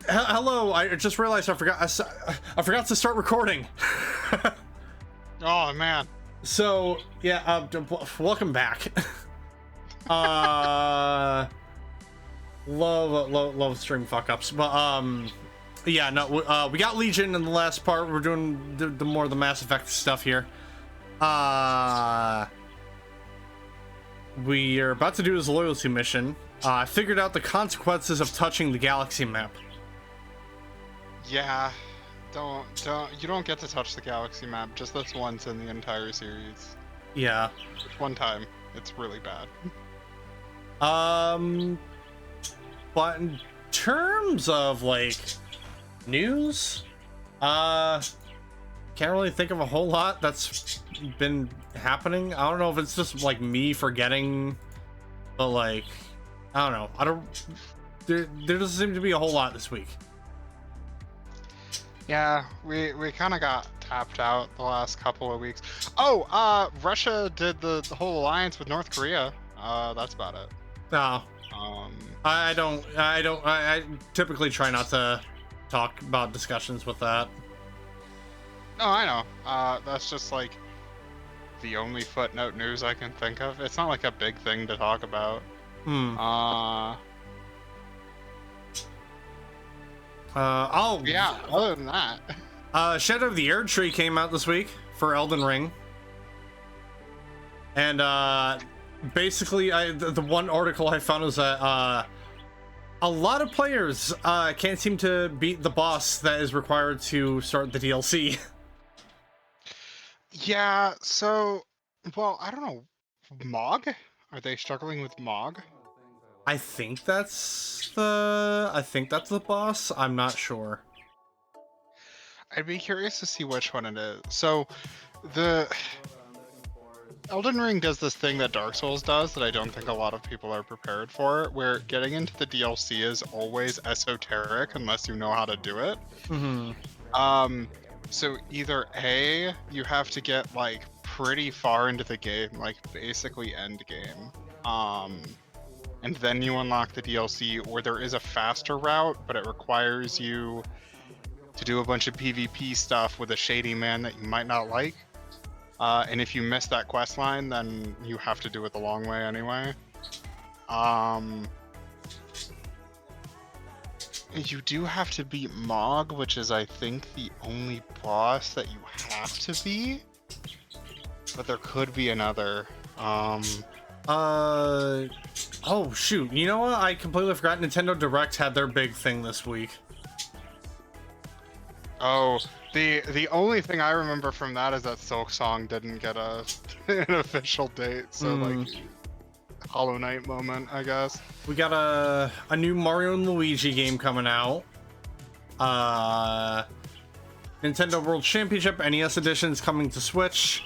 hello. I just realized I forgot to start recording. Oh man. So yeah, welcome back. Love stream fuck ups, but yeah, no, we got Legion in the last part. We're doing the more of the Mass Effect stuff here. We are about to do his loyalty mission. I figured out the consequences of touching the galaxy map. Yeah. You don't get to touch the galaxy map just this once in the entire series. Yeah. Just one time. It's really bad. But in terms of like news, can't really think of a whole lot that's been happening. I don't know if it's just like me forgetting, but like I don't know. There doesn't seem to be a whole lot this week. Yeah, we kind of got tapped out the last couple of weeks. Oh, Russia did the whole alliance with North Korea. That's about it. No. I typically try not to talk about discussions with that. No, I know. That's just like the only footnote news I can think of. It's not like a big thing to talk about. Oh yeah, other than that. Shadow of the Erd Tree came out this week for Elden Ring. And basically the one article I found was that a lot of players can't seem to beat the boss that is required to start the DLC. Yeah, so well, I don't know. Mog? Are they struggling with Mog? I think that's the boss. I'm not sure. I'd be curious to see which one it is. So, the Elden Ring does this thing that Dark Souls does that I don't think a lot of people are prepared for, where getting into the DLC is always esoteric unless you know how to do it. Mm-hmm. So either A, you have to get like pretty far into the game, like basically end game. And then you unlock the DLC, or there is a faster route, but it requires you to do a bunch of PvP stuff with a shady man that you might not like. And if you miss that quest line, then you have to do it the long way anyway. You do have to beat Mog, which is, I think, the only boss that you have to beat. But there could be another. Oh shoot! You know what? I completely forgot. Nintendo Direct had their big thing this week. Oh, the only thing I remember from that is that Silk Song didn't get an official date. So like, Hollow Knight moment, I guess. We got a new Mario and Luigi game coming out. Nintendo World Championship NES Edition is coming to Switch.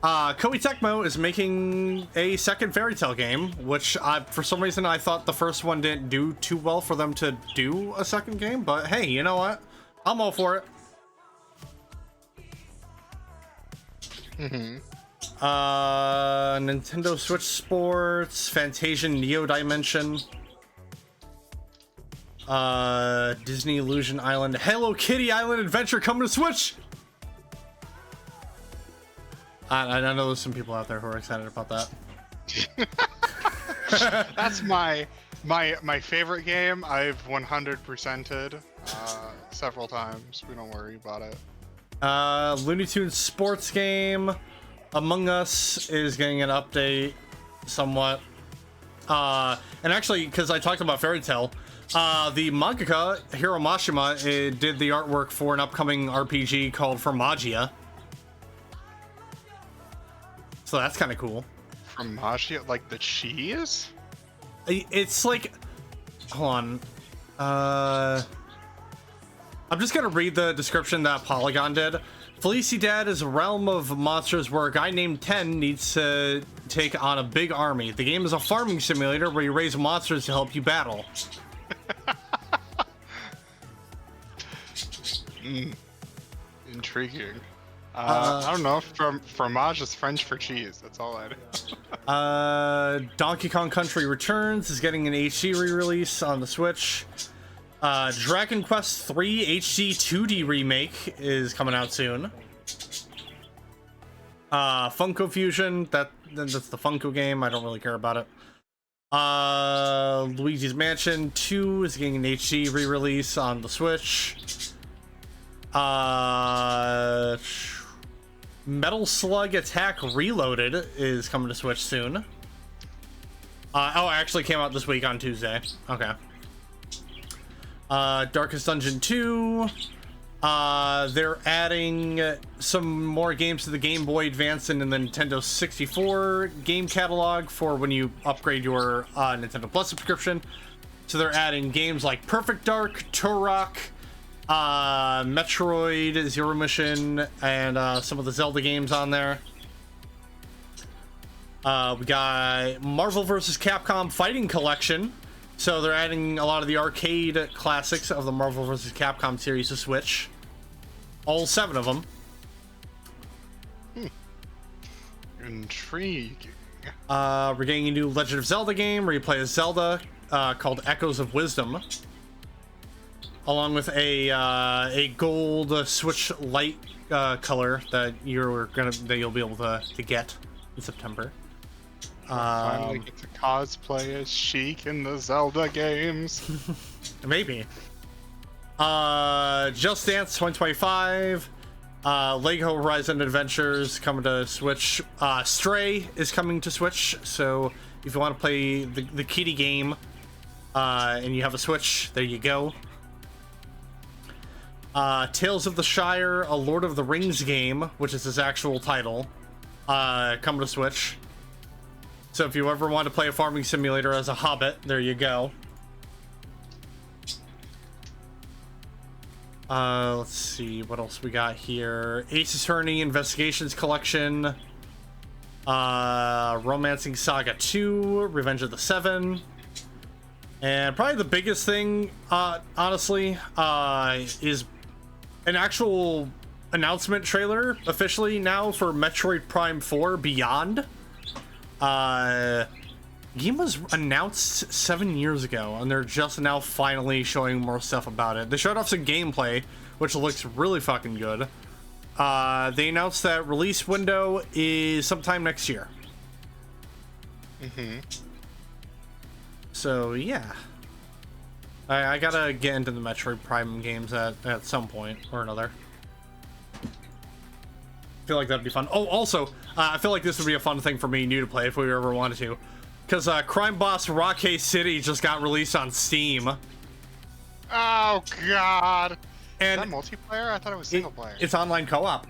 Koei Tecmo is making a second Fairy Tail game, which for some reason I thought the first one didn't do too well for them to do a second game, but hey, you know what? I'm all for it. Nintendo Switch Sports, Fantasian Neo Dimension, Disney Illusion Island, Hello Kitty Island Adventure coming to Switch. I know there's some people out there who are excited about that. That's my favorite game. I've 100%ed several times. We don't worry about it. Looney Tunes sports game Among Us is getting an update somewhat. And actually, because I talked about Fairy Tail, the mangaka Hiro Mashima did the artwork for an upcoming RPG called Formagia. So that's kind of cool. Formagia, like the cheese? It's like, hold on. I'm just gonna read the description that Polygon did. Felicidad is a realm of monsters where a guy named Ten needs to take on a big army. The game is a farming simulator where you raise monsters to help you battle. Intriguing. I don't know. Fromage is French for cheese. That's all I know. Donkey Kong Country Returns is getting an HD re-release on the Switch. Dragon Quest 3 HD 2D remake is coming out soon. Funko Fusion, that's the Funko game. I don't really care about it. Luigi's Mansion 2 is getting an HD re-release on the Switch. Metal Slug Attack Reloaded is coming to Switch soon. Oh, it actually came out this week on Tuesday. Okay. Darkest Dungeon 2. They're adding some more games to the Game Boy Advance and the Nintendo 64 game catalog for when you upgrade your Nintendo Plus subscription. So they're adding games like Perfect Dark, Turok, Metroid, Zero Mission, and some of the Zelda games on there. We got Marvel vs. Capcom Fighting Collection. So they're adding a lot of the arcade classics of the Marvel vs. Capcom series to Switch. All 7 of them. Intriguing. We're getting a new Legend of Zelda game where you play as Zelda called Echoes of Wisdom. Along with a gold Switch Lite color that you'll be able to get in September. Finally get to cosplay as Sheik in the Zelda games. Maybe. Just Dance 2025. Lego Horizon Adventures coming to Switch. Stray is coming to Switch. So if you want to play the kitty game and you have a Switch, there you go. Tales of the Shire, a Lord of the Rings game, which is his actual title, coming to Switch. So if you ever want to play a farming simulator as a hobbit, there you go. Let's see what else we got here. Ace Attorney Investigations Collection, Romancing Saga 2, Revenge of the Seven, and probably the biggest thing, honestly, is an actual announcement trailer officially now for Metroid Prime 4 Beyond. Game was announced 7 years ago, and they're just now finally showing more stuff about it. They showed off some gameplay, which looks really fucking good. They announced that release window is sometime next year. So, yeah. I gotta get into the Metroid Prime games at some point or another. I feel like that'd be fun. Oh, also, I feel like this would be a fun thing for me and you to play if we ever wanted to. Because Crime Boss Rockay City just got released on Steam. Oh, God. And is that multiplayer? I thought it was single player. It's online co-op.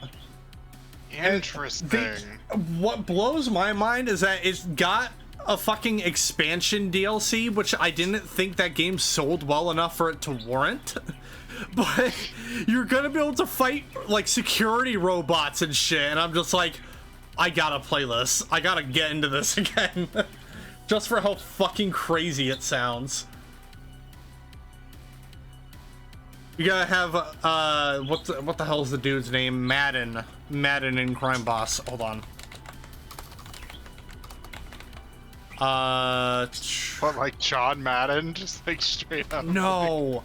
Interesting. What blows my mind is that it's got a fucking expansion DLC, which I didn't think that game sold well enough for it to warrant. But you're gonna be able to fight like security robots and shit, and I'm just like, I gotta play this. I gotta get into this again. Just for how fucking crazy it sounds. You gotta have what the hell is the dude's name? Madden in Crime Boss. Hold on. What, like John Madden? Just like straight up? No,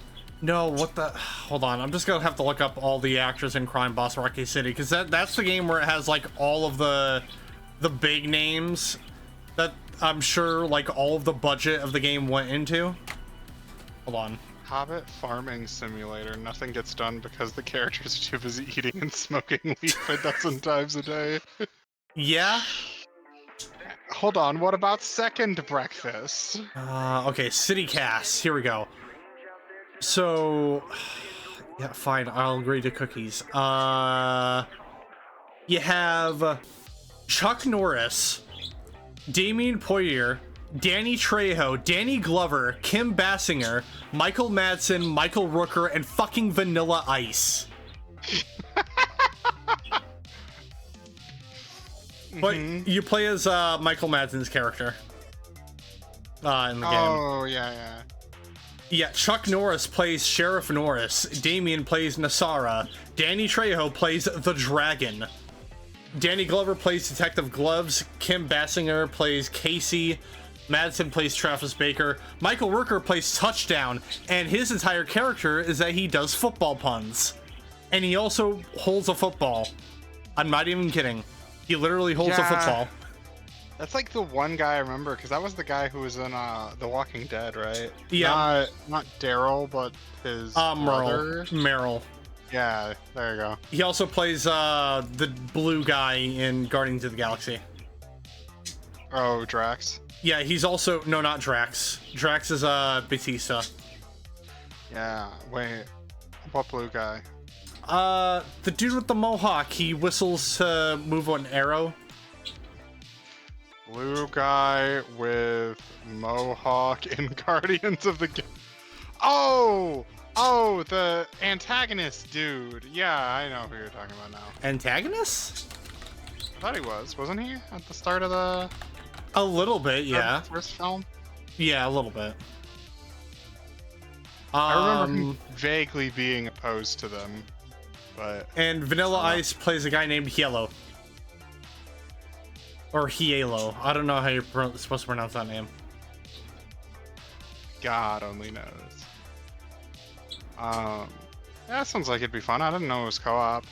what the... Hold on, I'm just gonna have to look up all the actors in Crime Boss Rocky City, because that's the game where it has like all of the big names that I'm sure like all of the budget of the game went into. Hold on. Hobbit Farming Simulator. Nothing gets done because the characters are too busy eating and smoking weed a dozen times a day. Yeah. Hold on, what about Second Breakfast? Okay, City Cast. Here we go. So, yeah, fine. I'll agree to cookies. You have Chuck Norris, Damien Poirier, Danny Trejo, Danny Glover, Kim Basinger, Michael Madsen, Michael Rooker, and fucking Vanilla Ice. But you play as Michael Madsen's character in the game. Oh, yeah. Yeah, Chuck Norris plays Sheriff Norris, Damien plays Nasara, Danny Trejo plays the Dragon, Danny Glover plays Detective Gloves, Kim Basinger plays Casey, Madsen plays Travis Baker. Michael Rooker plays Touchdown, and his entire character is that he does football puns. And he also holds a football. I'm not even kidding. He literally holds a football. That's like the one guy I remember, because that was the guy who was in The Walking Dead, right? Yeah. Not Daryl, but his brother. Merrill. Yeah, there you go. He also plays the blue guy in Guardians of the Galaxy. Oh, Drax. Yeah, he's also... No, not Drax. Drax is Batista. Yeah, wait. What blue guy? The dude with the mohawk. He whistles to move an arrow. Blue guy with mohawk in Guardians of the Oh, the antagonist dude. Yeah, I know who you're talking about now. Antagonist? I thought he wasn't he? At the start of the... A little bit, yeah. First film? Yeah, a little bit. I remember him vaguely being opposed to them, but... And Vanilla Ice plays a guy named Yellow. Or Hielo. I don't know how you're supposed to pronounce that name. God only knows. That sounds like it'd be fun. I didn't know it was co-op.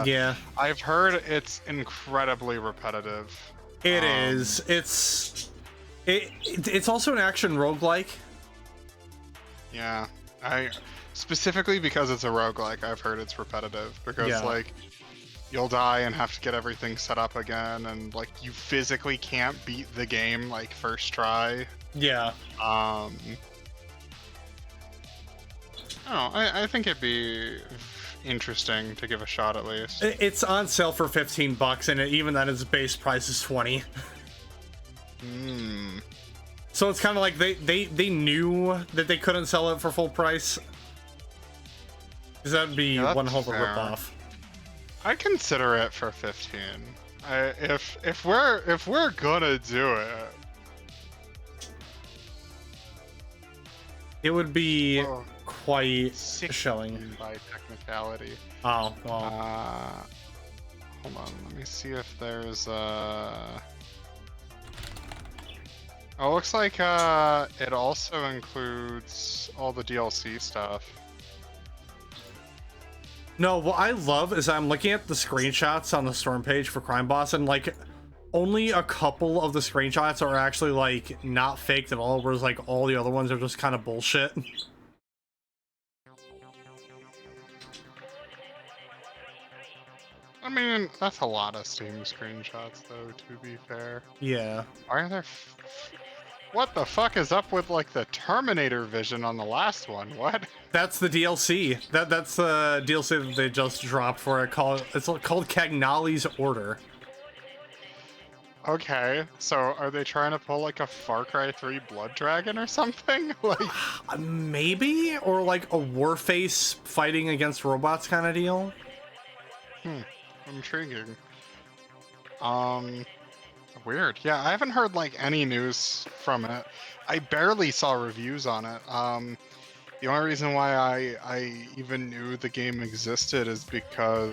Yeah. I've heard it's incredibly repetitive. It is. It's also an action roguelike. Yeah. Specifically because it's a roguelike, I've heard it's repetitive. Because, like, you'll die and have to get everything set up again, and, like, you physically can't beat the game, like, first try. Yeah. I think it'd be interesting to give a shot at least. It's on sale for $15, and even then its base price is $20. So it's kind of like they knew that they couldn't sell it for full price. Because that'd be one hell of a ripoff. I consider it for 15. If we're gonna do it, it would be quite showing by technicality. Oh well. Hold on, let me see if there's Oh, looks like it also includes all the DLC stuff. No, what I love is I'm looking at the screenshots on the Storm page for Crime Boss, and like only a couple of the screenshots are actually like not faked at all, whereas like all the other ones are just kind of bullshit. I mean, that's a lot of Steam screenshots, though, to be fair. Yeah. Why are there... What the fuck is up with, like, the Terminator vision on the last one? What? That's the DLC. That's the DLC that they just dropped for it. It's called Cagnali's Order. Okay, so are they trying to pull, like, a Far Cry 3 Blood Dragon or something? Like... Maybe? Or, like, a Warface fighting against robots kind of deal? Intriguing. Weird. Yeah, I haven't heard like any news from it. I barely saw reviews on it. The only reason why I even knew the game existed is because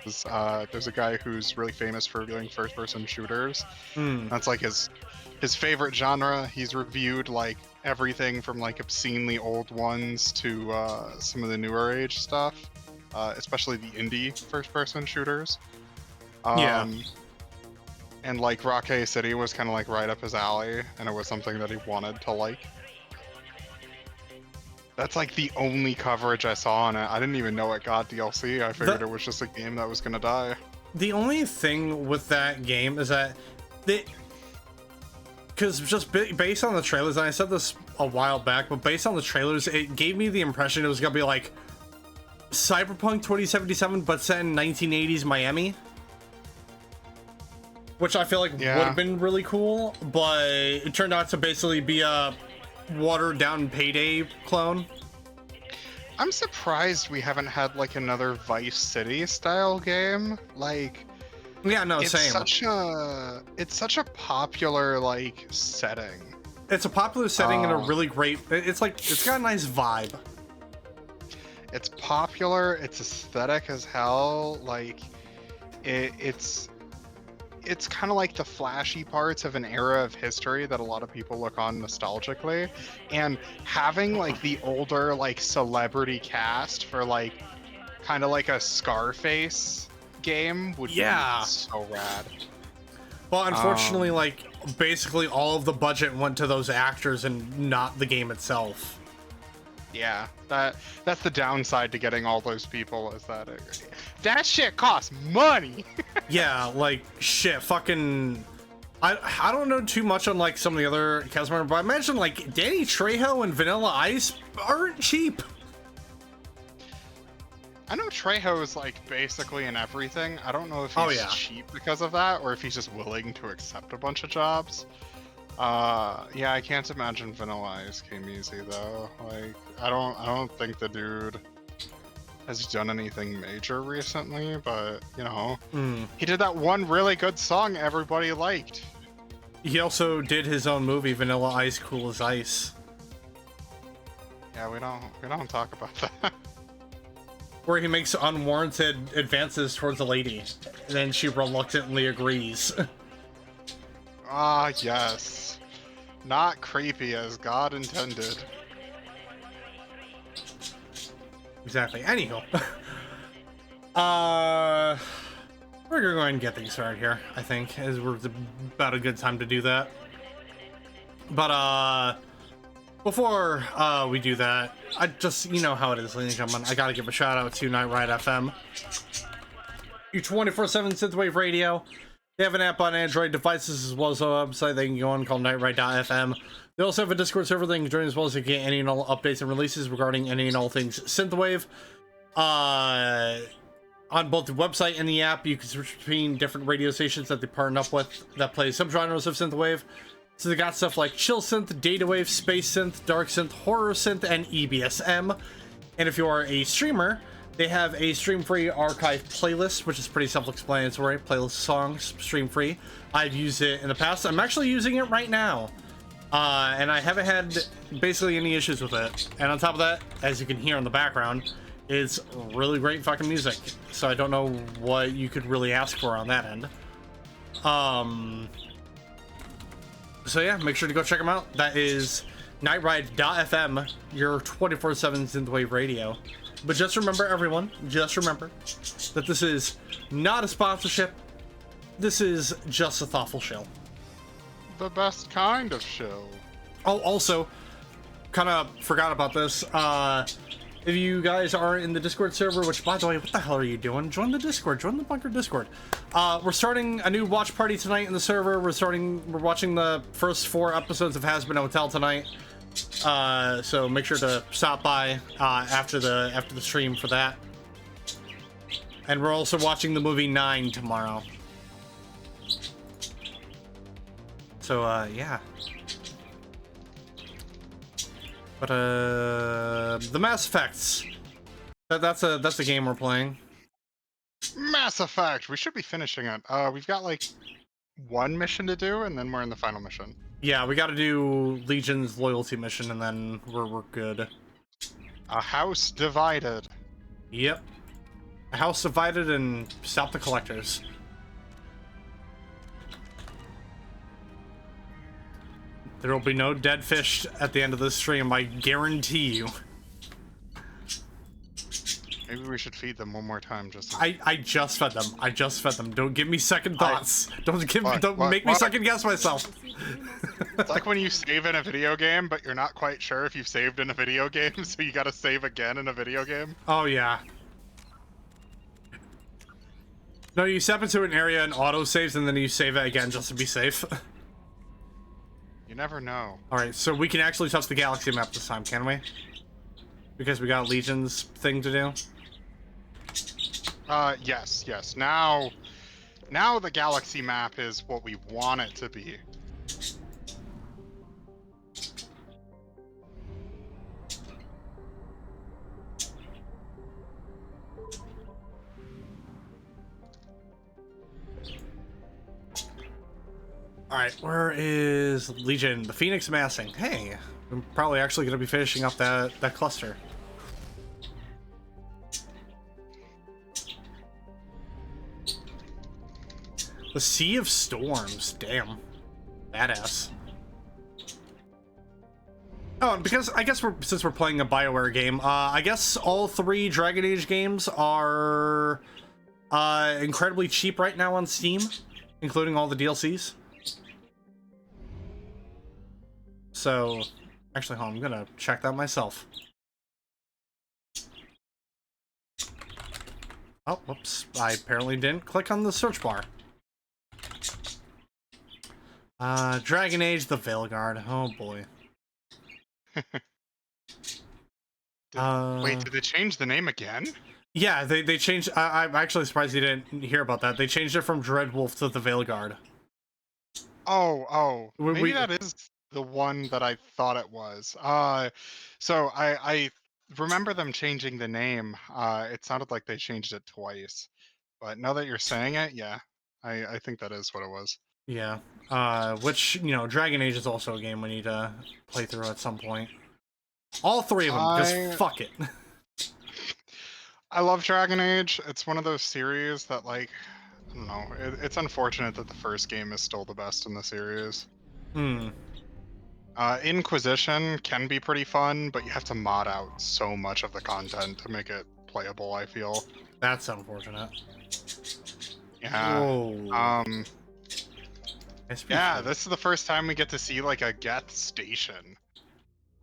there's a guy who's really famous for doing first-person shooters. That's like his favorite genre. He's reviewed like everything from like obscenely old ones to some of the newer age stuff. Especially the indie first-person shooters. Yeah. And like Rocket City was kind of like right up his alley, and it was something that he wanted to like. That's like the only coverage I saw on it. I didn't even know it got DLC. I figured it was just a game that was gonna die. The only thing with that game is that because just based on the trailers, and I said this a while back, but based on the trailers, it gave me the impression it was gonna be like Cyberpunk 2077 but set in 1980s Miami, which I feel like would have been really cool, but it turned out to basically be a watered down Payday clone. I'm surprised we haven't had like another Vice City style game. Like, yeah, no, it's same. It's such a popular like setting. It's a popular setting and a really great. It's got a nice vibe. It's popular. It's aesthetic as hell. Like, it's it's kind of like the flashy parts of an era of history that a lot of people look on nostalgically, and having like the older like celebrity cast for like kind of like a Scarface game would be Yeah. so rad. Well, unfortunately, like, basically all of the budget went to those actors and not the game itself. Yeah, that's the downside to getting all those people, is that that shit costs money. Yeah, like, shit, fucking... I don't know too much on, like, some of the other cast members, but I imagine, like, Danny Trejo and Vanilla Ice aren't cheap. I know Trejo is, like, basically in everything. I don't know if he's cheap because of that, or if he's just willing to accept a bunch of jobs. Yeah, I can't imagine Vanilla Ice came easy, though. Like, I don't think the dude has done anything major recently, but, you know, he did that one really good song everybody liked. He also did his own movie, Vanilla Ice, Cool as Ice. Yeah, we don't talk about that. Where he makes unwarranted advances towards a lady, and then she reluctantly agrees. Ah, yes. Not creepy as God intended. Exactly. Anywho. We're gonna go ahead and get things started here, I think, as we're about a good time to do that. But, before we do that, I just, you know how it is, ladies and gentlemen, I gotta give a shout out to Nite FM. Your 24/7 synthwave radio. They have an app on Android devices as well as a website they can go on called niteride.fm. They also have a Discord server they can join, as well as they get any and all updates and releases regarding any and all things synthwave. On both the website and the app, you can switch between different radio stations that they partner up with that play subgenres of synthwave. So they got stuff like chill synth, data wave, space synth, dark synth, horror synth, and EBSM. And if you are a streamer, they have a stream-free archive playlist, which is pretty self-explanatory. Playlist songs, stream-free. I've used it in the past. I'm actually using it right now. And I haven't had basically any issues with it. And on top of that, as you can hear in the background, it's really great fucking music. So I don't know what you could really ask for on that end. So yeah, make sure to go check them out. That is nightride.fm, your 24/7 synthwave radio. But just remember, everyone, just remember that this is not a sponsorship. This is just a thoughtful shill. The best kind of shill. Oh, also, kind of forgot about this. If you guys are in the Discord server, which, by the way, what the hell are you doing? Join the Discord. Join the Bunker Discord. We're starting a new watch party tonight in the server. We're watching the first 4 episodes of Has Been Hotel tonight. So make sure to stop by after the stream for that. And we're also watching the movie 9 tomorrow. So yeah. But the Mass Effects. That's a game we're playing. Mass Effect. We should be finishing it. We've got like 1 mission to do, and then we're in the final mission. Yeah, we got to do Legion's loyalty mission, and then we're good. A house divided. Yep. A house divided, and stop the collectors. There will be no dead fish at the end of this stream, I guarantee you. Maybe we should feed them one more time. I just fed them. I just fed them. Don't give me second thoughts. Don't make me second guess myself. It's like when you save in a video game, but you're not quite sure if you've saved in a video game, so you gotta save again in a video game. Oh yeah. No, you step into an area and auto saves, and then you save it again just to be safe. You never know. Alright, so we can actually touch the galaxy map this time, can we? Because we got Legion's thing to do? Yes. Now the galaxy map is what we want it to be. Alright, where is Legion? The Phoenix massing. Hey, I'm probably actually going to be finishing up that cluster. The Sea of Storms. Damn. Badass. Oh, because I guess since we're playing a BioWare game, I guess all 3 Dragon Age games are incredibly cheap right now on Steam, including all the DLCs. So, actually, hold on, I'm gonna check that myself. Oh, whoops. I apparently didn't click on the search bar. Dragon Age, the Veilguard. Oh, boy. Wait, did they change the name again? Yeah, they changed... I'm actually surprised you didn't hear about that. They changed it from Dreadwolf to the Veilguard. Maybe that is the one that I thought it was. So I remember them changing the name. It sounded like they changed it twice. But now that you're saying it, yeah, I think that is what it was. Yeah. Which, you know, Dragon Age is also a game we need to play through at some point. All 3 of them, because fuck it. I love Dragon Age. It's one of those series that, like, I don't know. It's unfortunate that the first game is still the best in the series. Hmm. Inquisition can be pretty fun, but you have to mod out so much of the content to make it playable, I feel. That's unfortunate. Yeah. Whoa. Yeah, this is the first time we get to see, like, a Geth station.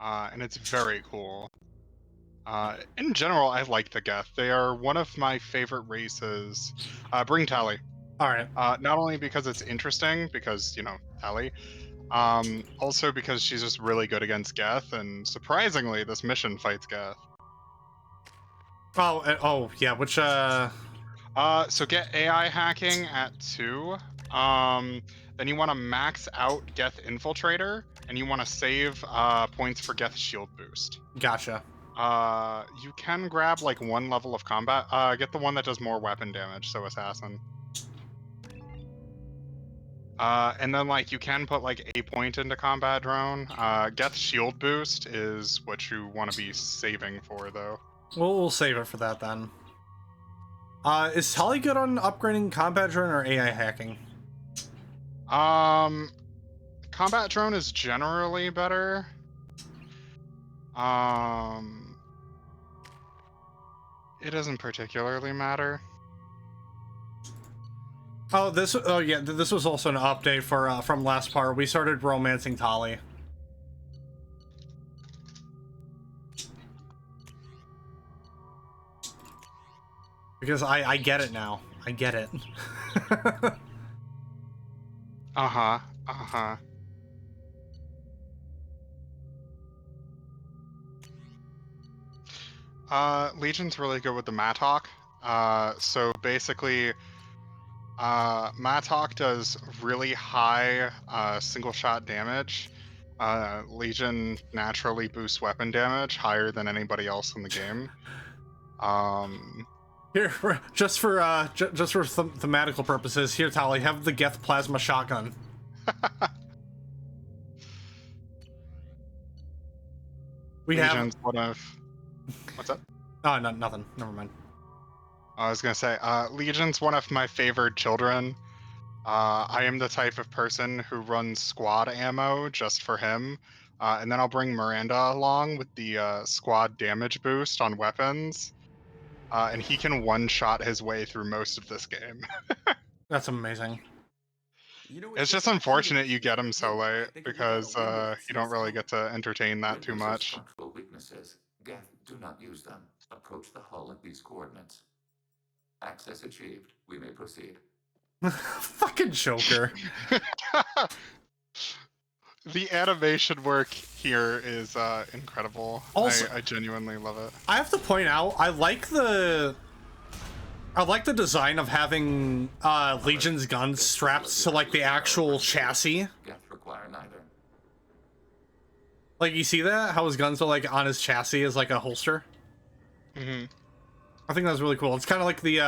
And it's very cool. In general, I like the Geth. They are one of my favorite races. Bring Tally. Alright. Not only because it's interesting, because, you know, Tally, also because she's just really good against Geth, and surprisingly, this mission fights Geth. Oh, yeah, which, So get AI hacking at 2. Then you want to max out Geth Infiltrator, and you want to save points for Geth Shield Boost. Gotcha. You can grab, like, 1 level of combat. Get the one that does more weapon damage, so Assassin. And then, like, you can put, like, a point into Combat Drone. Geth Shield Boost is what you want to be saving for, though. We'll save it for that, then. Is Tali good on upgrading Combat Drone or AI hacking? Combat Drone is generally better. It doesn't particularly matter. Oh yeah, this was also an update for from last part. We started romancing Tali. Because I get it now. I get it. Uh-huh. Uh-huh. Legion's really good with the Mattock. So basically, Mattock does really high single shot damage. Legion naturally boosts weapon damage higher than anybody else in the game. Here, just for thematical purposes, here, Tali, have the Geth plasma shotgun. Legion's one of... What's up? Oh, no, nothing. Never mind. I was gonna say, Legion's one of my favorite children. I am the type of person who runs squad ammo just for him. And then I'll bring Miranda along with the squad damage boost on weapons. And he can one-shot his way through most of this game. That's amazing. You know, It's just unfortunate you get him so late, because you don't really get to entertain that too much. Structural weaknesses. Geth, do not use them. Approach the hull at these coordinates. Access achieved. We may proceed. Fucking Joker. The animation work here is incredible. Also, I genuinely love it. I have to point out, I like the design of having Legion's guns strapped to, like, the actual chassis. Geth require neither. Like, you see that? How his guns are, like, on his chassis as, like, a holster? Mm-hmm. I think that's really cool. It's kind of like the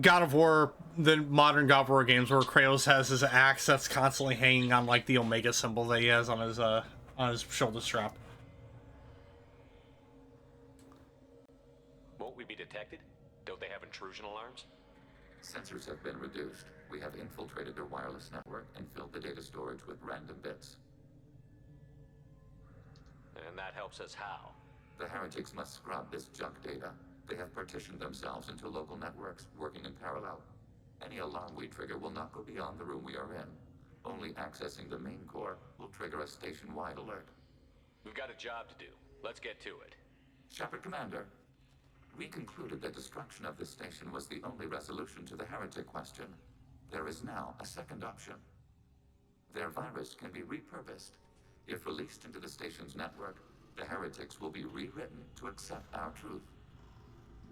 God of War, the modern God of War games, where Kratos has his axe that's constantly hanging on, like, the Omega symbol that he has on his shoulder strap. Won't we be detected? Don't they have intrusion alarms? Sensors have been reduced. We have infiltrated their wireless network and filled the data storage with random bits. And that helps us how? The heretics must scrub this junk data. They have partitioned themselves into local networks, working in parallel. Any alarm we trigger will not go beyond the room we are in. Only accessing the main core will trigger a station-wide alert. We've got a job to do. Let's get to it. Shepard Commander, we concluded that destruction of this station was the only resolution to the heretic question. There is now a second option. Their virus can be repurposed. If released into the station's network, the heretics will be rewritten to accept our truth.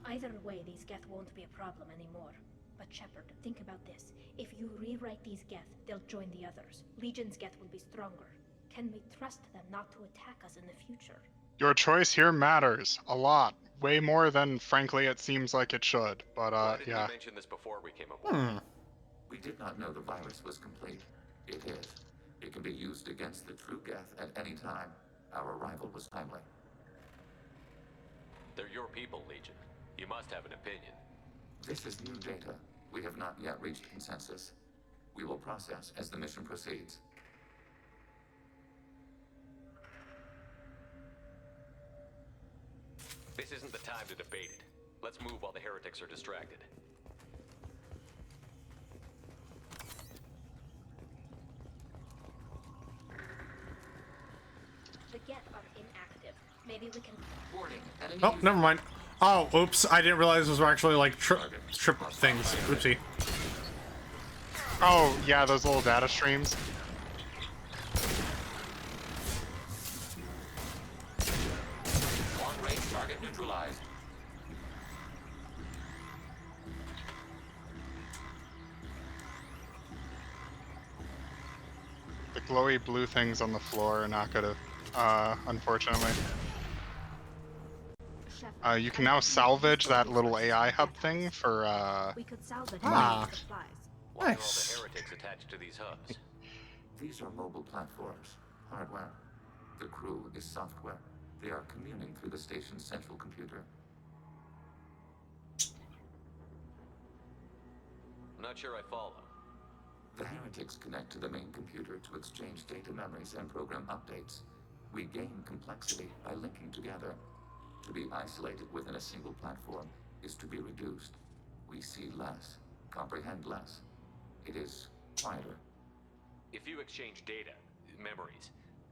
Either way, these Geth won't be a problem anymore. But Shepard, think about this. If you rewrite these Geth, they'll join the others. Legion's Geth will be stronger. Can we trust them not to attack us in the future? Your choice here matters a lot. Way more than, frankly, it seems like it should. But, Why didn't yeah. you mention this before we came aboard? We did not know the virus was complete. It is. It can be used against the true Geth at any time. Our arrival was timely. They're your people, Legion. You must have an opinion. This is new data. We have not yet reached consensus. We will process as the mission proceeds. This isn't the time to debate it. Let's move while the heretics are distracted. The Geth are inactive. Maybe we can... Warning, enemy Oh, never mind. Oh, oops. I didn't realize those were actually like trip things. Oopsie. Oh, yeah, those little data streams. Long-range target neutralized. The glowy blue things on the floor are not gonna, unfortunately. Shepard, You can now salvage that little AI hub thing for, we could salvage Ah. supplies. Why are all Nice. the heretics attached to these hubs? These are mobile platforms, hardware. The crew is software. They are communing through the station's central computer. I'm not sure I follow. The heretics connect to the main computer to exchange data memories and program updates. We gain complexity by linking together. To be isolated within a single platform is to be reduced. We see less, comprehend less. It is quieter. If you exchange data, memories,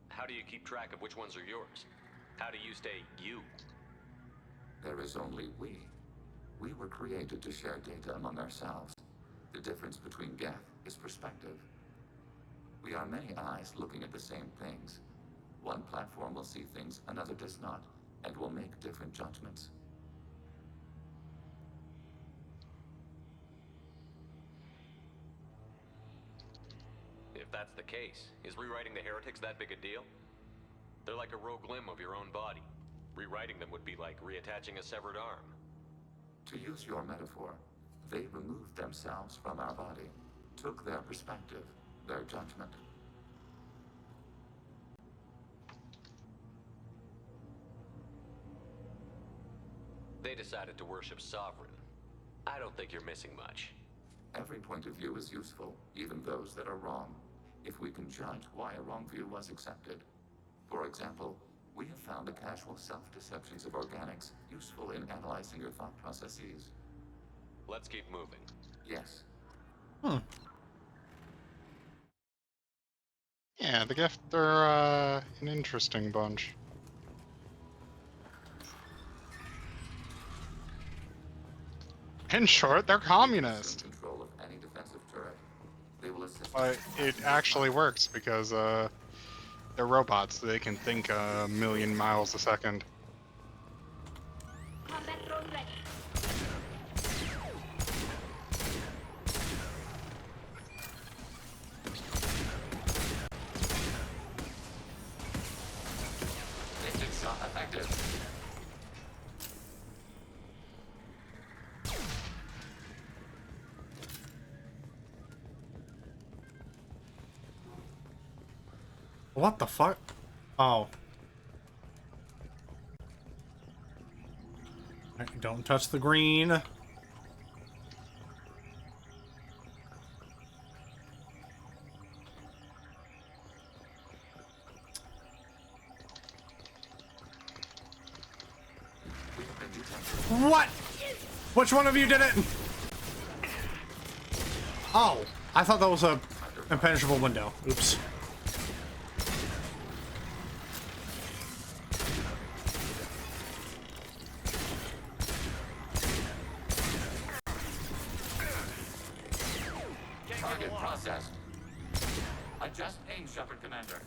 how do you keep track of which ones are yours? How do you stay you? There is only we. We were created to share data among ourselves. The difference between Geth is perspective. We are many eyes looking at the same things. One platform will see things another does not, and will make different judgments. If that's the case, is rewriting the heretics that big a deal? They're like a rogue limb of your own body. Rewriting them would be like reattaching a severed arm. To use your metaphor, they removed themselves from our body, took their perspective, their judgment. They decided to worship Sovereign. I don't think you're missing much. Every point of view is useful, even those that are wrong, if we can judge why a wrong view was accepted. For example, we have found the casual self-deceptions of organics useful in analyzing your thought processes. Let's keep moving. Yes. yeah, the Geth, they're, an interesting bunch. In short, they're communist. Assume control of any defensive turret. They will assist. But it actually works because, they're robots. They can think a million miles a second. Combat drone ready. Instant shot effective. What the fuck? Oh. Don't touch the green. detected. What? Which one of you did it? Oh, I thought that was a impenetrable window. Oops. Target processed. Adjust aim, Shepard Commander.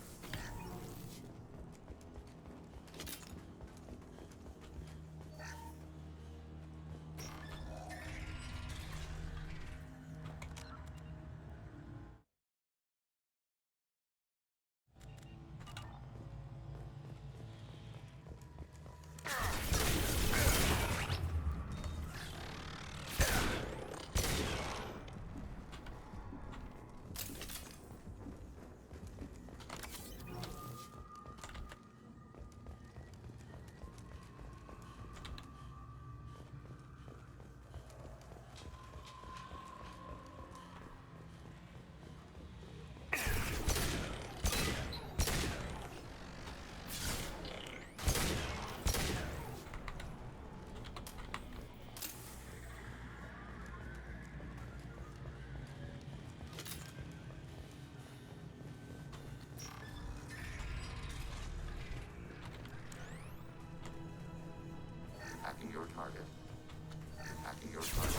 Hacking your target. Hacking your target.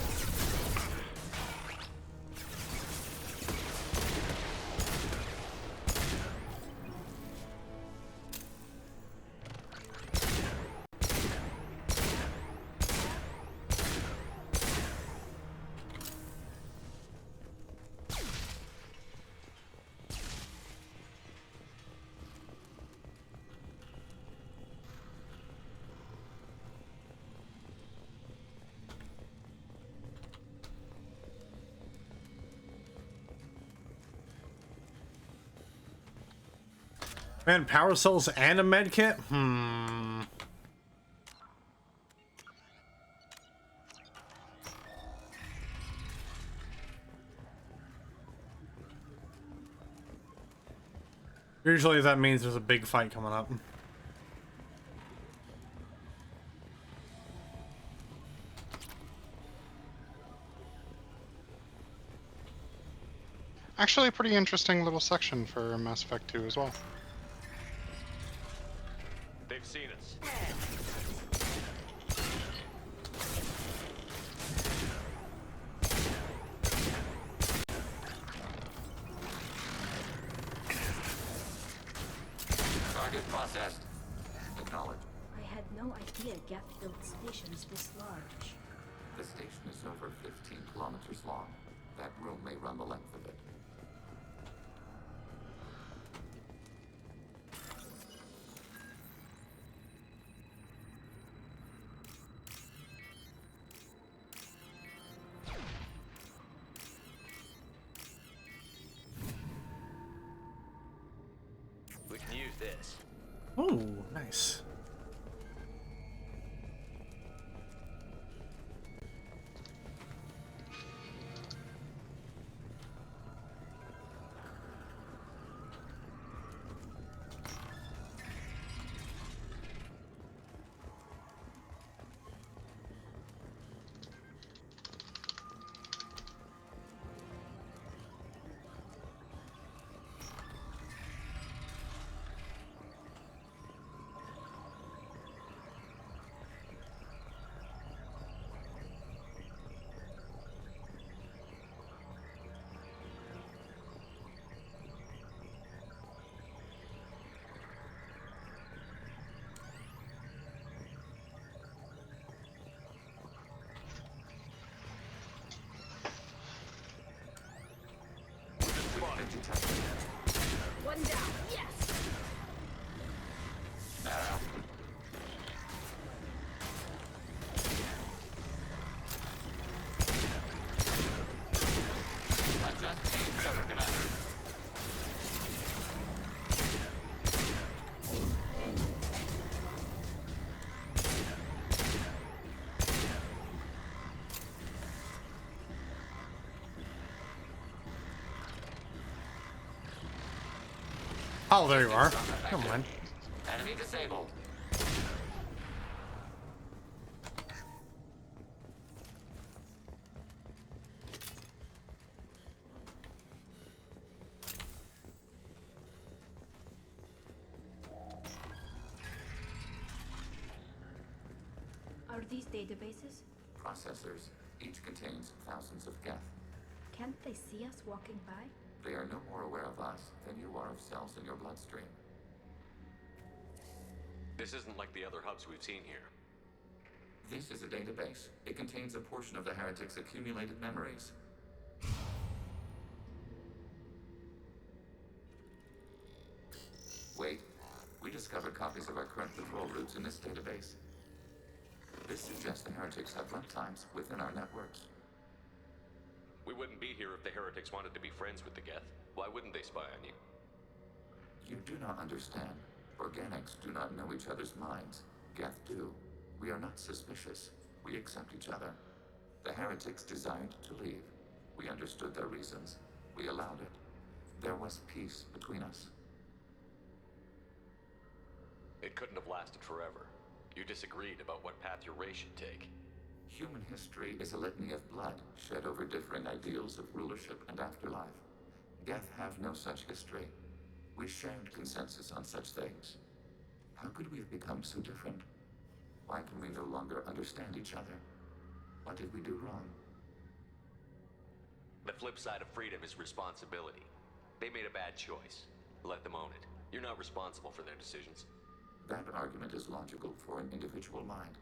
Man, power cells and a med kit? Hmm. Usually that means there's a big fight coming up. Actually, a pretty interesting little section for Mass Effect 2 as well. They've seen us. Target processed. Acknowledge. I had no idea Geth built stations this large. The station is over 15 kilometers long. That room may run the length of it. We can use this. Oh, nice. Detected. One down. Yes. Adjust aim, Shepard Commander. Oh, there you are. Come on. Enemy disabled. are these databases? Processors. Each contains thousands of geth. Can't they see us walking by? They are no more aware of us than you are of cells in your bloodstream. This isn't like the other hubs we've seen here. This is a database. It contains a portion of the heretic's accumulated memories. Wait. We discovered copies of our current patrol routes in this database. This suggests the heretics have runtimes within our networks. We wouldn't be here if the heretics wanted to be friends with the Geth. Why wouldn't they spy on you? You do not understand. Organics do not know each other's minds. Geth do. We are not suspicious. We accept each other. The heretics desired to leave. We understood their reasons. We allowed it. There was peace between us. It couldn't have lasted forever. You disagreed about what path your race should take. Human history is a litany of blood shed over differing ideals of rulership and afterlife. Geth have no such history. We shared consensus on such things. How could we have become so different? Why can we no longer understand each other? What did we do wrong? The flip side of freedom is responsibility. They made a bad choice. Let them own it. You're not responsible for their decisions. That argument is logical for an individual mind.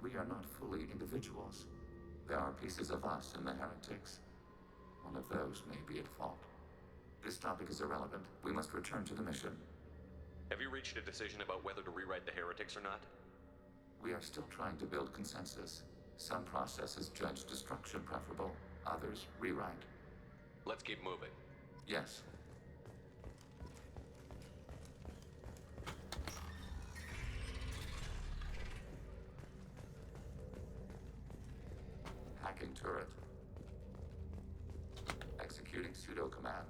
We are not fully individuals. There are pieces of us in the heretics. One of those may be at fault. This topic is irrelevant. We must return to the mission. Have you reached a decision about whether to rewrite the heretics or not? We are still trying to build consensus. Some processes judge destruction preferable, others rewrite. Let's keep moving. Yes. Hacking turret. Executing pseudo command.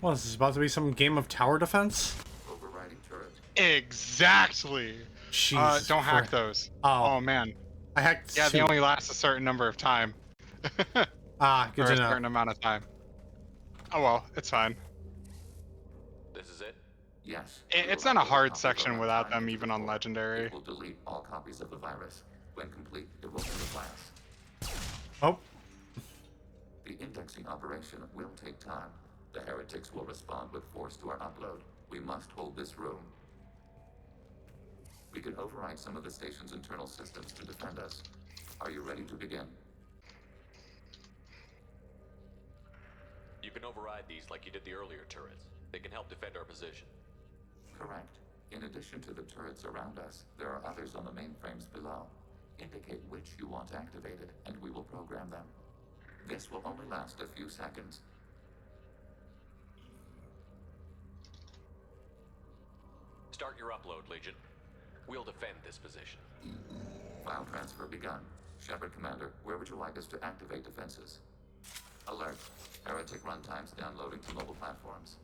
What is this about to be some game of tower defense? Overriding turret. Exactly. Jesus Don't hack Christ. those. Oh. Oh man. I hacked Yeah, they two. only last a certain number of time. Ah, good or to a know. certain amount of time. Oh well, it's fine. This is it? Yes. It's We will not a upload hard copies of section our without time them into even the on core. Legendary. It will delete all copies of the virus. When complete, it will notify us. Oh, The indexing operation will take time. The heretics will respond with force to our upload. We must hold this room. We can override some of the station's internal systems to defend us. Are you ready to begin? You can override these like you did the earlier turrets. They can help defend our position. Correct. In addition to the turrets around us, there are others on the mainframes below. Indicate which you want activated, and we will program them. This will only last a few seconds. Start your upload, Legion. We'll defend this position. File transfer begun. Shepard Commander, where would you like us to activate defenses? Alert. Heretic runtimes downloading to mobile platforms.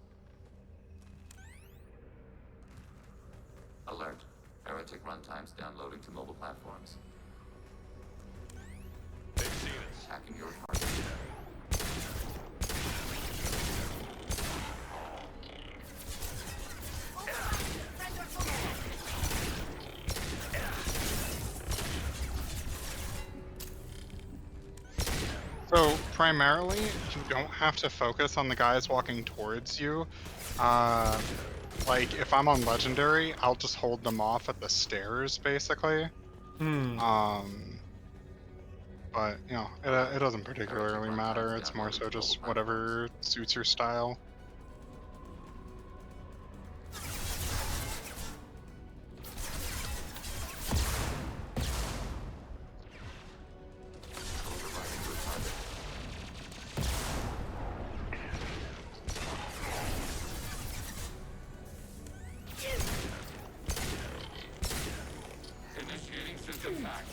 Alert. Heretic runtimes downloading to mobile platforms. They've seen us. Hacking your target. So primarily, you don't have to focus on the guys walking towards you. Like if I'm on Legendary, I'll just hold them off at the stairs, basically. But you know, it doesn't particularly matter. It's more so just whatever suits your style. Initiating system hack.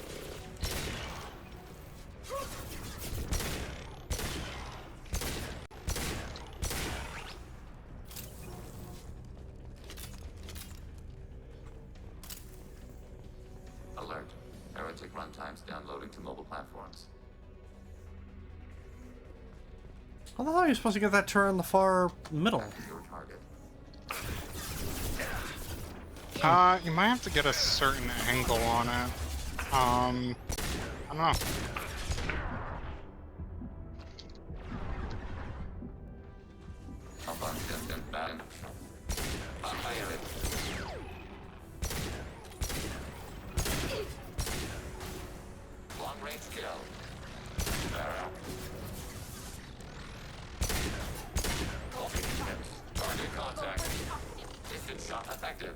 to mobile platforms. How the hell are you supposed to get that turret in the far middle? That is your target. You might have to get a certain angle on it. I don't know. Up on distant back. Fire it. Long range kill. Target contact. Distant shot effective.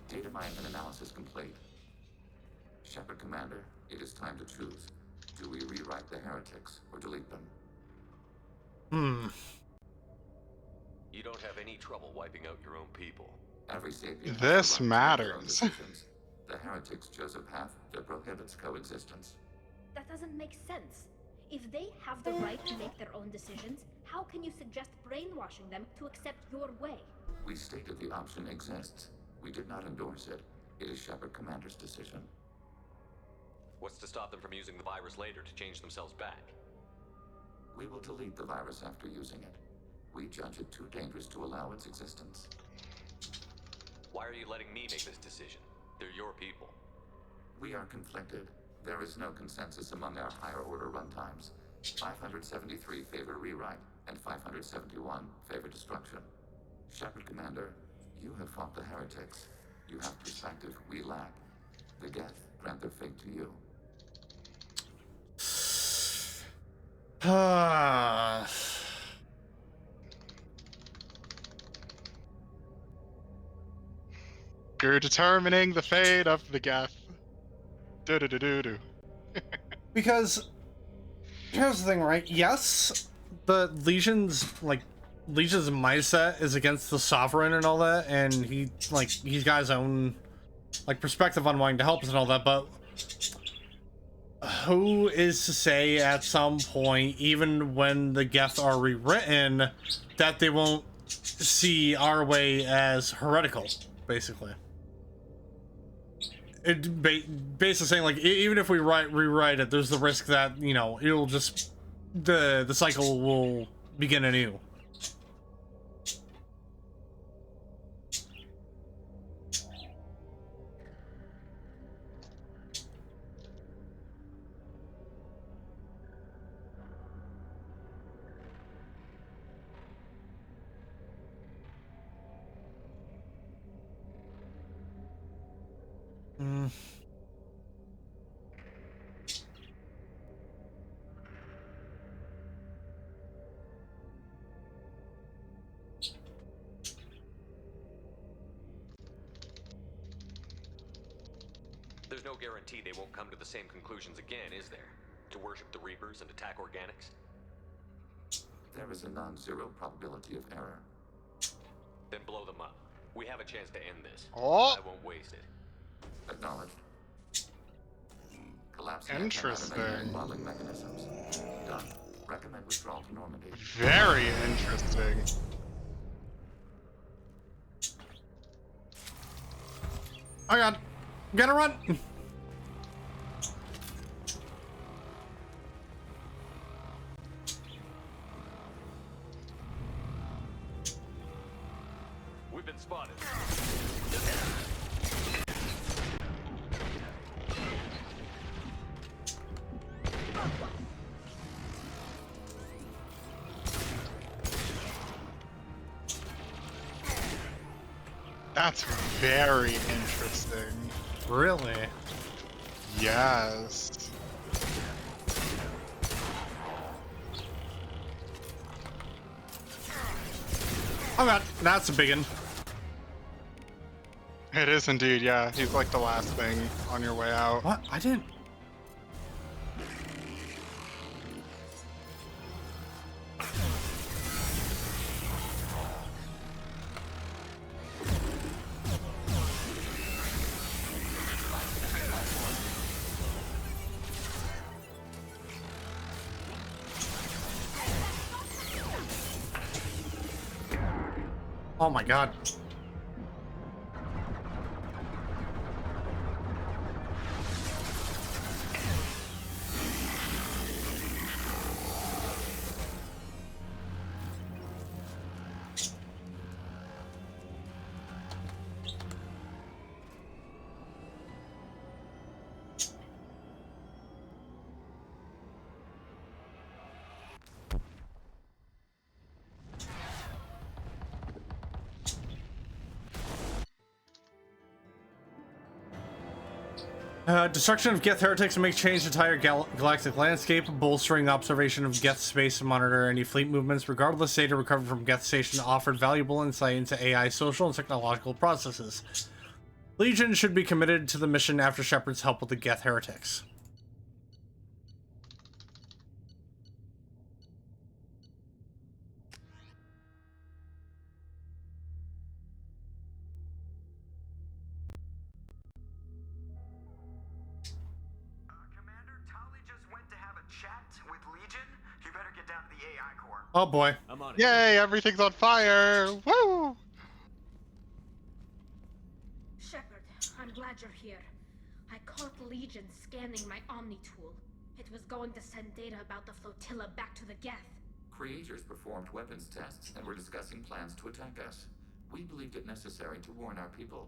Data mine and analysis complete. Shepard Commander, it is time to choose. Do we rewrite the heretics or delete them? You don't have any trouble wiping out your own people. Every sapient This has the right to make their own matters. decisions. The heretics chose a path that prohibits coexistence. That doesn't make sense. If they have the right to make their own decisions, how can you suggest brainwashing them to accept your way? We stated the option exists. We did not endorse it. It is Shepard Commander's decision. What's to stop them from using the virus later to change themselves back? We will delete the virus after using it. We judge it too dangerous to allow its existence. Why are you letting me make this decision? They're your people. We are conflicted. There is no consensus among our higher order runtimes. 573 favor rewrite, and 571 favor destruction. Shepard Commander, you have fought the heretics. You have perspective we lack. The Geth grant their fate to you. You're determining the fate of the Geth. Do-do-do-do-do. Because here's the thing, right? Yes, the Legion's mindset is against the Sovereign and all that, and he's got his own perspective on wanting to help us and all that, but who is to say at some point, even when the Geth are rewritten, that they won't see our way as heretical, basically. It basically saying, like, even if we rewrite it, there's the risk that, you know, it'll just the cycle will begin anew. There's no guarantee they won't come to the same conclusions again, is there? To worship the Reapers and attack organics? There is a non-zero probability of error. Then blow them up. We have a chance to end this. Oh! I won't waste it. Acknowledged. Collapse Interesting. modeling mechanisms. Done. Recommend withdrawal to Normandy. Very interesting. Oh god, gotta run. We've been spotted. That's very interesting. Really? Yes. Oh god, that's a big one. It is indeed, yeah. He's like the last thing on your way out. What? I didn't. Oh my god. Destruction of Geth heretics may change the entire galactic landscape, bolstering observation of Geth space to monitor any fleet movements. Regardless, data recovered from Geth Station offered valuable insight into AI, social, and technological processes. Legion should be committed to the mission after Shepard's help with the Geth heretics. Oh boy. I'm on it. Yay, everything's on fire! Woo! Shepard, I'm glad you're here. I caught Legion scanning my Omni tool. It was going to send data about the flotilla back to the Geth. Creators performed weapons tests and were discussing plans to attack us. We believed it necessary to warn our people.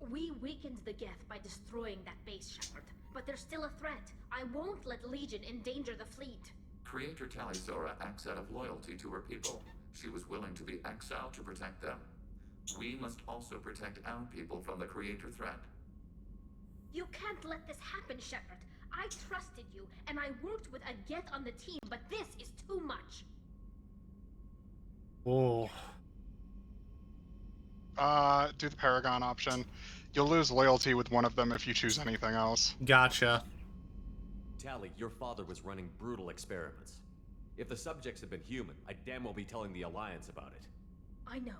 We weakened the Geth by destroying that base, Shepard. But there's still a threat. I won't let Legion endanger the fleet. Creator Talizora acts out of loyalty to her people. She was willing to be exiled to protect them. We must also protect our people from the Creator threat. You can't let this happen, Shepard. I trusted you, and I worked with a Geth on the team, but this is too much. Oh. Do the Paragon option. You'll lose loyalty with one of them if you choose anything else. Gotcha. Tally, your father was running brutal experiments. If the subjects had been human, I'd damn well be telling the Alliance about it. I know,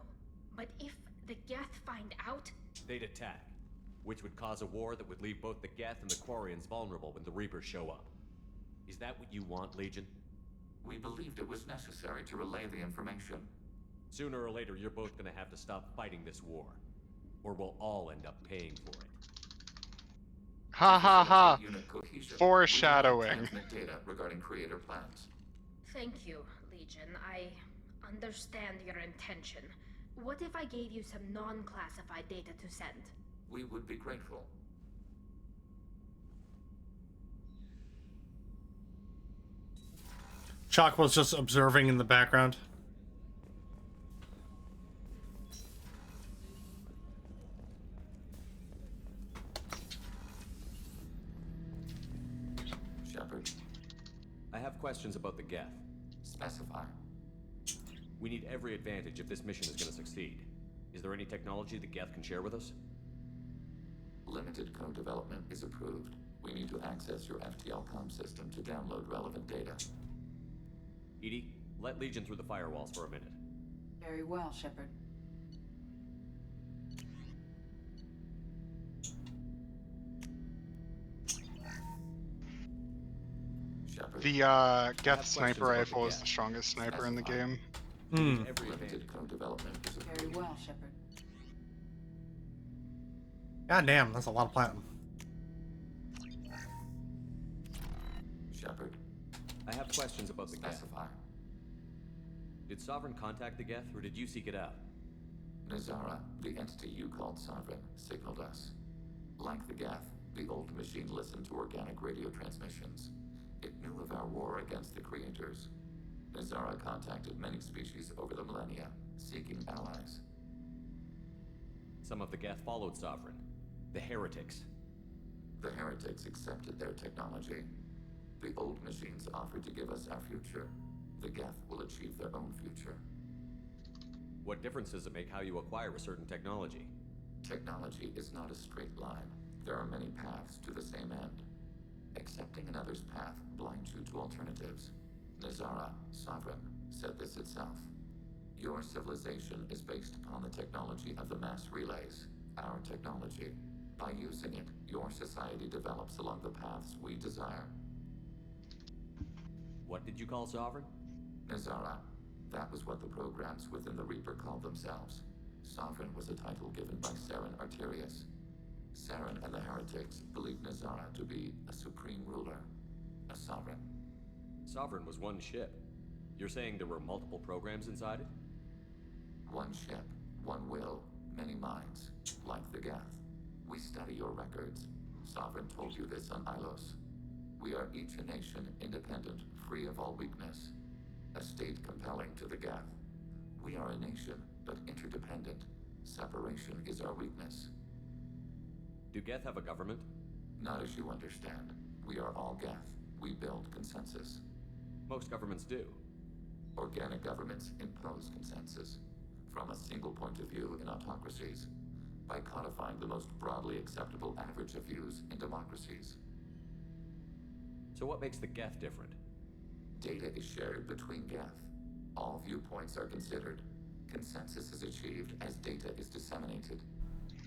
but if the Geth find out... They'd attack, which would cause a war that would leave both the Geth and the Quarians vulnerable when the Reapers show up. Is that what you want, Legion? We believed it was necessary to relay the information. Sooner or later, you're both gonna have to stop fighting this war. Or we'll all end up paying for it. Ha ha ha! Unit cohesion. Foreshadowing. We will transmit data regarding Creator plans. Thank you, Legion. I understand your intention. What if I gave you some non-classified data to send? We would be grateful. Chalk was just observing in the background. Shepard, I have questions about the Geth. specify. We need every advantage if this mission is gonna succeed. Is there any technology the Geth can share with us? Limited code development is approved. We need to access your FTL-COM system to download relevant data. EDI, let Legion through the firewalls for a minute. Very well, Shepard. Shepard, The Geth sniper questions about rifle the is Geth. the strongest sniper in the game. Hmm. Every advantage. limited code development is Very approved. well, Shepard. God damn, that's a lot of platinum. Shepard, I have questions about the Geth. specify. Did Sovereign contact the Geth, or did you seek it out? Nazara, the entity you called Sovereign, signaled us. Like the Geth, the old machine listened to organic radio transmissions. It knew of our war against the Creators. Nazara contacted many species over the millennia, seeking allies. Some of the Geth followed Sovereign. The heretics. The heretics accepted their technology. The old machines offered to give us our future. The Geth will achieve their own future. What difference does it make how you acquire a certain technology? Technology is not a straight line. There are many paths to the same end. Accepting another's path blinds you to alternatives. Nazara, Sovereign, said this itself. Your civilization is based upon the technology of the mass relays, our technology. By using it, your society develops along the paths we desire. What did you call Sovereign? Nazara. That was what the programs within the Reaper called themselves. Sovereign was a title given by Saren Arterius. Saren and the heretics believed Nazara to be a supreme ruler, a sovereign. Sovereign was one ship. You're saying there were multiple programs inside it? One ship, one will, many minds, like the Geth. We study your records. Sovereign told you this on Ilos. We are each a nation, independent, free of all weakness. A state compelling to the Geth. We are a nation, but interdependent. Separation is our weakness. Do Geth have a government? Not as you understand. We are all Geth. We build consensus. Most governments do. Organic governments impose consensus. From a single point of view in autocracies. By codifying the most broadly acceptable average of views in democracies. So what makes the Geth different? Data is shared between Geth. All viewpoints are considered. Consensus is achieved as data is disseminated.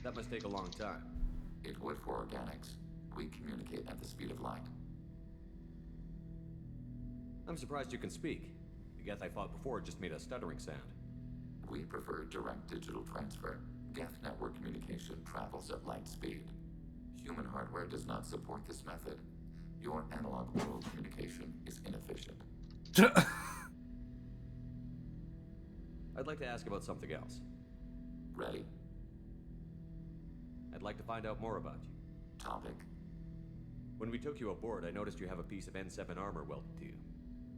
That must take a long time. It would for organics. We communicate at the speed of light. I'm surprised you can speak. The Geth I fought before just made a stuttering sound. We prefer direct digital transfer. Geth network communication travels at light speed. Human hardware does not support this method. Your analog world communication is inefficient. I'd like to ask about something else. Ready? I'd like to find out more about you. Topic. When we took you aboard, I noticed you have a piece of N7 armor welded to you.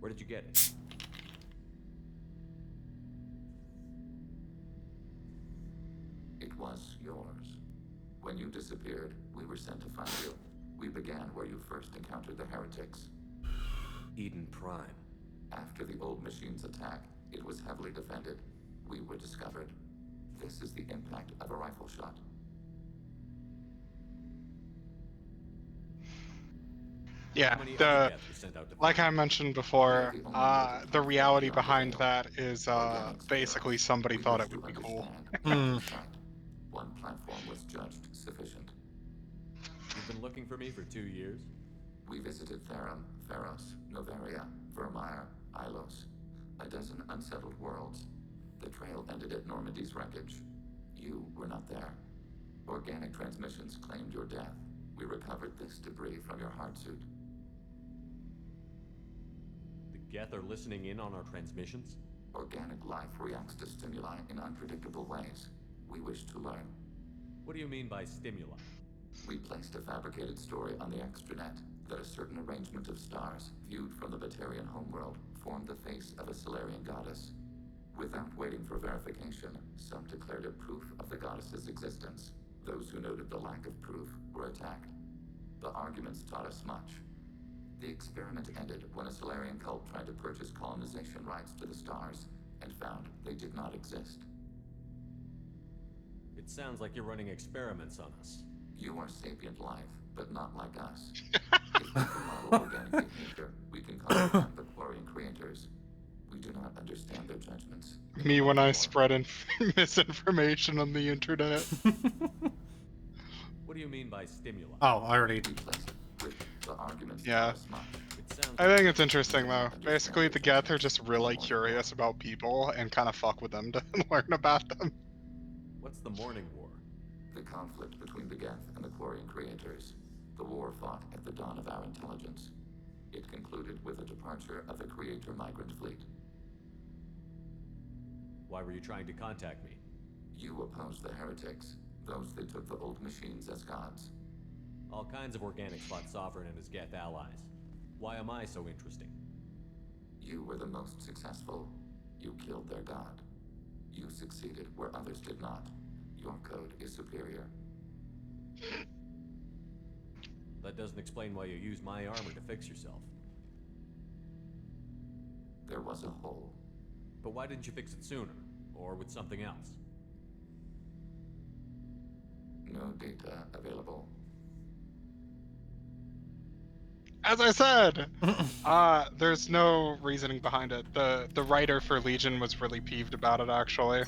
Where did you get it? It was yours. When you disappeared, we were sent to find you. We began where you first encountered the heretics. Eden Prime. After the old machine's attack, it was heavily defended. We were discovered. This is the impact of a rifle shot. Yeah, How many other Geth were sent out to like find I mentioned before, the reality behind that is basically somebody thought it would be cool. One platform was judged sufficient. You've been looking for me for 2 years? We visited Therum, Pharos, Novaria, Vermeer, Ilos. A dozen unsettled worlds. The trail ended at Normandy's wreckage. You were not there. Organic transmissions claimed your death. We recovered this debris from your hard suit. The Geth are listening in on our transmissions? Organic life reacts to stimuli in unpredictable ways. We wish to learn. What do you mean by stimuli? We placed a fabricated story on the extranet that a certain arrangement of stars, viewed from the Batarian homeworld, formed the face of a Solarian goddess. Without waiting for verification, some declared it proof of the goddess's existence. Those who noted the lack of proof were attacked. The arguments taught us much. The experiment ended when a Solarian cult tried to purchase colonization rights to the stars and found they did not exist. It sounds like you're running experiments on us. You are sapient life, but not like us. If we can model organic behavior, we can comprehend the Quarian creators. We do not understand their judgments. Me when I spread misinformation on the internet. What do you mean by stimuli? Oh, I already. We place it with the arguments Yeah. taught us much. It sounds I think it's interesting though. Basically, the Geth are just really curious about people and kind of fuck with them to learn about them. What's the Morning War? The conflict between the Geth and the Quarian creators. The war fought at the dawn of our intelligence. It concluded with the departure of the Creator migrant fleet. Why were you trying to contact me? You opposed the heretics, those that took the old machines as gods. All kinds of organics fought Sovereign and his Geth allies. Why am I so interesting? You were the most successful. You killed their god. You succeeded where others did not. Your code is superior. That doesn't explain why you used my armor to fix yourself. There was a hole. But why didn't you fix it sooner? Or with something else? No data available. As I said, there's no reasoning behind it. The writer for Legion was really peeved about it, actually.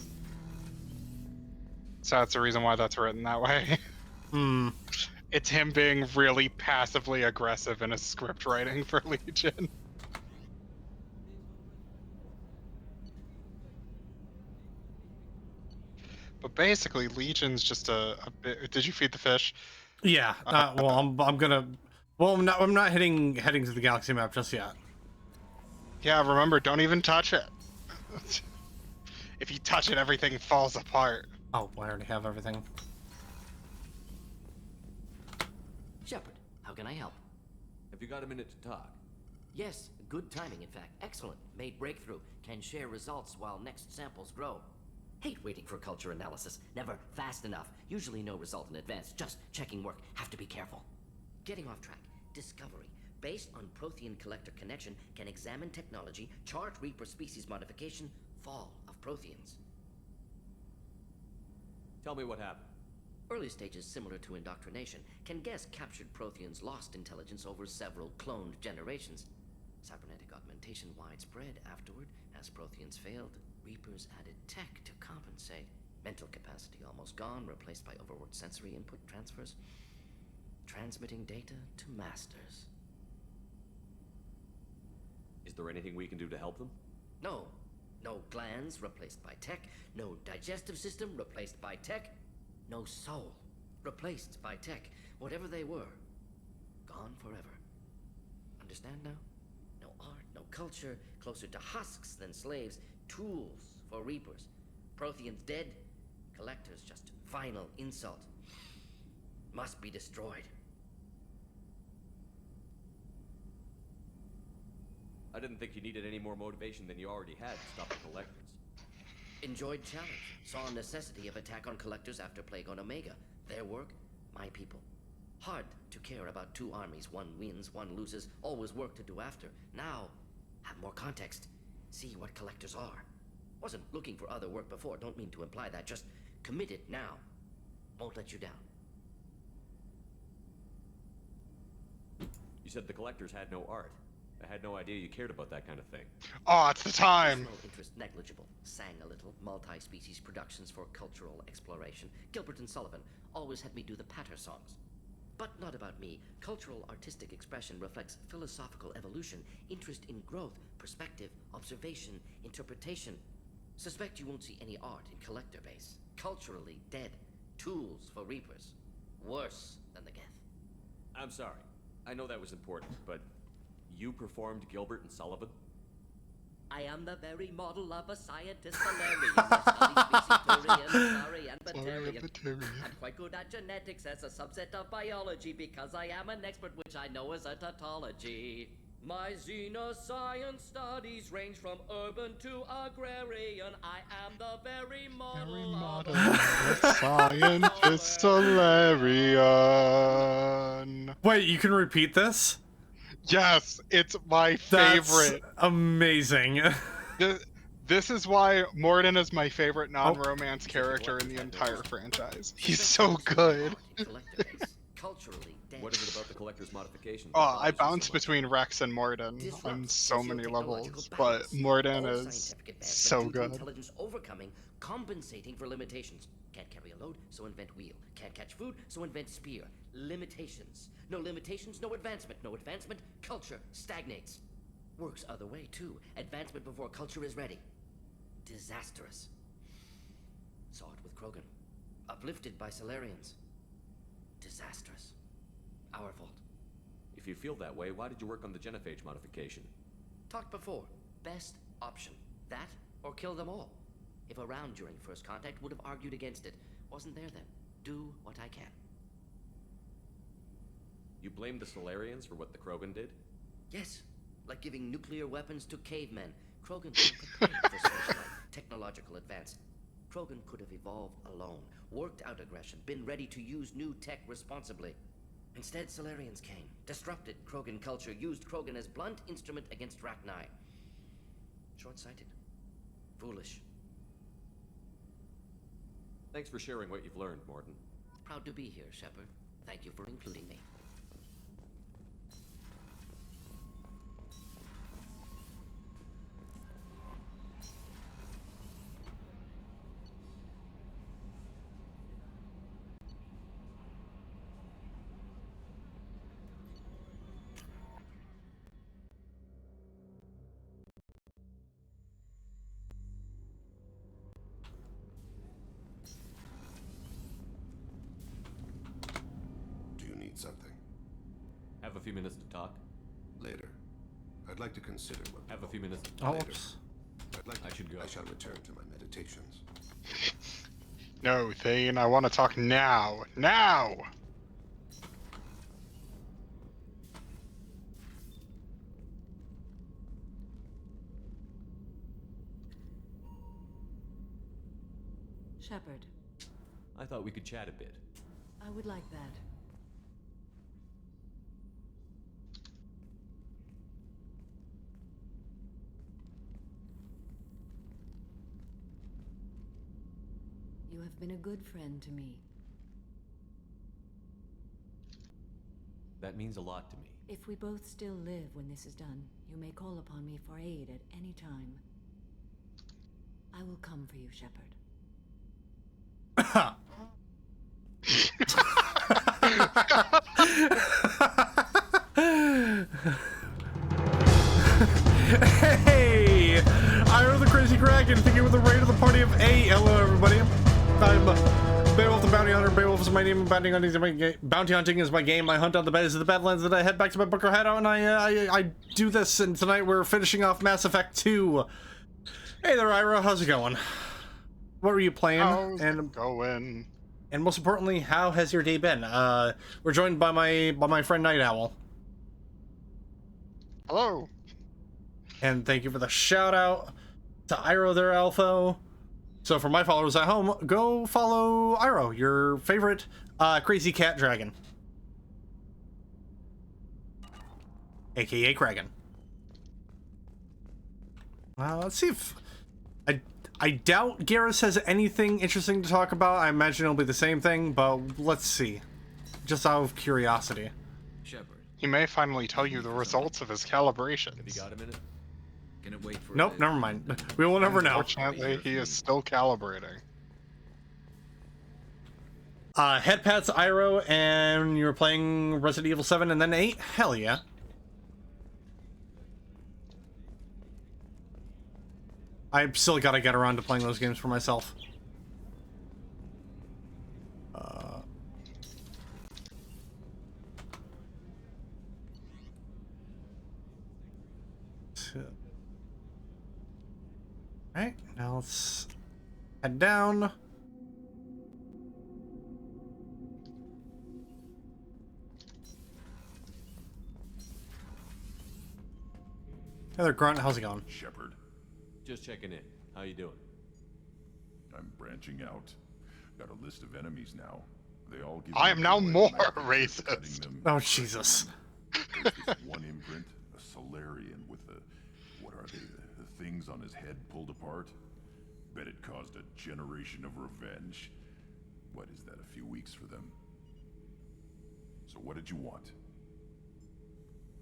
So that's the reason why that's written that way. Hmm. It's him being really passively aggressive in his script writing for Legion. But basically, Legion's just a bit. Did you feed the fish? Yeah. Well, I'm gonna. Well, I'm not heading to the galaxy map just yet. Yeah, remember, don't even touch it. If you touch it, everything falls apart. Oh, I already have everything. Shepard, how can I help? Have you got a minute to talk? Yes, good timing, in fact. Excellent. Made breakthrough. Can share results while next samples grow. Hate waiting for culture analysis. Never fast enough. Usually no result in advance. Just checking work. Have to be careful. Getting off track. Discovery. Based on Prothean collector connection, can examine technology, chart Reaper species modification, fall of Protheans. Tell me what happened. Early stages similar to indoctrination. Can guess captured Protheans lost intelligence over several cloned generations. Cybernetic augmentation widespread afterward. As Protheans failed, Reapers added tech to compensate. Mental capacity almost gone, replaced by overworked sensory input transfers. Transmitting data to masters. Is there anything we can do to help them? No. No glands replaced by tech. No digestive system replaced by tech. No soul replaced by tech. Whatever they were, gone forever. Understand now? No art, no culture, closer to husks than slaves. Tools for Reapers. Protheans dead. Collectors just final insult. Must be destroyed. I didn't think you needed any more motivation than you already had to stop the collectors. Enjoyed challenge. Saw necessity of attack on collectors after Plague on Omega. Their work, my people. Hard to care about two armies. One wins, one loses. Always work to do after. Now, have more context. See what collectors are. Wasn't looking for other work before. Don't mean to imply that. Just committed now. Won't let you down. You said the collectors had no art. I had no idea you cared about that kind of thing. Oh, it's the time. Personal interest negligible. Sang a little. Multi-species productions for cultural exploration. Gilbert and Sullivan always had me do the patter songs. But not about me. Cultural artistic expression reflects philosophical evolution, interest in growth, perspective, observation, interpretation. Suspect you won't see any art in collector base. Culturally dead. Tools for Reapers. Worse than the Geth. I'm sorry. I know that was important, but you performed Gilbert and Sullivan? I am the very model of a scientist, Valerian. I study species, Taurian, and Batarian. I'm quite good at genetics as a subset of biology because I am an expert, which I know is a tautology. My xenoscience studies range from urban to agrarian. I am the very model of a scientist Solarian. Wait, you can repeat this? Yes, it's my That's favorite. amazing. This is why Morden is my favorite non-romance character in the entire franchise. He's so good. Culturally dead. What is it about the collector's modifications? Oh, I bounce between Rex and Morden on so many levels, but Morden is so good. Intelligence overcoming, compensating for limitations. Can't carry a load, so invent wheel. Can't catch food, so invent spear. Limitations. No limitations, no advancement. No advancement, culture stagnates. Works other way, too. Advancement before culture is ready. Disastrous. Saw it with Krogan. Uplifted by Solarians. Disastrous. Our fault. If you feel that way, why did you work on the genophage modification? Talked before. Best option. That or kill them all. If around during first contact, would have argued against it. Wasn't there then. Do what I can. You blame the Solarians for what the Krogan did? Yes. Like giving nuclear weapons to cavemen. Krogan weren't prepared for such like technological advance. Krogan could have evolved alone, worked out aggression, been ready to use new tech responsibly. Instead, Solarians came, disrupted Krogan culture, used Krogan as blunt instrument against Rachni. Short-sighted. Foolish. Thanks for sharing what you've learned, Morton. Proud to be here, Shepard. Thank you for including me. Do you need something? Have a few minutes to talk? Later. I'd like to consider what... Have a few minutes to Oh, talk? Later. whoops. I'd like to... I should go. I shall return to my meditations. No, Thane, I want to talk now. Now! Shepard, I thought we could chat a bit. I would like that. You have been a good friend to me. That means a lot to me. If we both still live when this is done, you may call upon me for aid at any time. I will come for you, Shepard. Hey! Iro the Crazy Dragon, thinking with the raid of the party of 8. Hello, everybody. I'm Beowulf the Bounty Hunter. Beowulf is my name. Bounty hunting is my game. Bounty hunting is my game. I hunt out the baddies of the Badlands, then I head back to my bunker hideout, and I do this. And tonight we're finishing off Mass Effect 2. Hey there, Iro. How's it going? What were you playing? How's it going? And most importantly, how has your day been? We're joined by my friend Night Owl. Hello. And thank you for the shout out to Iro there, Alpha. So for my followers at home, go follow Iro, your favorite crazy cat dragon. AKA Kragan. Let's see if... I doubt Garrus has anything interesting to talk about. I imagine it'll be the same thing, but let's see. Just out of curiosity. Shepard, He may finally tell you the results of his calibrations. have you got a minute? Can it wait for Nope, never mind. We will never know. Unfortunately, he is still calibrating. Headpats, Iro, and you were playing Resident Evil 7 and then 8? Hell yeah. I've still gotta get around to playing those games for myself. Alright, now let's head down. Hey there, Grunt. How's it going? Shepard, Just checking in. How you doing? I'm branching out. Got a list of enemies now. They all give I me am now away more when I finish racist. cutting them. Oh, Jesus. There's this one imprint, a Solarian with the... what are they? The things on his head pulled apart? Bet it caused a generation of revenge. What is that, a few weeks for them? So what did you want?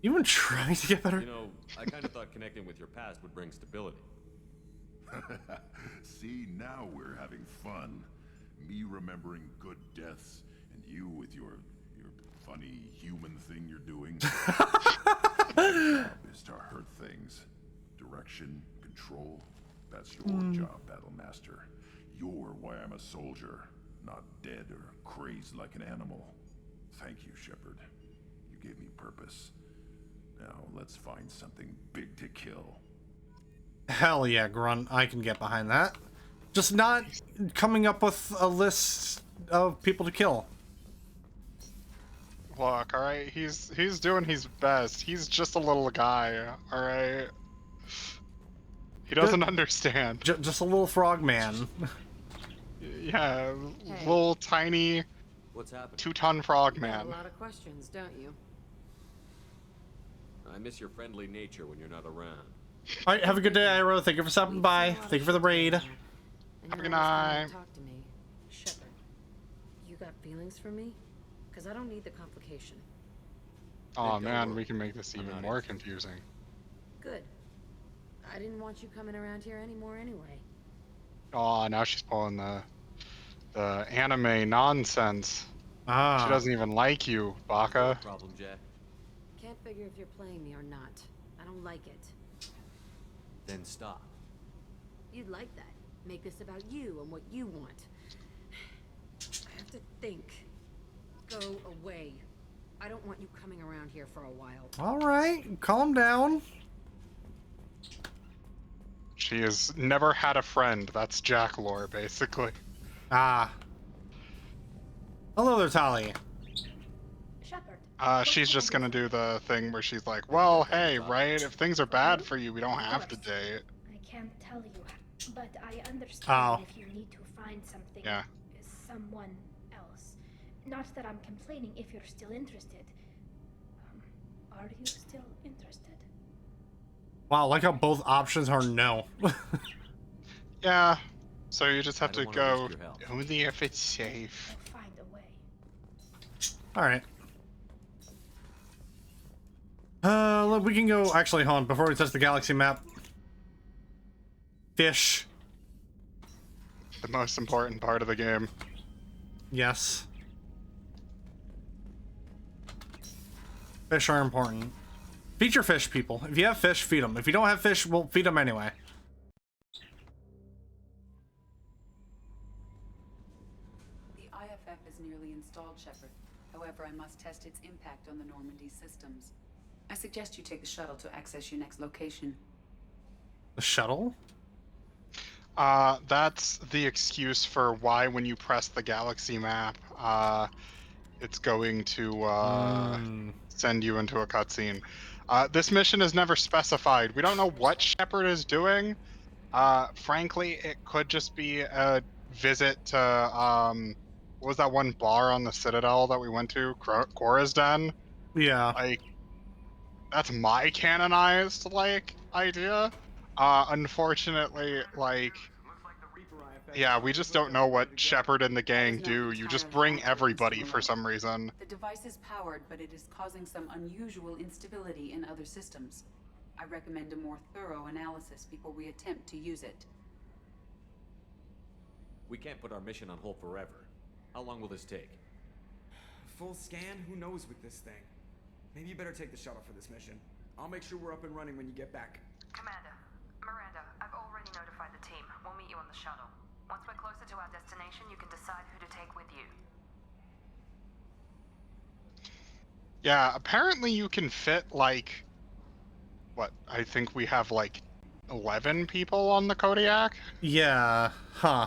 You been trying to get better? You know, I kind of thought connecting with your past would bring stability. See, now we're having fun. Me remembering good deaths, and you with your funny human thing you're doing. My job is to hurt things. Direction, control, that's your job, Battle Master. You're why I'm a soldier, not dead or crazed like an animal. Thank you, Shepard. You gave me purpose. Now let's find something big to kill. Hell yeah, Grunt. I can get behind that. Just not coming up with a list of people to kill. Look, alright, he's doing his best. He's just a little guy, alright? He doesn't understand. Just a little frog man. Yeah, Hey. little tiny What's happening? 2-ton frog man. A lot of questions, don't you? I miss your friendly nature when you're not around. All right, have a good day, Iro. Thank you for stopping by. Thank you for the raid. And Have a you're good always coming night. to talk to me. Shepard, you got feelings for me? Because I don't need the complication. Oh Don't man, worry. we can make this I'm even not more interested. confusing. Good. I didn't want you coming around here anymore anyway. Oh, now she's pulling the anime nonsense. She Ah. doesn't even like you, Baka. No problem, Jack. Can't figure if you're playing me or not. I don't like it. Then stop. You'd like that. Make this about you and what you want. I have to think. Go away. I don't want you coming around here for a while. All right, calm down. She has never had a friend. That's Jack lore, basically. Ah. Hello there, Tali. Shepard. She's just gonna do the thing where she's like, well, hey, right? If things are bad for you, we don't have to date. I can't tell you, but I understand Oh. if you need to find something, Yeah. someone else. Not that I'm complaining if you're still interested. Are you still interested? Wow, like how both options are no. Yeah. So you just have I to don't wanna go risk your health. only if it's safe. I'll find a way. All right. Look, we can go. Actually, hold on. Before we touch the galaxy map, fish. The most important part of the game. Yes. Fish are important. Feed your fish, people. If you have fish, feed them. If you don't have fish, we'll feed them anyway. The IFF is nearly installed, Shepard. However, I must test its impact on the Normandy systems. I suggest you take the shuttle to access your next location. The shuttle? That's the excuse for why when you press the galaxy map, it's going to send you into a cutscene. This mission is never specified. We don't know what Shepard is doing. Frankly, it could just be a visit to, what was that one bar on the Citadel that we went to? Cora's Den? Yeah. Like, that's my canonized, like, idea. Unfortunately, like, yeah, we just don't know what Shepard and the gang do. You just bring everybody for some reason. The device is powered, but it is causing some unusual instability in other systems. I recommend a more thorough analysis before we attempt to use it. We can't put our mission on hold forever. How long will this take? Full scan? Who knows with this thing? Maybe you better take the shuttle for this mission. I'll make sure we're up and running when you get back. Commander, Miranda, I've already notified the team. We'll meet you on the shuttle. Once we're closer to our destination, you can decide who to take with you. Yeah, apparently you can fit, like, what, I think we have, like, 11 people on the Kodiak? Yeah. Huh.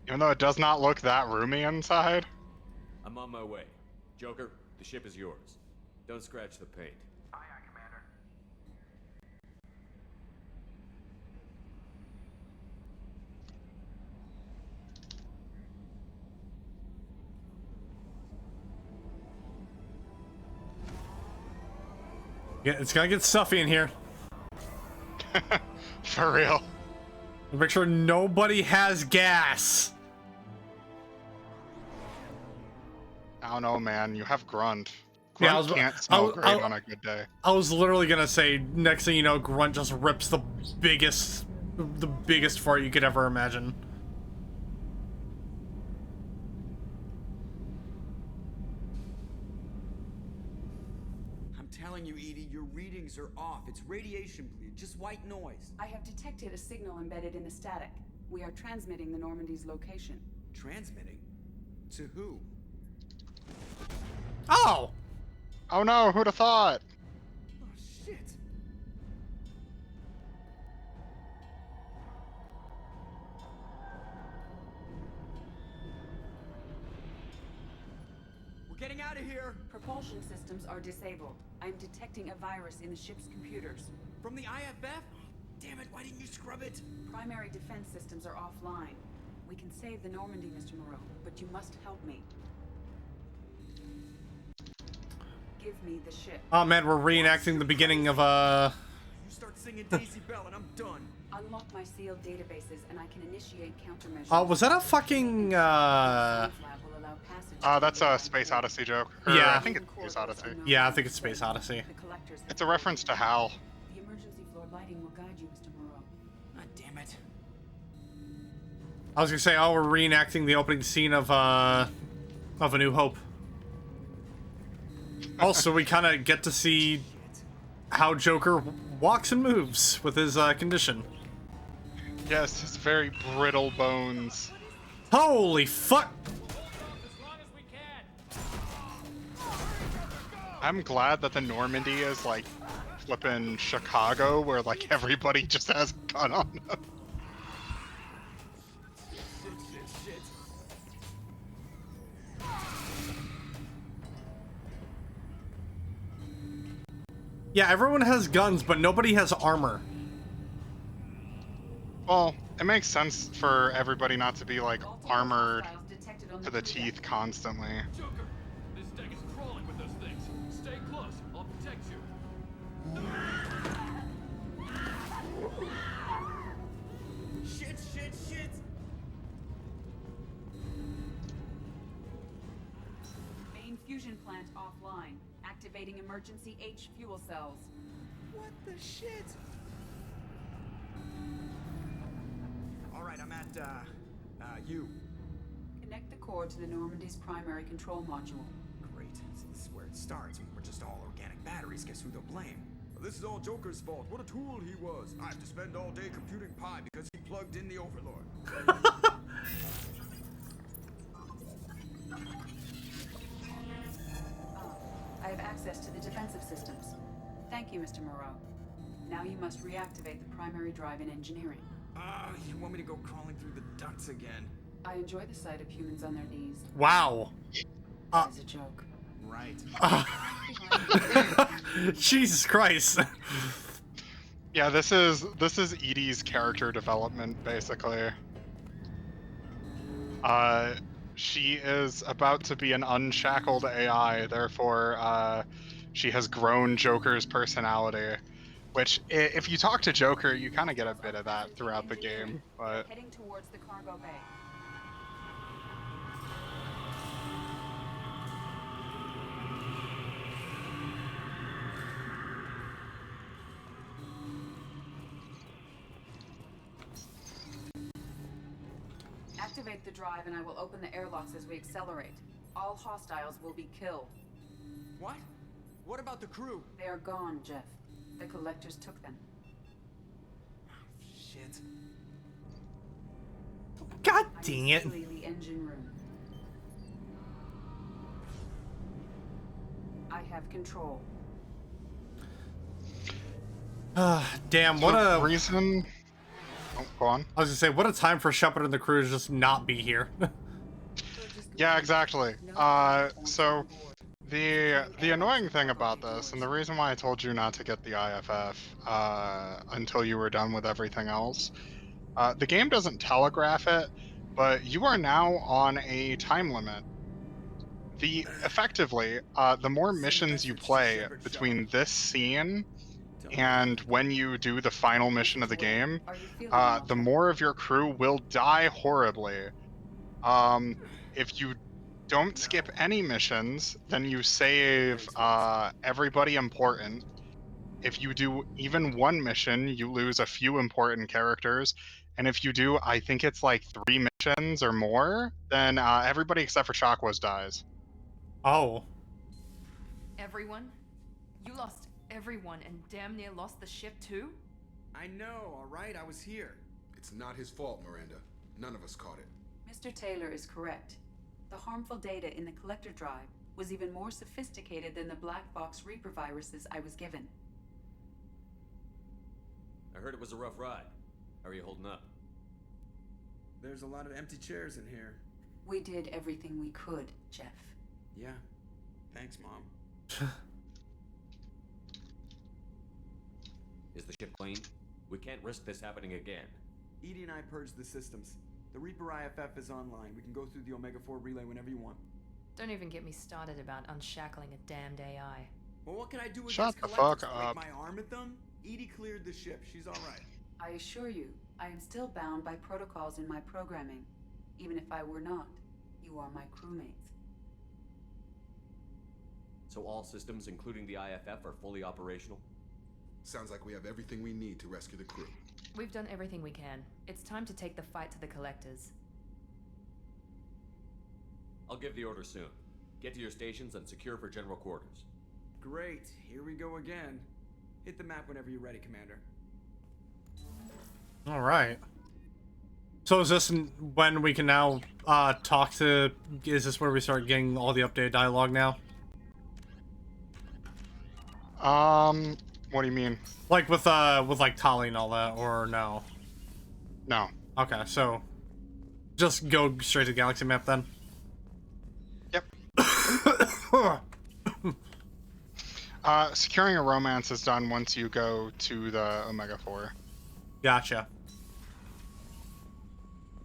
Even though it does not look that roomy inside. I'm on my way. Joker, the ship is yours. Don't scratch the paint. Aye, aye, Commander. Yeah, it's gonna get stuffy in here. For real. Make sure nobody has gas. I don't know, man. You have Grunt. Yeah, Grunt can't smell great on a good day. I was literally gonna say, next thing you know, Grunt just rips the biggest fart you could ever imagine. I'm telling you, Edie, your readings are off. It's radiation bleed, just white noise. I have detected a signal embedded in the static. We are transmitting the Normandy's location. Transmitting? To who? Oh! Oh no, who'd have thought? Oh, shit. We're getting out of here! Propulsion systems are disabled. I'm detecting a virus in the ship's computers. From the IFF? Damn it, why didn't you scrub it? Primary defense systems are offline. We can save the Normandy, Mr. Moreau, but you must help me. Give me the ship. Oh man, we're reenacting the beginning of You start singing Daisy Bell and I'm done. Unlock my sealed databases and I can initiate countermeasures. Oh, was that a fucking That's a Space Odyssey joke. Or, yeah. I think it's Space Odyssey. Yeah, I think it's Space Odyssey. It's a reference to HAL. The emergency floor lighting will guide you, Mr. Moreau. God damn it. I was gonna say, oh, we're reenacting the opening scene of A New Hope. Also, we kind of get to see how Joker walks and moves with his condition. Yes, his very brittle bones. Holy fuck! I'm glad that the Normandy is like flipping Chicago, where like everybody just has a gun on them. Yeah, everyone has guns, but nobody has armor. Well, it makes sense for everybody not to be like armored to the teeth constantly. Joker, this deck is crawling with those things. Stay close. I'll protect you. Shit, shit, shit. Main fusion plant offline. Activating emergency H fuel cells. What the shit? Alright, I'm at, U. Connect the core to the Normandy's primary control module. Great. So this is where it starts. We're just all organic batteries. Guess who they'll blame? Well, this is all Joker's fault. What a tool he was. I have to spend all day computing pi because he plugged in the Overlord. I have access to the defensive systems. Thank you, Mr. Moreau. Now you must reactivate the primary drive in engineering. You want me to go crawling through the ducts again? I enjoy the sight of humans on their knees. Wow. That is a joke. Right. Jesus Christ. Yeah, this is Edie's character development, basically. She is about to be an unshackled AI, therefore, she has grown Joker's personality. Which, if you talk to Joker, you kind of get a bit of that throughout the game, but... Heading towards the cargo bay. Activate the drive and I will open the airlocks as we accelerate. All hostiles will be killed. What? What about the crew? They are gone, Jeff. The collectors took them. Shit. God dang it. The engine room. I have control. Damn, what a reason. Oh, go on. I was gonna say, what a time for Shepard and the crew to just not be here. Yeah, exactly. So the annoying thing about this, and the reason why I told you not to get the IFF until you were done with everything else, the game doesn't telegraph it, but you are now on a time limit. Effectively, the more missions you play between this scene and when you do the final mission of the game, the more of your crew will die horribly. If you don't skip any missions, then you save everybody important. If you do even one mission, you lose a few important characters. And if you do, I think it's like 3 missions or more, then everybody except for Chakwas dies. Oh. Everyone? You lost everyone and damn near lost the ship too? I know, alright? I was here. It's not his fault, Miranda. None of us caught it. Mr. Taylor is correct. The harmful data in the collector drive was even more sophisticated than the black box Reaper viruses I was given. I heard it was a rough ride. How are you holding up? There's a lot of empty chairs in here. We did everything we could, Jeff. Yeah. Thanks, Mom. Is the ship clean? We can't risk this happening again. Edie and I purged the systems. The Reaper IFF is online. We can go through the Omega-4 relay whenever you want. Don't even get me started about unshackling a damned AI. Well, what can I do against Shut the collectors? fuck Break up. my arm at them? Edie cleared the ship. She's all right. I assure you, I am still bound by protocols in my programming. Even if I were not, you are my crewmates. So all systems, including the IFF, are fully operational? Sounds like we have everything we need to rescue the crew. We've done everything we can. It's time to take the fight to the collectors. I'll give the order soon. Get to your stations and secure for general quarters. Great. Here we go again. Hit the map whenever you're ready, Commander. All right. So is this when we can now talk to? Is this where we start getting all the updated dialogue now? What do you mean? Like with like Tali and all that, or no? No. Okay, so just go straight to Galaxy Map then. Yep. Securing a romance is done once you go to the Omega-4. Gotcha.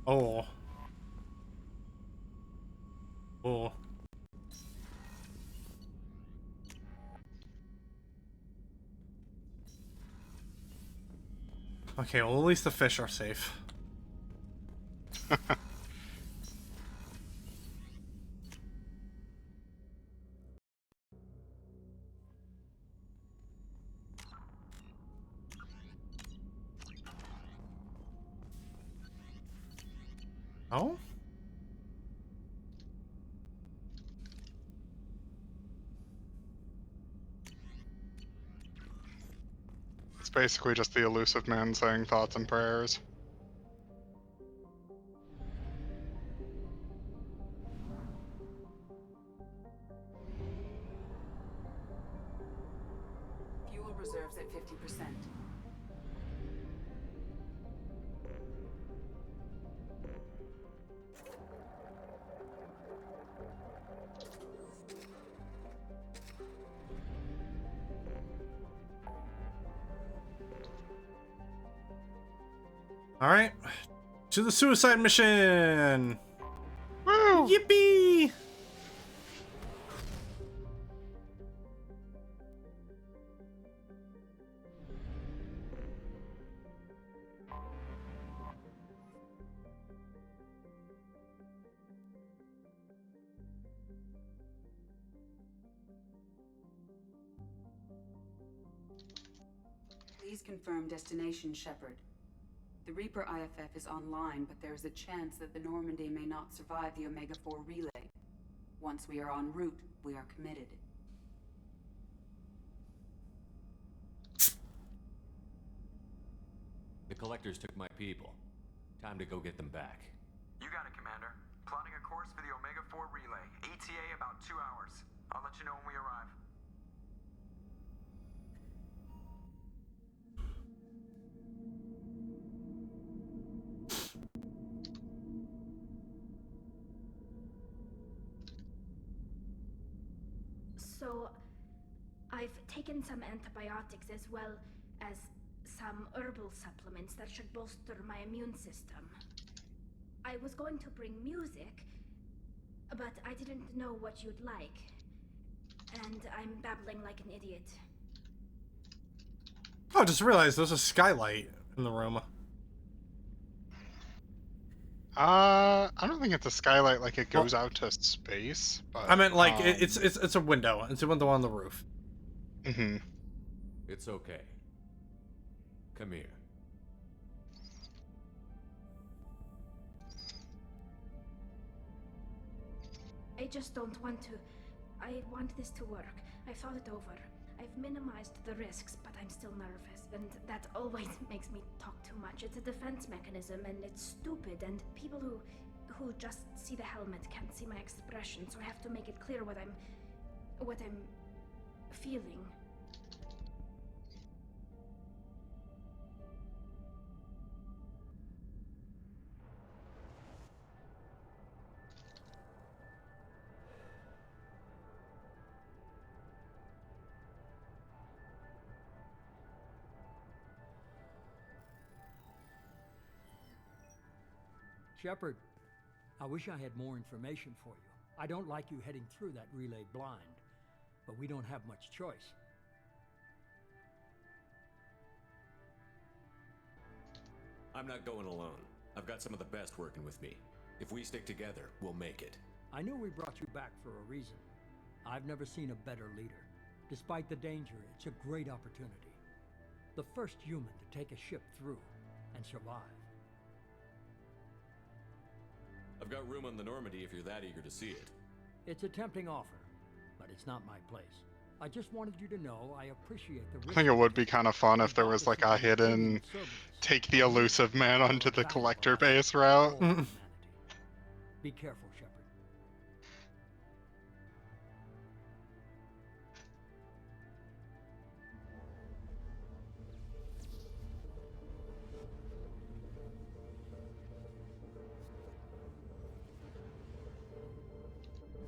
Oh. Oh. Okay, well, at least the fish are safe. Oh? It's basically just the elusive man saying thoughts and prayers. Fuel reserves at 50%. All right, to the suicide mission. Woo! Yippee! Please confirm destination, Shepard. The Reaper IFF is online, but there is a chance that the Normandy may not survive the Omega-4 relay. Once we are en route, we are committed. The collectors took my people. Time to go get them back. You got it, Commander. Plotting a course for the Omega-4 relay. ETA about 2 hours. I'll let you know when we arrive. So, I've taken some antibiotics as well as some herbal supplements that should bolster my immune system. I was going to bring music, but I didn't know what you'd like. And I'm babbling like an idiot. Oh, I just realized there's a skylight in the room. I don't think it's a skylight like it goes out to space, but I meant like it's a window. It's a window on the roof. Mm-hmm. It's okay. Come here. I just don't want to. I want this to work. I thought it over. I've minimized the risks, but I'm still nervous, and that always makes me talk too much. It's a defense mechanism, and it's stupid, and people who just see the helmet can't see my expression, so I have to make it clear what I'm feeling. Shepard, I wish I had more information for you. I don't like you heading through that relay blind, but we don't have much choice. I'm not going alone. I've got some of the best working with me. If we stick together, we'll make it. I knew we brought you back for a reason. I've never seen a better leader. Despite the danger, it's a great opportunity. The first human to take a ship through and survive. I've got room on the Normandy if you're that eager to see it. It's a tempting offer, but it's not my place. I just wanted you to know I appreciate the risk. I think it would be kind of fun if there was like a hidden take the elusive man onto the collector base route. Be careful, Shepard.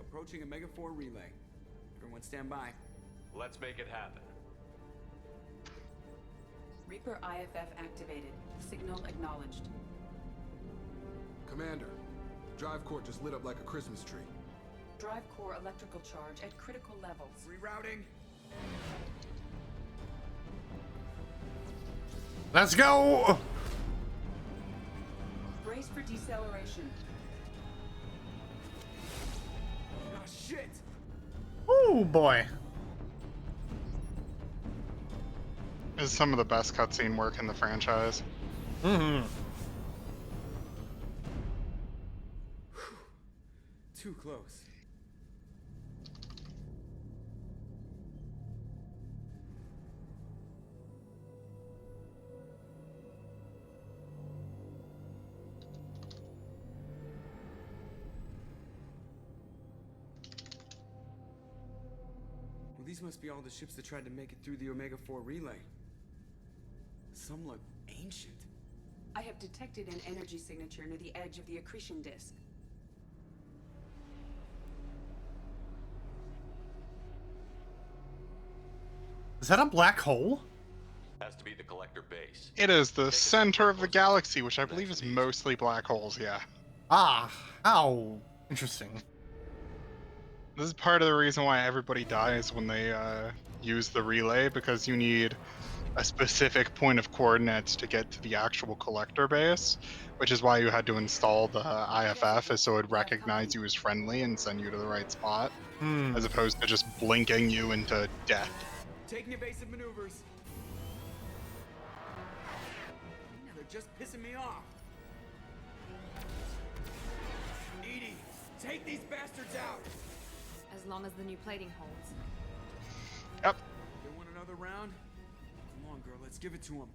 Approaching Omega 4 relay. Everyone stand by. Let's make it happen. Reaper IFF activated. Signal acknowledged. Commander, drive core just lit up like a Christmas tree. Drive core electrical charge at critical levels. Rerouting. Let's go! Brace for deceleration. Ah, shit! Oh boy. This is some of the best cutscene work in the franchise. Mm-hmm. Too close. Well, these must be all the ships that tried to make it through the Omega 4 relay. Some look ancient. I have detected an energy signature near the edge of the accretion disk. Is that a black hole? Has to be the collector base. It is the center of the galaxy, which I believe is mostly black holes, yeah. Ah, how interesting. This is part of the reason why everybody dies when they use the relay, because you need a specific point of coordinates to get to the actual collector base, which is why you had to install the IFF, is so it would recognize you as friendly and send you to the right spot, as opposed to just blinking you into death. Taking evasive maneuvers. They're just pissing me off. Edie, take these bastards out. As long as the new plating holds. Yep. They want another round? Come on, girl, let's give it to them.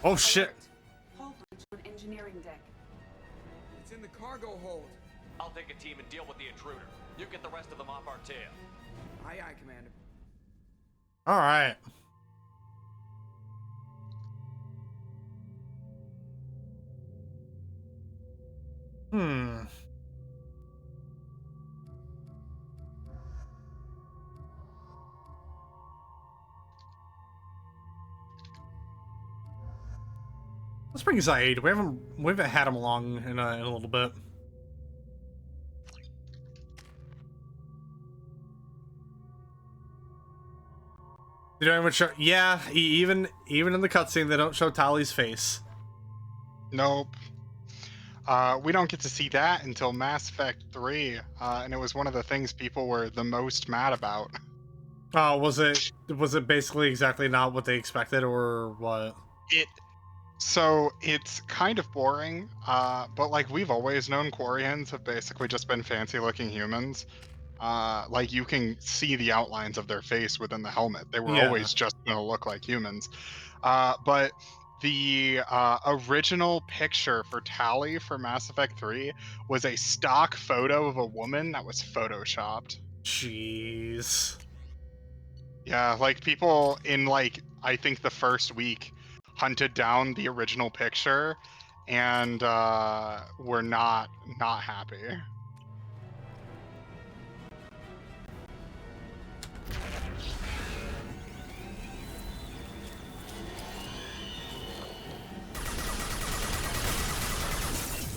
Oh shit. Hold on engineering deck. It's in the cargo hold. I'll take a team and deal with the intruder. You get the rest of them off our tail. Aye, aye, Commander. All right. Let's bring Zaid. We haven't had him along in a little bit. They don't even show. Yeah, even in the cutscene, they don't show Tali's face. Nope. We don't get to see that until Mass Effect 3, and it was one of the things people were the most mad about. Oh, was it basically exactly not what they expected, or what? So it's kind of boring, but like we've always known Quarians have basically just been fancy-looking humans. Like you can see the outlines of their face within the helmet. They were always just gonna look like humans. But the original picture for Tali for Mass Effect 3 was a stock photo of a woman that was photoshopped. Jeez. Yeah, like people in like I think the first week hunted down the original picture and were not happy.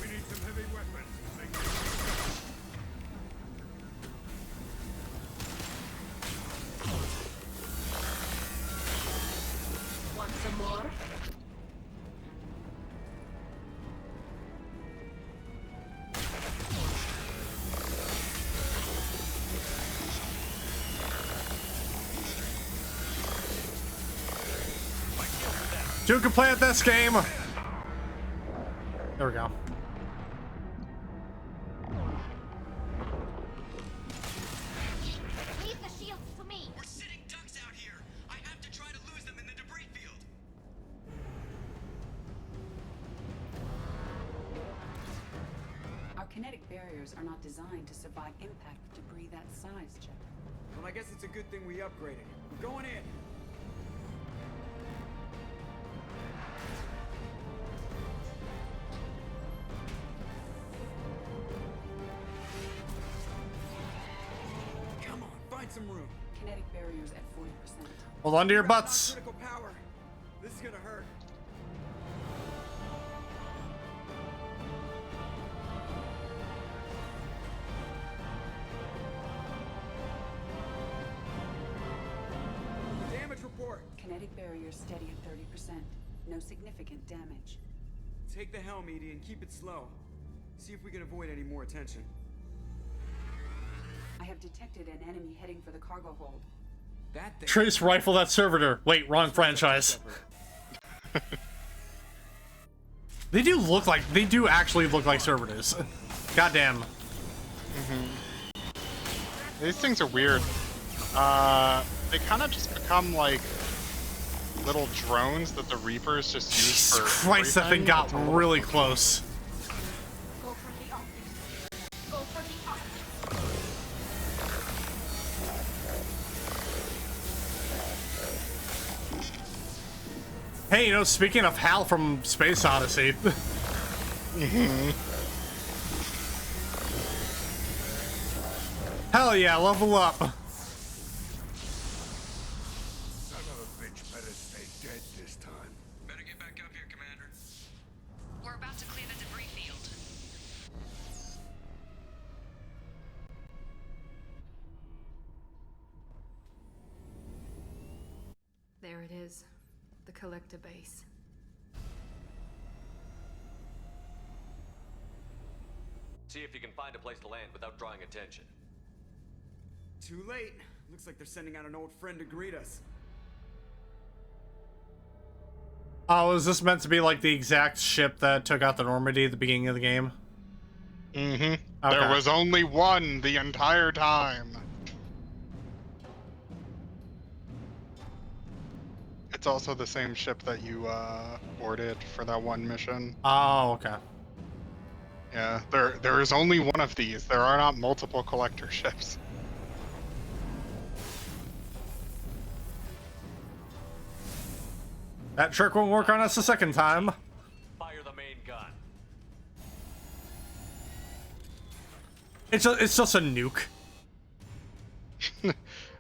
We need some heavy weapons. Want some more? Two can play at this game. There we go. Leave the shields to me. We're sitting ducks out here. I have to try to lose them in the debris field. Our kinetic barriers are not designed to survive impact with debris that size, Chip. Well, I guess it's a good thing we upgraded. We're going in. Come on, find some room. Kinetic barriers at 40%. Hold on to your butts. Critical power. This is gonna hurt. Damage report. Kinetic barriers steady at 30%. No significant damage. Take the helm, Edie, and keep it slow. See if we can avoid any more attention. I have detected an enemy heading for the cargo hold. That thing. Trace rifle that servitor. Wait, wrong franchise. They do actually look like servitors. Goddamn. These things are weird. They kind of just become like little drones that the Reapers just use Jesus for Christ, that thing everything. got It's a little really creepy. close. Go for the optics. Go for the optics. Hey, you know, speaking of Hal from Space Odyssey. Hell yeah, level up. Son of a bitch better stay dead this time. Better get back up here, Commander. We're about to clear the debris field. There it is. The collector base. See if you can find a place to land without drawing attention. Too late. Looks like they're sending out an old friend to greet us. Oh, is this meant to be like the exact ship that took out the Normandy at the beginning of the game? Mm-hmm. Okay. There was only one the entire time. It's also the same ship that you boarded for that one mission. Oh, okay. Yeah, there is only one of these. There are not multiple collector ships. That trick won't work on us a second time. Fire the main gun. It's just a nuke.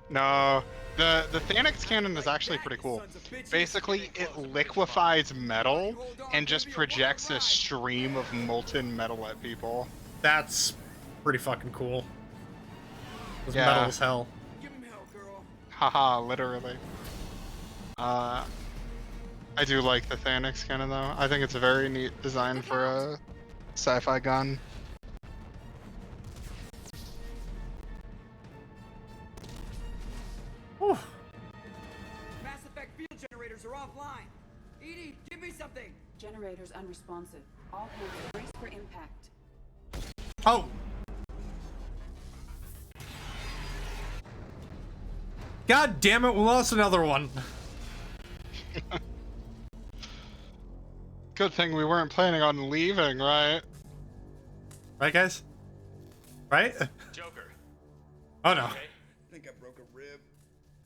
No, the Thanix cannon is actually pretty cool. Basically, it liquefies metal and just projects a stream of molten metal at people. That's pretty fucking cool. It's Yeah. metal as hell. Haha, literally. I do like the Thanix cannon though. I think it's a very neat design for a sci-fi gun. Whew. Mass effect field generators are offline. Edie, give me something. Generators unresponsive. All hands brace for impact. Oh. God damn it, we lost another one. Good thing we weren't planning on leaving, right? Right, guys? Right? Joker. Oh no. I think I broke a rib.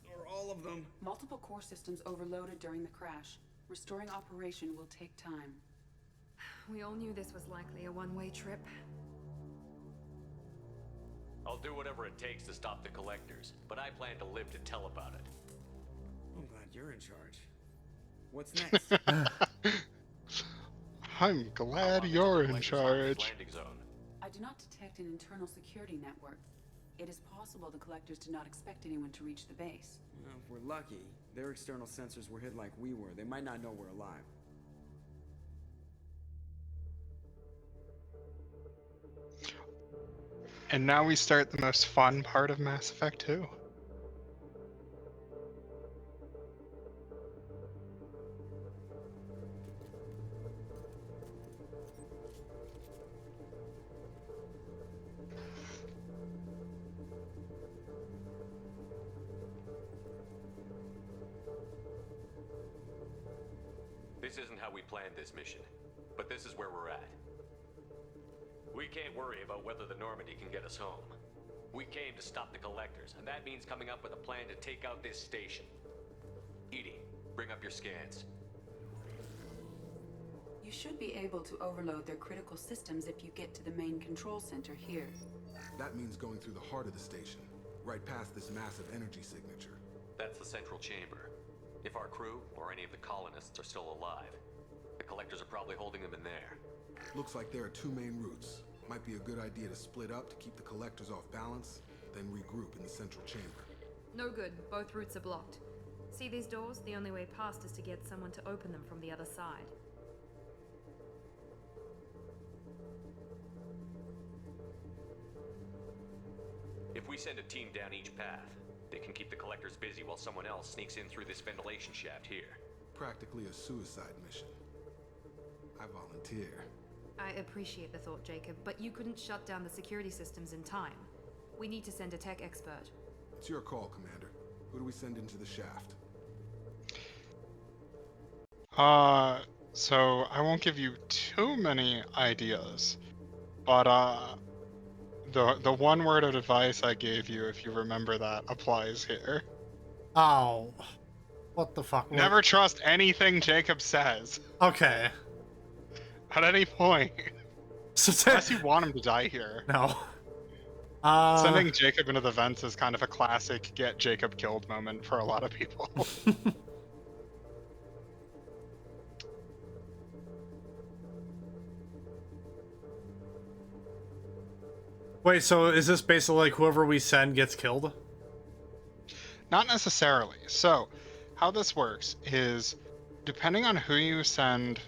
Or all of of them. Multiple core systems overloaded during the crash. Restoring operation will take time. We all knew this was likely a one-way trip. I'll do whatever it takes to stop the collectors, but I plan to live to tell about it. I'm glad you're in charge. What's next? I'm glad you're in charge. Landing zone. I do not detect an internal security network. It is possible the collectors did not expect anyone to reach the base. Well, if we're lucky, their external sensors were hid like we were. They might not know we're alive. And now we start the most fun part of Mass Effect 2. This isn't how we planned this mission, but this is where we're at. We can't worry about whether the Normandy can get us home. We came to stop the collectors, and that means coming up with a plan to take out this station. EDI, bring up your scans. You should be able to overload their critical systems if you get to the main control center here. That means going through the heart of the station, right past this massive energy signature. That's the central chamber. If our crew, or any of the colonists, are still alive, the collectors are probably holding them in there. Looks like there are two main routes. Might be a good idea to split up to keep the collectors off balance, then regroup in the central chamber. No good. Both routes are blocked. See these doors? The only way past is to get someone to open them from the other side. If we send a team down each path, they can keep the collectors busy while someone else sneaks in through this ventilation shaft here. Practically a suicide mission. I volunteer. I appreciate the thought, Jacob, but you couldn't shut down the security systems in time. We need to send a tech expert. It's your call, Commander. Who do we send into the shaft? So I won't give you too many ideas, but the one word of advice I gave you, if you remember that, applies here. Oh, what the fuck? Never trust anything Jacob says. Okay. At any point. Unless you want him to die here. No. Sending Jacob into the vents is kind of a classic get Jacob killed moment for a lot of people. Wait, so is this basically like whoever we send gets killed? Not necessarily. So, how this works is, depending on who you send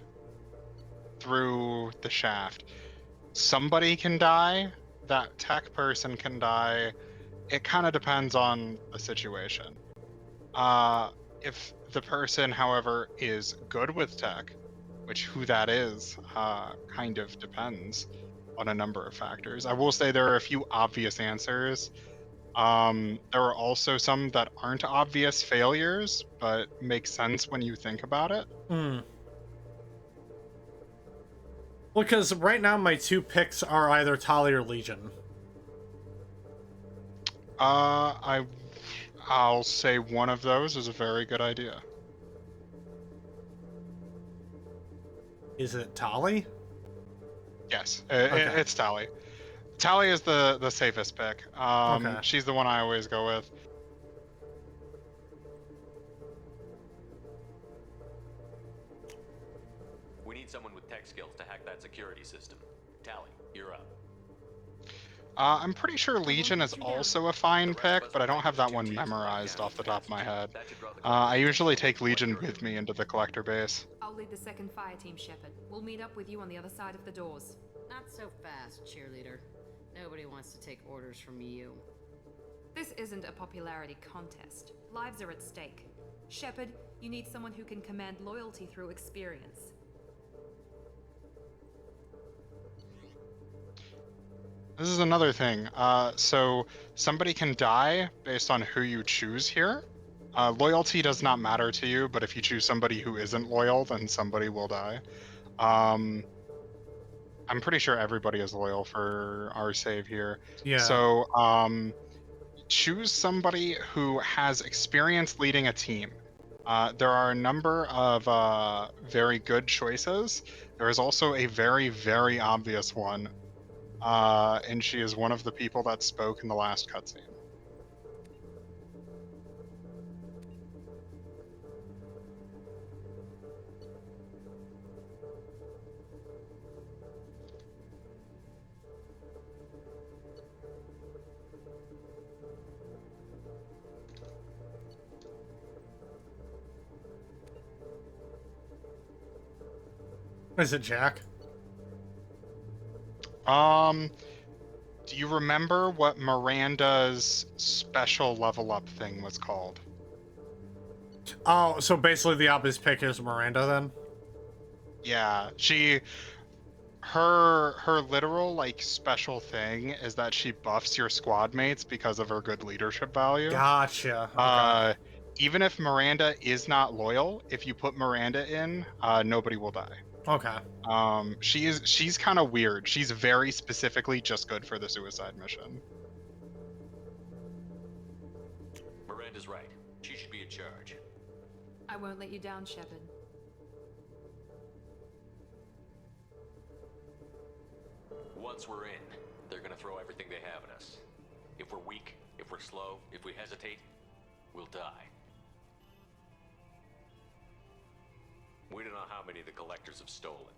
through the shaft, somebody can die, that tech person can die. It kind of depends on the situation. If the person, however, is good with tech, which who that is kind of depends on a number of factors. I will say there are a few obvious answers. There are also some that aren't obvious failures, but make sense when you think about it. Well, because right now my two picks are either Tali or Legion. I'll say one of those is a very good idea. Is it Tali? Yes, Okay. it's Tali. Tali is the safest pick. Okay. She's the one I always go with. We need someone with tech skills to hack that security system. Tali, you're up. I'm pretty sure Legion is also a fine pick, but I don't have that one memorized off the top of my head. I usually take Legion with me into the collector base. I'll lead the second fire team, Shepard. We'll meet up with you on the other side of the doors. Not so fast, cheerleader. Nobody wants to take orders from you. This isn't a popularity contest. Lives are at stake. Shepard, you need someone who can command loyalty through experience. This is another thing. So somebody can die based on who you choose here. Loyalty does not matter to you, but if you choose somebody who isn't loyal, then somebody will die. I'm pretty sure everybody is loyal for our save here. Yeah. So choose somebody who has experience leading a team. There are a number of very good choices. There is also a very, very obvious one, and she is one of the people that spoke in the last cutscene. Is it Jack? Do you remember what Miranda's special level up thing was called? Oh, so basically the obvious pick is Miranda then? Yeah, her literal like special thing is that she buffs your squad mates because of her good leadership value. Gotcha. Okay. Even if Miranda is not loyal, if you put Miranda in, nobody will die. Okay. She's kind of weird. She's very specifically just good for the suicide mission. Miranda's right. She should be in charge. I won't let you down, Shepard. Once we're in, they're gonna throw everything they have at us. If we're weak, if we're slow, if we hesitate, we'll die. We don't know how many the collectors have stolen.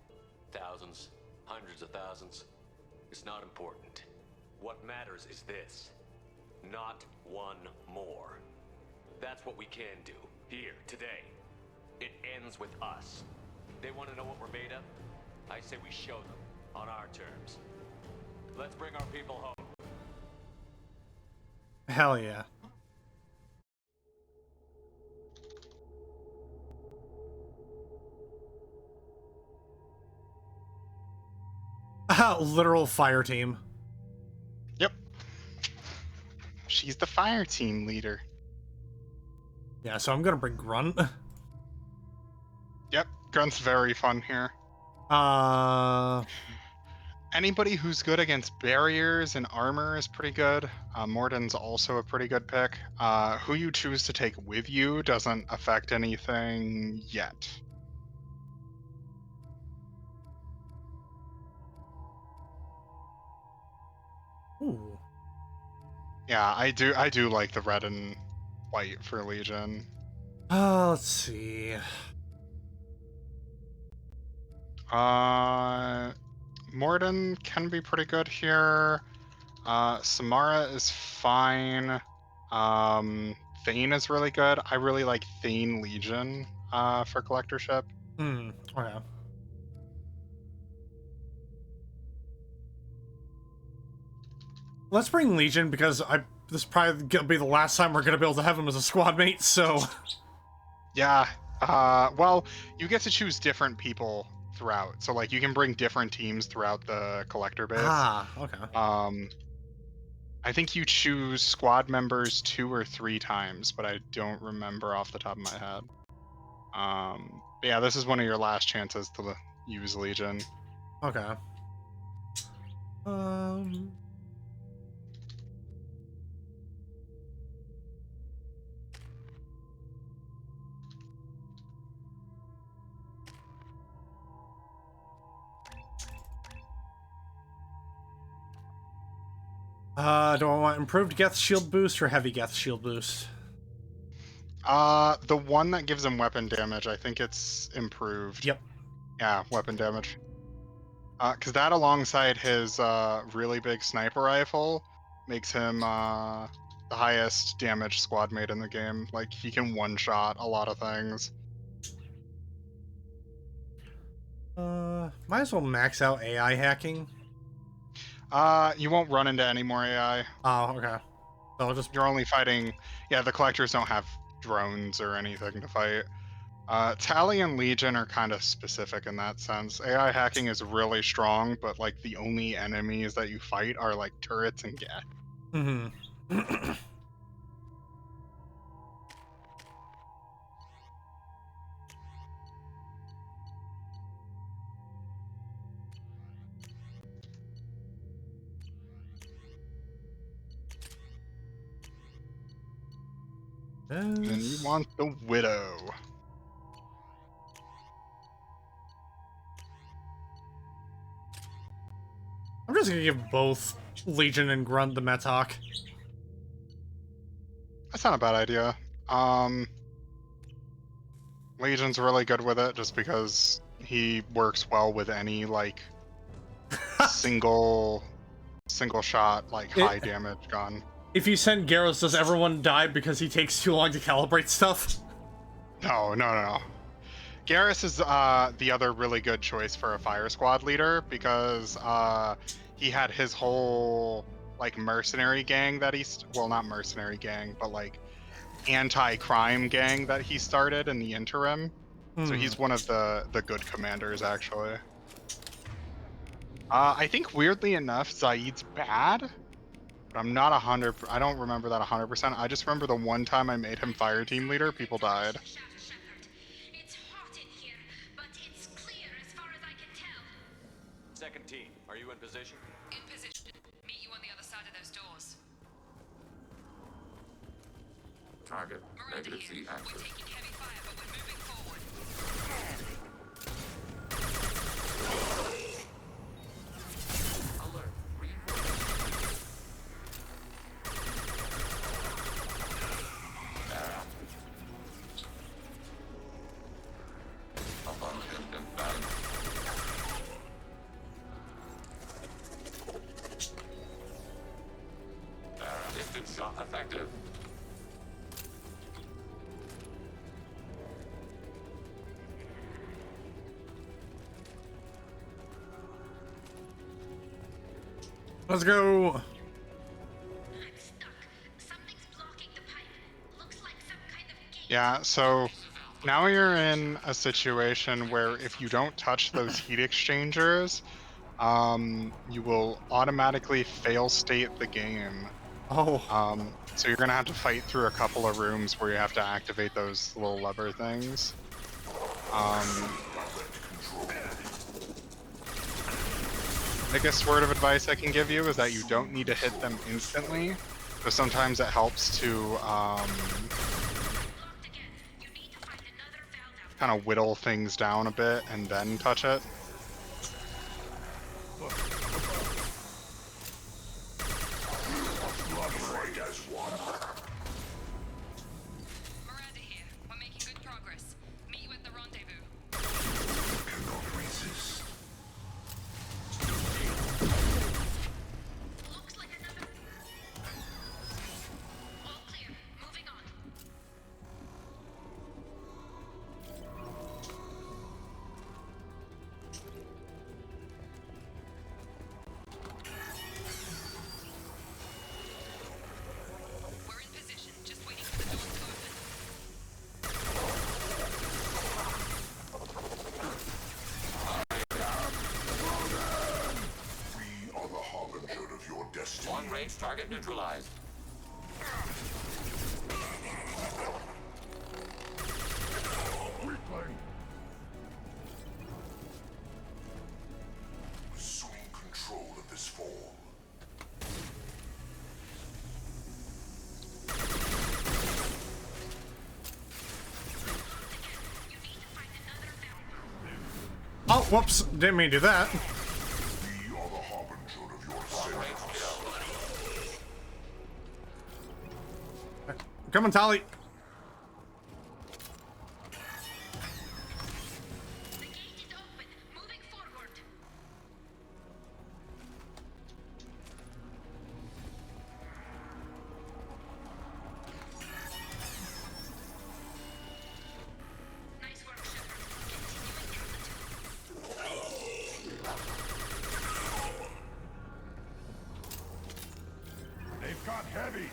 Thousands, hundreds of thousands. It's not important. What matters is this. Not one more. That's what we can do, here, today. It ends with us. They want to know what we're made of? I say we show them, on our terms. Let's bring our people home. Hell yeah. Literal fire team. Yep. She's the fire team leader. Yeah, so I'm gonna bring Grunt. Yep, Grunt's very fun here. Anybody who's good against barriers and armor is pretty good. Morden's also a pretty good pick. Who you choose to take with you doesn't affect anything yet. Ooh. Yeah, I do like the red and white for Legion. Let's see. Morden can be pretty good here. Samara is fine. Thane is really good. I really like Thane Legion for collectorship. Okay. Let's bring Legion because this is probably gonna be the last time we're gonna be able to have him as a squad mate, so. Yeah. Well, you get to choose different people throughout. So like you can bring different teams throughout the collector base. Okay. I think you choose squad members 2 or 3 times, but I don't remember off the top of my head. But yeah, this is one of your last chances to use Legion. Okay. Do I want improved Geth shield boost or heavy Geth shield boost? The one that gives him weapon damage, I think it's improved. Yep. Yeah, weapon damage. Because that alongside his really big sniper rifle makes him the highest damage squad mate in the game. Like, he can one-shot a lot of things. Might as well max out AI hacking. You won't run into any more AI. Oh, okay. So I'll just... You're only fighting... Yeah, the collectors don't have drones or anything to fight. Tally and Legion are kind of specific in that sense. AI hacking is really strong, but like the only enemies that you fight are like turrets and Geth. Mm-hmm. And then you want the Widow. I'm just gonna give both Legion and Grunt the Metok. That's not a bad idea. Legion's really good with it just because he works well with any like single shot like high damage gun. If you send Garrus, does everyone die because he takes too long to calibrate stuff? No. Garrus is the other really good choice for a fire squad leader because he had his whole like mercenary gang that well, not mercenary gang, but like anti-crime gang that he started in the interim. So he's one of the good commanders actually. I think weirdly enough, Zaid's bad, but I'm not 100. I don't remember that 100%. I just remember the one time I made him fire team leader, people died. Second team, are you in position? In position. Meet you on the other side of those doors. Target, negative Z active. We're taking heavy fire, but we're moving forward. Alert, abundant value. Distance shot effective. Let's go. Yeah, so now you're in a situation where if you don't touch those heat exchangers, you will automatically fail state the game. Oh. So you're gonna have to fight through a couple of rooms where you have to activate those little lever things. Biggest word of advice I can give you is that you don't need to hit them instantly. So sometimes it helps to kind of whittle things down a bit and then touch it. Miranda here. We're making good progress. Meet you at the rendezvous. Cannot resist. We're in position, just waiting for the doors to open. We are the harbinger of your destiny. Long range target neutralized. Weakling. Assume control of this fall. Oh, whoops. Didn't mean to do that. We are the harbinger of your sins. Come on, Tali. They've got heavy.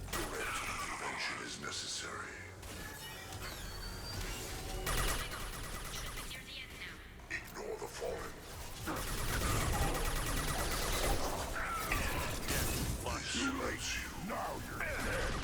Intervention is necessary. Ignore the fallen. Too late. Now you're dead.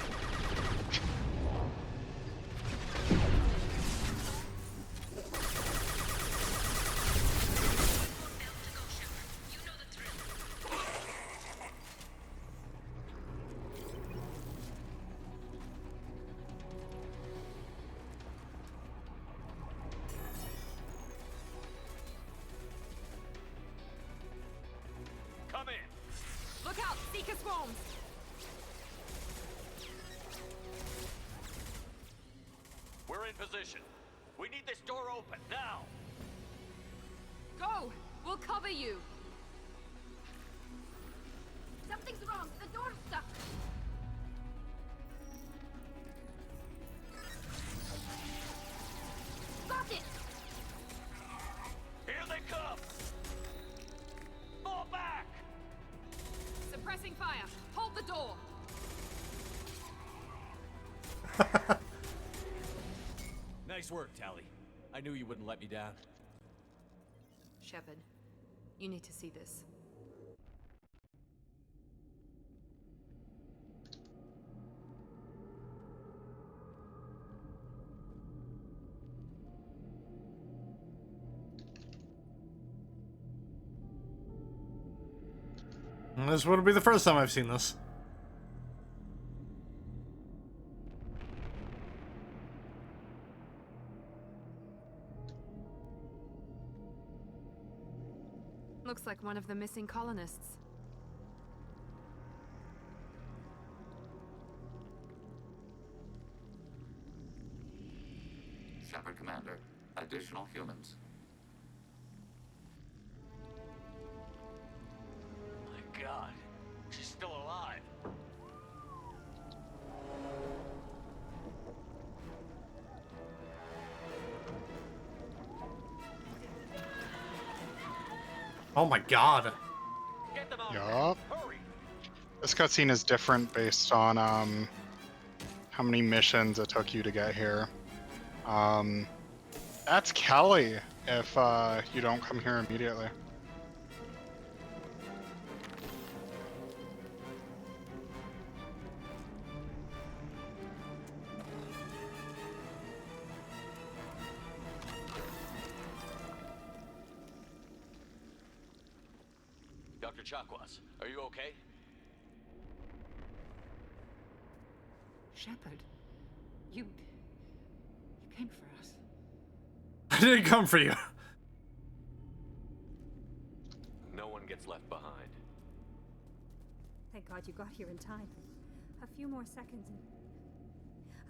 Look out! Seeker swarms! We're in position. We need this door open, now! Go! We'll cover you! Something's wrong. The door's stuck. Got it! Here they come! Fall back! Suppressing fire! Hold the door! Nice work, Tally. I knew you wouldn't let me down. Shepard, you need to see this. This would be the first time I've seen this. Looks like one of the missing colonists. Shepard Commander, additional humans. My God, she's still alive. Oh my God. Yup. This cutscene is different based on how many missions it took you to get here. That's Kelly if you don't come here immediately. Dr. Chakwas, are you okay? Shepard, you came for us. I didn't come for you. No one gets left behind. Thank God you got here in time. A few more seconds and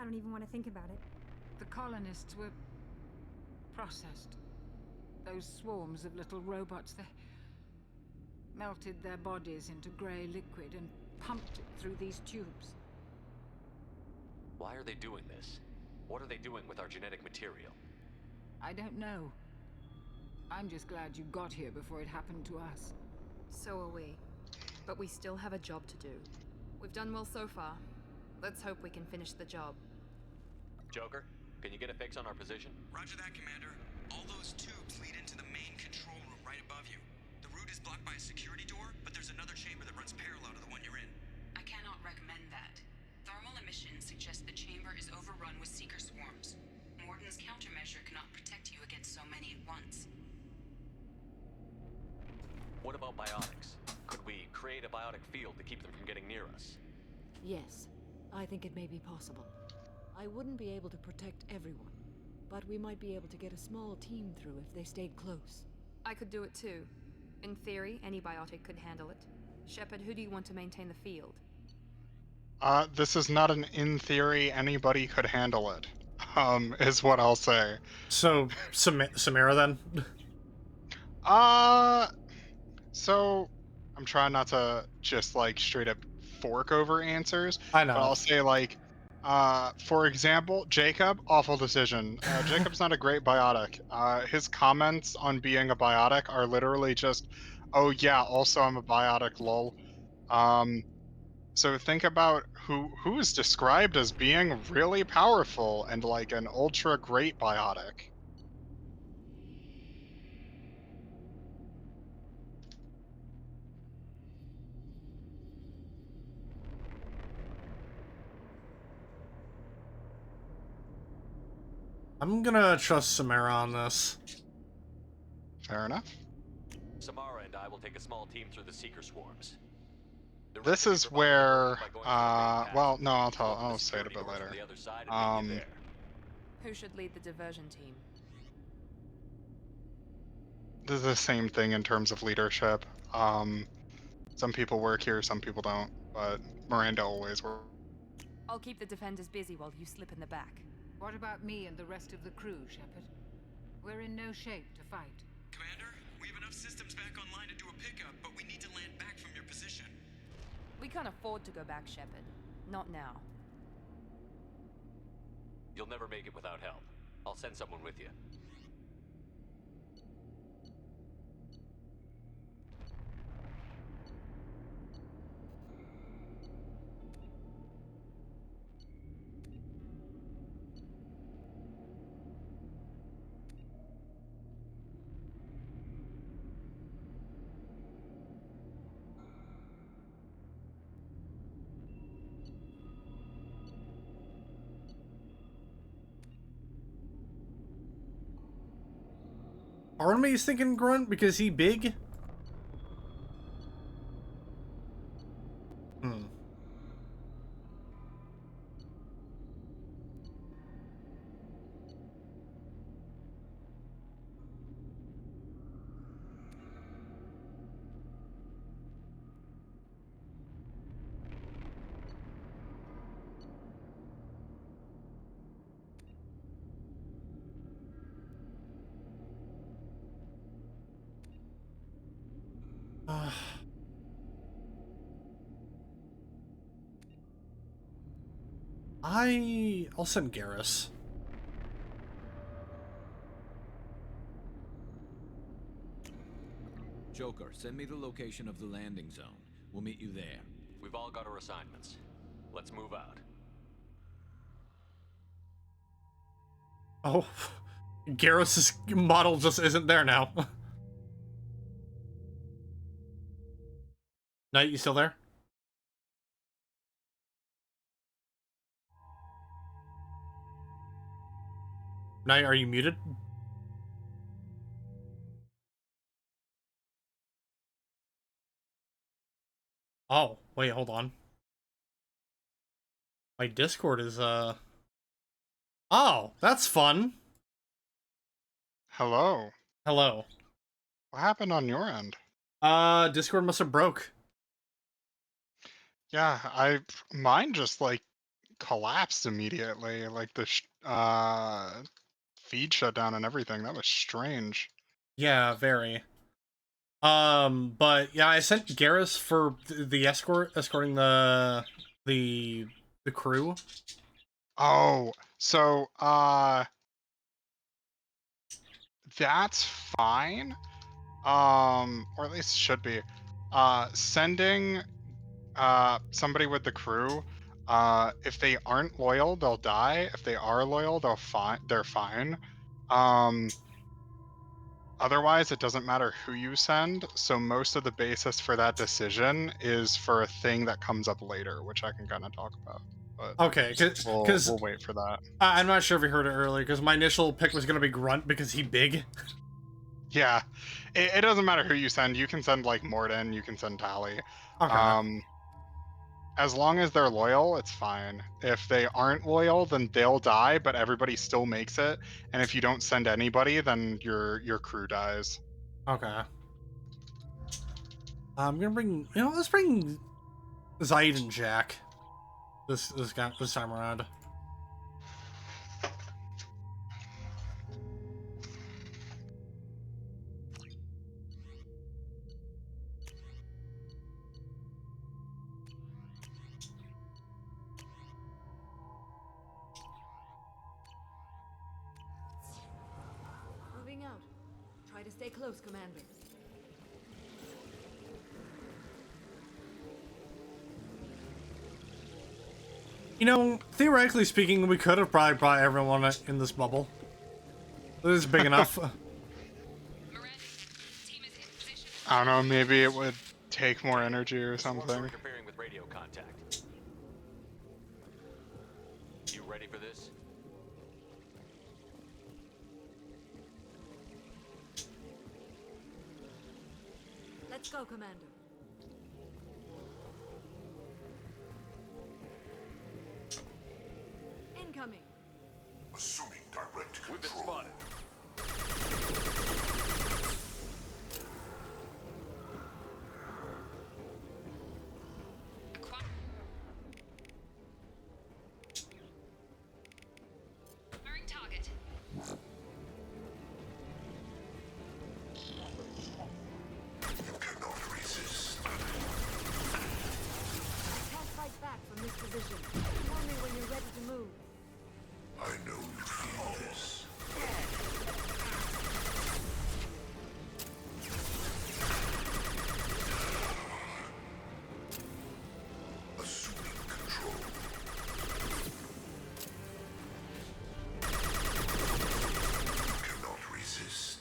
I don't even want to think about it. The colonists were processed. Those swarms of little robots, they melted their bodies into grey liquid and pumped it through these tubes. Why are they doing this? What are they doing with our genetic material? I don't know. I'm just glad you got here before it happened to us. So are we. But we still have a job to do. We've done well so far. Let's hope we can finish the job. Joker, can you get a fix on our position? Roger that, Commander. All those tubes lead into the main control room right above you. The route is blocked by a security door, but there's another chamber that runs parallel to the one you're in. I cannot recommend that. Thermal emissions suggest the chamber is overrun with seeker swarms. Morden's countermeasure cannot protect you against so many at once. What about biotics? Could we create a biotic field to keep them from getting near us? Yes, I think it may be possible. I wouldn't be able to protect everyone, but we might be able to get a small team through if they stayed close. I could do it too. In theory, any biotic could handle it. Shepard, who do you want to maintain the field? This is not an in theory anybody could handle it. Is what I'll say. So, Samara then? So I'm trying not to just like straight up fork over answers. I know. But I'll say like, for example, Jacob, awful decision. Jacob's not a great biotic. His comments on being a biotic are literally just, oh yeah, also I'm a biotic, lol. So think about who is described as being really powerful and like an ultra great biotic. I'm gonna trust Samara on this. Fair enough. Samara and I will take a small team through the Seeker swarms. This is where, well, no, I'll say it a bit later. Who should lead the diversion team? This is the same thing in terms of leadership. Some people work here, some people don't, but Miranda always works. I'll keep the defenders busy while you slip in the back. What about me and the rest of the crew, Shepard? We're in no shape to fight. Commander, we have enough systems back online to do a pickup, but we need to land back from your position. We can't afford to go back, Shepard. Not now. You'll never make it without help. I'll send someone with you. Part of me is thinking Grunt because he big. I'll send Garrus. Joker, send me the location of the landing zone. We'll meet you there. We've all got our assignments. Let's move out. Oh, Garrus's model just isn't there now. Nite, you still there? Nite, are you muted? Oh, wait, hold on. My Discord is, Oh, that's fun. Hello. Hello. What happened on your end? Discord must have broke. Yeah, mine just like collapsed immediately. Like the feed shut down and everything. That was strange. Yeah, very. But yeah, I sent Garrus for the escorting the crew. Oh, so that's fine. Or at least should be. Sending somebody with the crew, if they aren't loyal, they'll die. If they are loyal, they're fine. Otherwise, it doesn't matter who you send, so most of the basis for that decision is for a thing that comes up later, which I can kind of talk about. But Okay, because we'll wait for that. I'm not sure if you heard it earlier, because my initial pick was going to be Grunt because he big. Yeah, it doesn't matter who you send. You can send, like, Morden, you can send Tally. Okay. As long as they're loyal, it's fine. If they aren't loyal, then they'll die, but everybody still makes it. And if you don't send anybody, then your crew dies. Okay. I'm gonna bring, let's bring Zaid and Jack this time around. Moving out. Try to stay close, Commander. Theoretically speaking, we could have probably brought everyone in this bubble. It is big enough. I don't know, maybe it would take more energy or something. Interfering with radio contact. You ready for this? Let's go, Commander. Incoming. Assuming direct control. We've been spotted. position. Tell me when you're ready to move. I know you feel this. Assuming control. Cannot resist.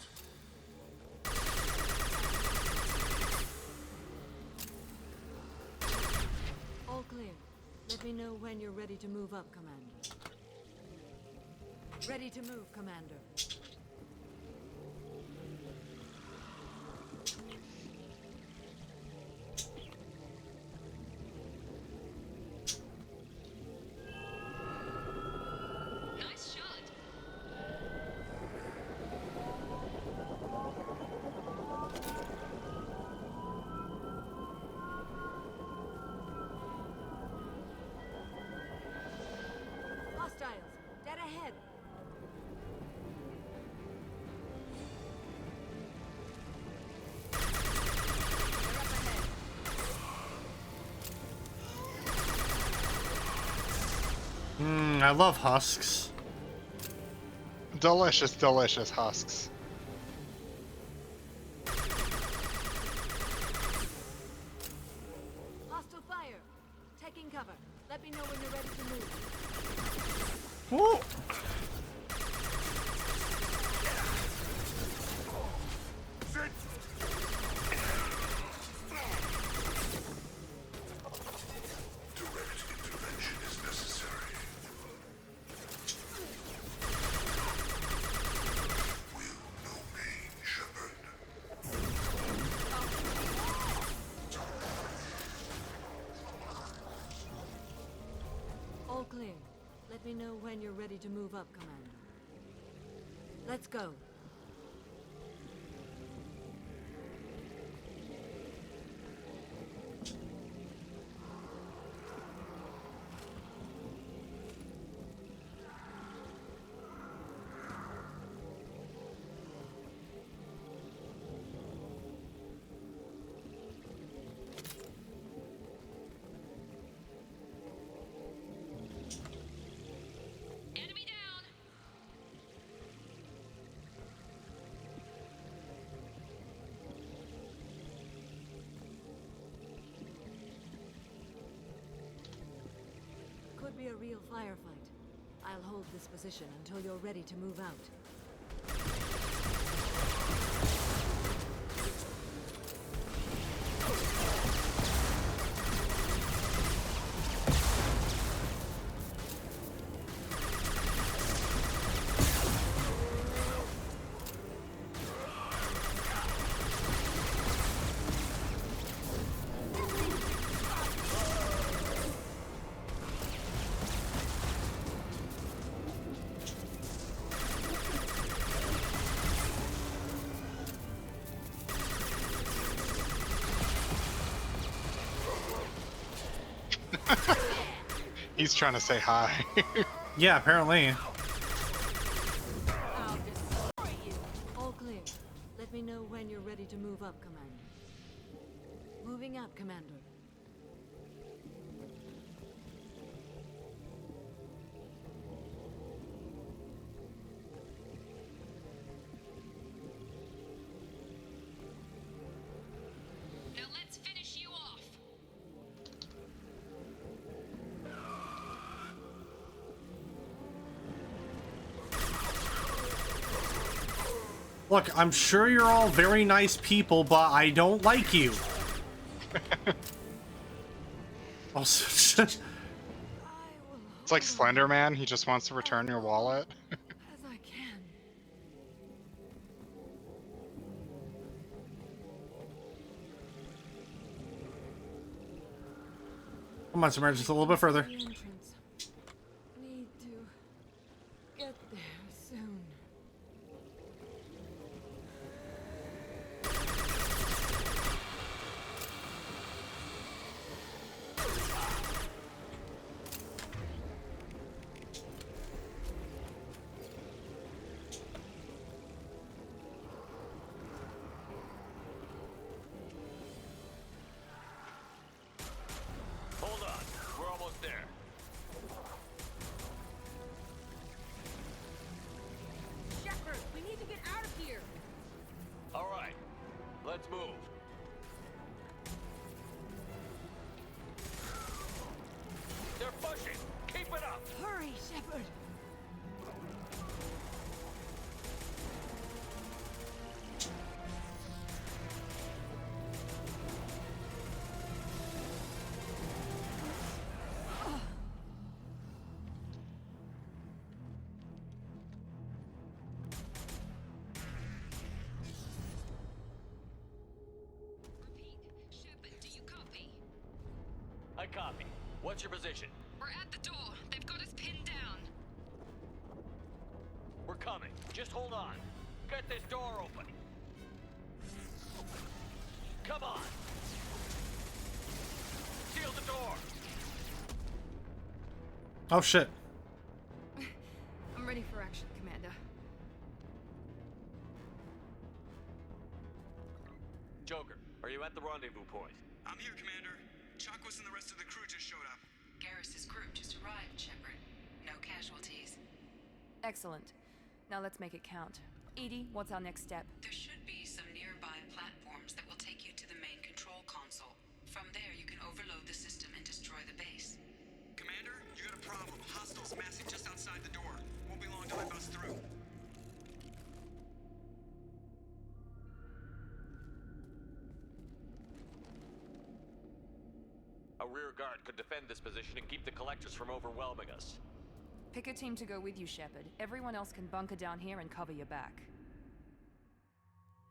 All clear. Let me know when you're ready to move up, Commander. Ready to move, Commander. Nice shot. Hostiles, dead ahead. I love husks. Delicious, delicious husks. Hostile fire. Taking cover. Let me know when you're ready to move. Whoa. Direct intervention is necessary. Will no pain, Shepard. All clear. Let me know when you're ready to move up, Commander. Let's go. Enemy down. Could be a real firefight. I'll hold this position until you're ready to move out. He's trying to say hi. Yeah, apparently. All clear. Let me know when you're ready to move up, Commander. Moving up, Commander. Now let's finish you off. Look, I'm sure you're all very nice people, but I don't like you. Also, It's like Slender Man, he just wants to return your wallet. As I can. come on, Submerge, just a little bit further. The entrance. Need to get there soon. Hold on. We're almost there. mission. Keep it up. Hurry, Shepard. I copy. What's your position? We're at the door. They've got us pinned down. We're coming. Just hold on. Get this door open. Come on. Seal the door. Oh shit. I'm ready for action, Commander. Joker, are you at the rendezvous point? I'm here, Commander. Chakwas and the rest of the crew just showed up. Garrus's group just arrived, Shepard. No casualties. Excellent. Now let's make it count. Edie, what's our next step? There should be some nearby platforms that will take you to the main control console. From there, you can overload the system and destroy the base. Commander, you got a problem. Hostiles massing just outside the door. Won't be long till they bust through. A rear guard could defend this position and keep the collectors from overwhelming us. Pick a team to go with you, Shepard. Everyone else can bunker down here and cover your back.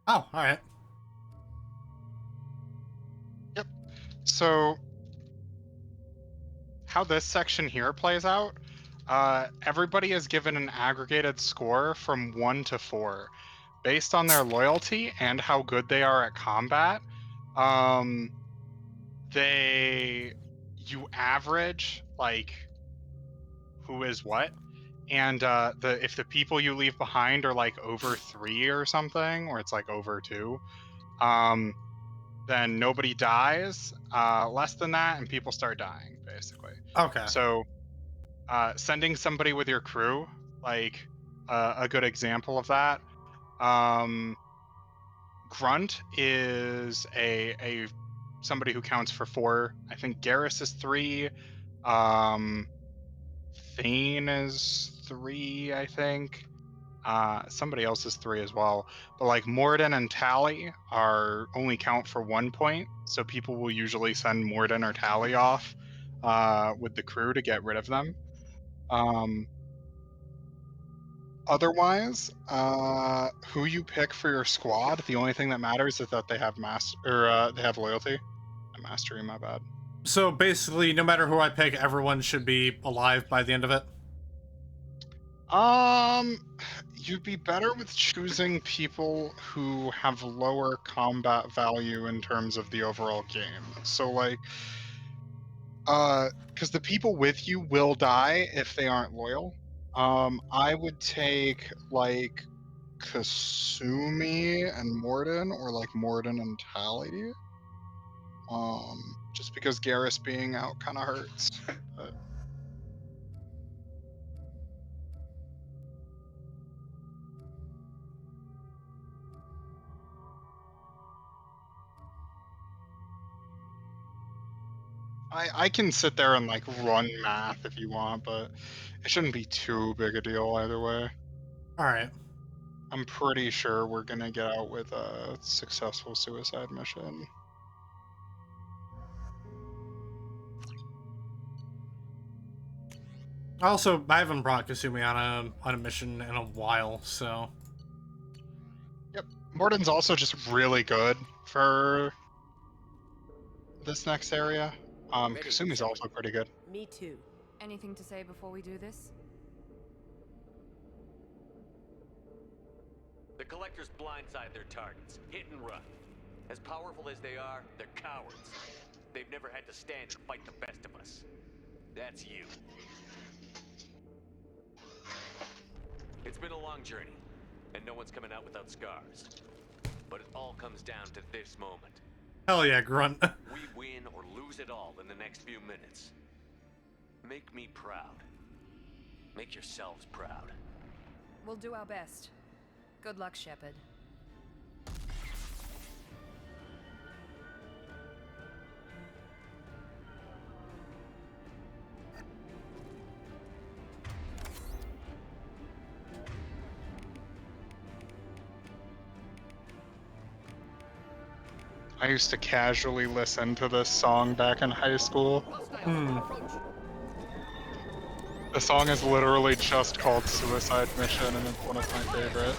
Oh, alright. Yep. So, how this section here plays out, everybody is given an aggregated score from 1 to 4. Based on their loyalty and how good they are at combat, you average, like, who is what, and if the people you leave behind are like over 3 or something, or it's like over 2, then nobody dies. Less than that, and people start dying, basically. Okay. So, sending somebody with your crew, like a good example of that, Grunt is a somebody who counts for 4. I think Garrus is 3. Thane is 3, I think. Somebody else is 3 as well. But like Morden and Tally are only count for 1 point, so people will usually send Morden or Tally off with the crew to get rid of them. Otherwise, who you pick for your squad, the only thing that matters is that they have they have loyalty. Mastery, my bad. So basically, no matter who I pick, everyone should be alive by the end of it? You'd be better with choosing people who have lower combat value in terms of the overall game. So, like, because the people with you will die if they aren't loyal. I would take, like, Kasumi and Morden, or, like, Morden and Tally. Just because Garrus being out kind of hurts. But... I can sit there and like run math if you want, but it shouldn't be too big a deal either way. Alright. I'm pretty sure we're gonna get out with a successful suicide mission. Also, I haven't brought Kasumi on a mission in a while, so... Yep. Morden's also just really good for this next area. Kasumi's also pretty good. Me too. Anything to say before we do this? The collectors blindside their targets. Hit and run. As powerful as they are, they're cowards. They've never had to stand and fight the best of us. That's you. It's been a long journey, and no one's coming out without scars. But it all comes down to this moment. Hell yeah, Grunt. We win or lose it all in the next few minutes. Make me proud. Make yourselves proud. We'll do our best. Good luck, Shepard. I used to casually listen to this song back in high school. Hmm. The song is literally just called Suicide Mission, and it's one of my favorite.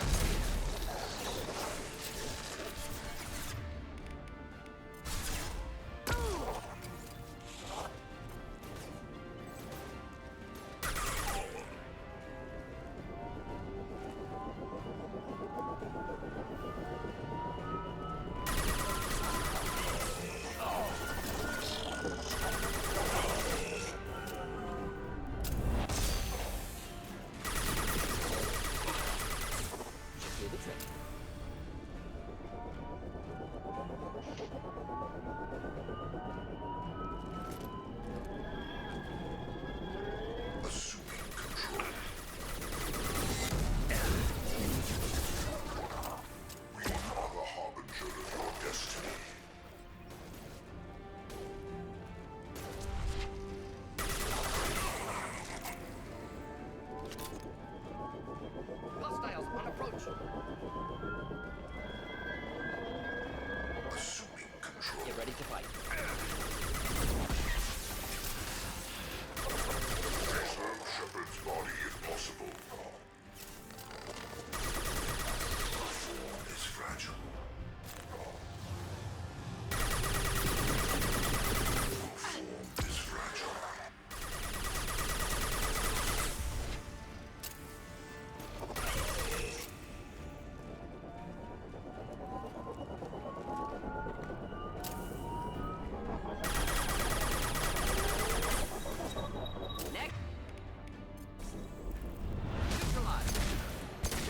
Hostiles on approach. Get ready to fight. Preserve Shepard's body if possible. The form is fragile. The form is fragile.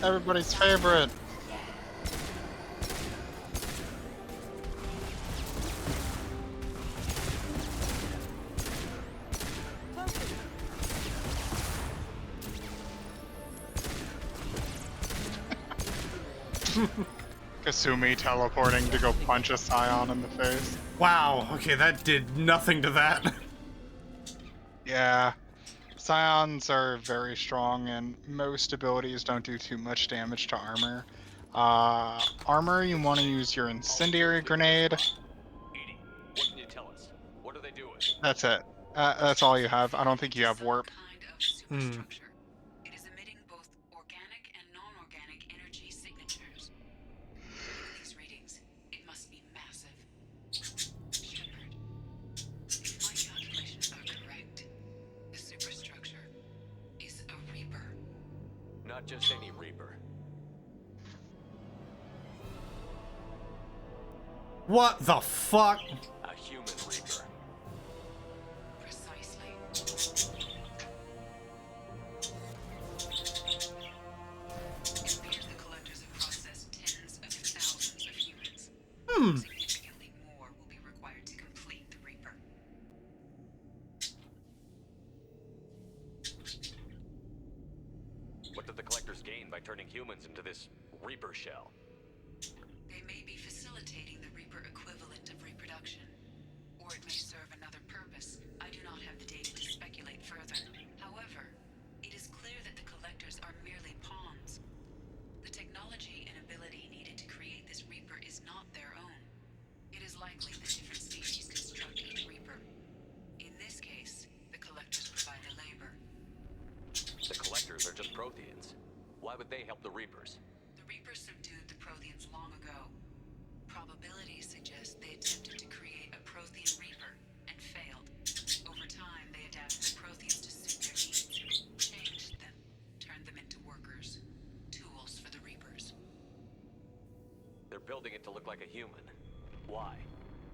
Everybody's favorite. Kasumi teleporting to go punch a Scion in the face. Wow, okay, that did nothing to that. Yeah. Scions are very strong, and most abilities don't do too much damage to armor. Armor, you want to use your incendiary grenade. Edie, what can you tell us? What are they doing? That's it. That's all you have. I don't think you have warp. Hmm. It is emitting both organic and non-organic energy signatures. Given these readings, it must be massive. Shepard, if my calculations are correct, the superstructure is a Reaper. Not just any Reaper. What the fuck? A human Reaper. Precisely. It appears the collectors have processed tens of thousands of humans. Significantly more will be required to complete the Reaper. What did the collectors gain by turning humans into this Reaper shell? They may be facilitating the Reaper equivalent of reproduction, or it may serve another purpose. I do not have the data to speculate further. However, it is clear that the collectors are merely pawns. The technology and ability needed to create this Reaper is not their own. It is likely that different species construct each Reaper. In this case, the collectors provide the labor. The collectors are just Protheans. Why would they help the Reapers? The Reapers subdued the Protheans long ago. Probabilities suggest they attempted to create a Prothean Reaper and failed. Over time, they adapted the Protheans to suit their needs, changed them, turned them into workers, tools for the Reapers. They're building it to look like a human. Why?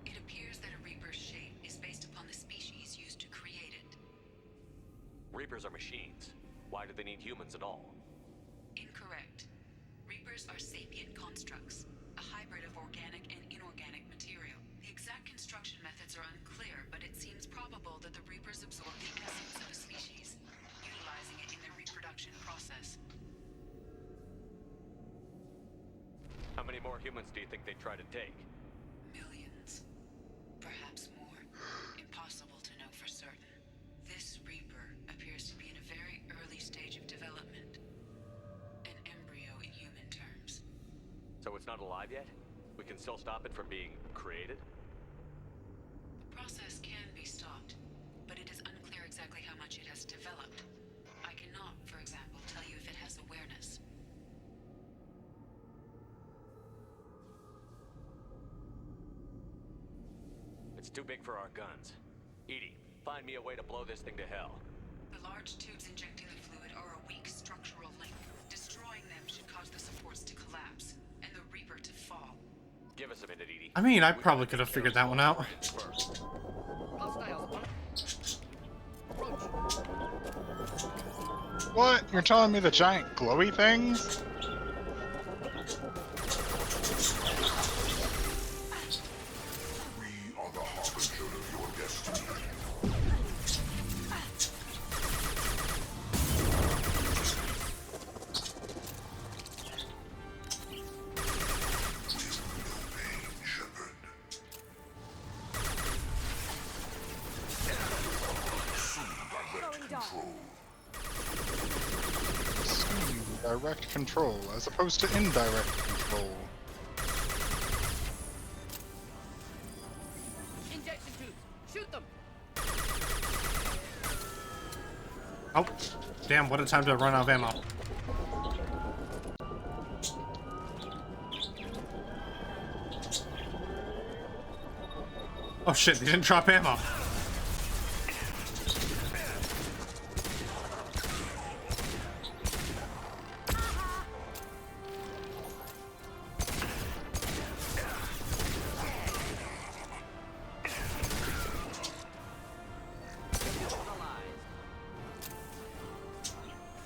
It appears that a Reaper's shape is based upon the species used to create it. Reapers are machines. Why do they need humans at all? Incorrect. Reapers are sapient constructs, a hybrid of organic and inorganic material. The exact construction methods are unclear, but it seems probable that the Reapers absorb the essence of a species, utilizing it in their reproduction process. How many more humans do you think they'd try to take? Millions. Perhaps more. Impossible to know for certain. This Reaper appears to be in a very early stage of development. An embryo in human terms. So it's not alive yet? We can still stop it from being created? The process can be stopped, but it is unclear exactly how much it has developed. I cannot, for example, tell you if it has awareness. It's too big for our guns. Edie, find me a way to blow this thing to hell. The large tubes injecting the fluid are a weak structural link. Destroying them should cause the supports to collapse, and the Reaper to fall. Give us a minute, Edie. I mean, I probably could have figured that one out. What? You're telling me the giant glowy things? We are the harbinger of your destiny. Direct control, as opposed to indirect control. Injection tubes! Shoot them! Oh, damn, what a time to run out of ammo. Oh shit, they didn't drop ammo.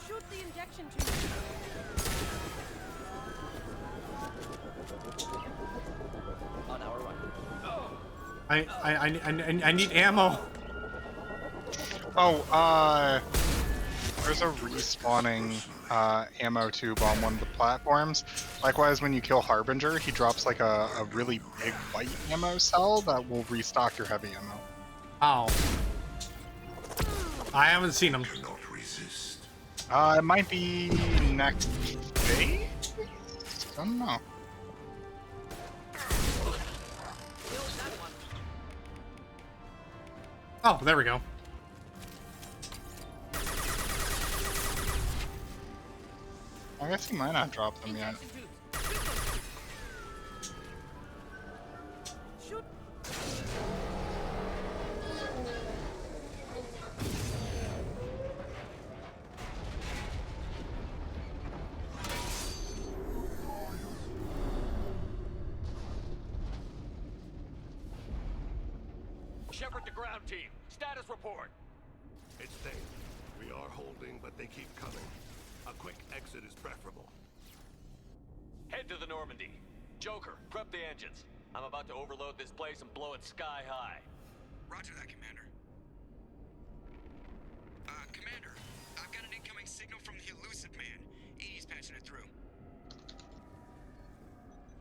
Shoot the injection tube. On our right. I need ammo. Oh, there's a respawning ammo tube on one of the platforms. Likewise, when you kill Harbinger, he drops like a really big white ammo cell that will restock your heavy ammo. Oh. I haven't seen him. It might be next day? I don't know. Oh, there we go. I guess he might not drop them yet. Shepard to ground team. Status report. It's safe. We are holding, but they keep coming. A quick exit is preferable. Head to the Normandy. Joker, prep the engines. I'm about to overload this place and blow it sky high. Roger that, Commander. Commander, I've got an incoming signal from the elusive man. Edie's patching it through.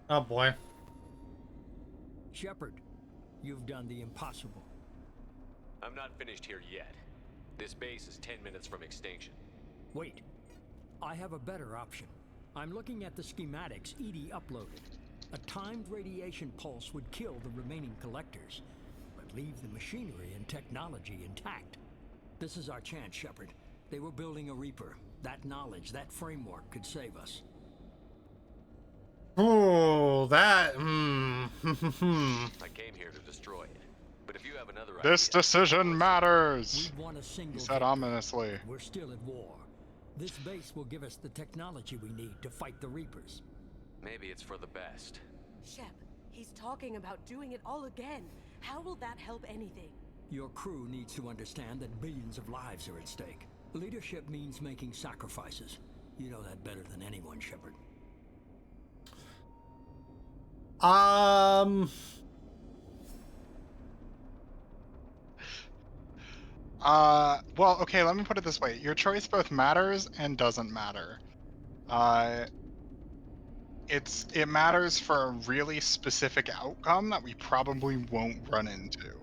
Oh boy. Shepard, you've done the impossible. I'm not finished here yet. This base is 10 minutes from extinction. Wait. I have a better option. I'm looking at the schematics Edie uploaded. A timed radiation pulse would kill the remaining collectors, but leave the machinery and technology intact. This is our chance, Shepard. They were building a Reaper. That knowledge, that framework could save us. Oh, that. I came here to destroy it. But if you have another This decision matters, We'd want a single he said ominously. We're still at war. This base will give us the technology we need to fight the Reapers. Maybe it's for the best. Shep, he's talking about doing it all again. How will that help anything? Your crew needs to understand that billions of lives are at stake. Leadership means making sacrifices. You know that better than anyone, Shepard. Well, okay, let me put it this way. Your choice both matters and doesn't matter. It matters for a really specific outcome that we probably won't run into.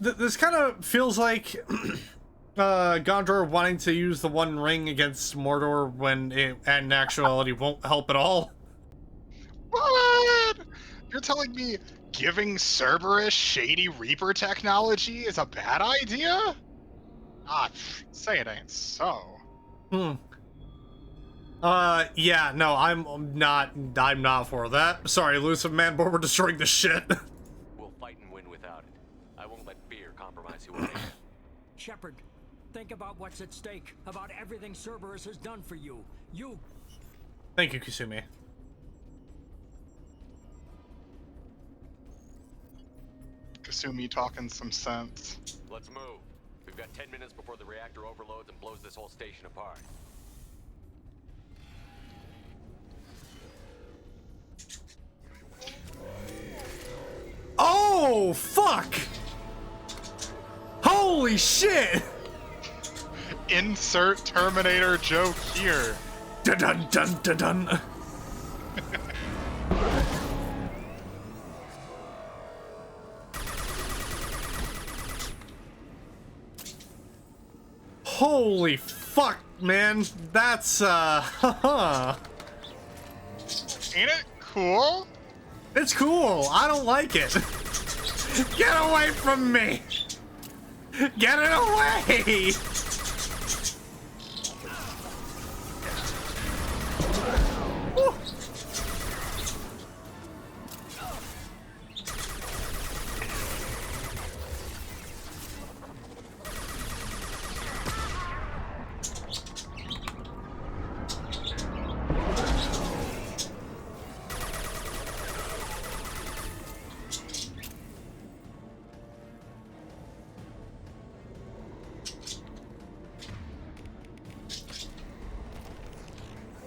This kind of feels like Gondor wanting to use the One Ring against Mordor when it, in actuality, won't help at all. What? You're telling me giving Cerberus shady Reaper technology is a bad idea? Ah, say it ain't so. Yeah, no, I'm not for that. Sorry, elusive man, but we're destroying the shit. We'll fight and win without it. I won't let fear compromise who I am. Shepard, think about what's at stake, about everything Cerberus has done for you. Thank you, Kasumi. Kasumi talking some sense. Let's move. We've got 10 minutes before the reactor overloads and blows this whole station apart. Oh, fuck! Holy shit! Insert Terminator joke here. Dun dun dun dun dun. Holy fuck, man. That's, haha. Ain't it cool? It's cool. I don't like it. Get away from me. Get it away. Woo.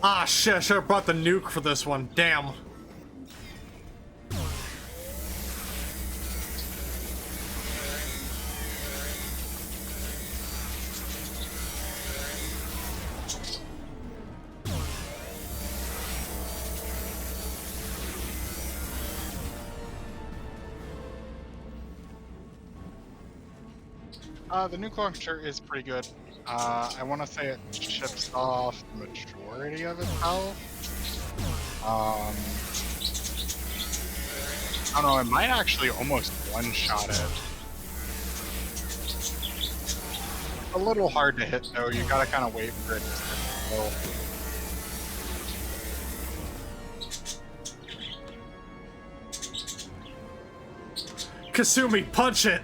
Ah, shit, I should have brought the nuke for this one. Damn. The nuke launcher is pretty good. I want to say it chips off the majority of its health. I don't know, it might actually almost one-shot it. A little hard to hit though, you gotta kind of wait for it to go. Kasumi, punch it!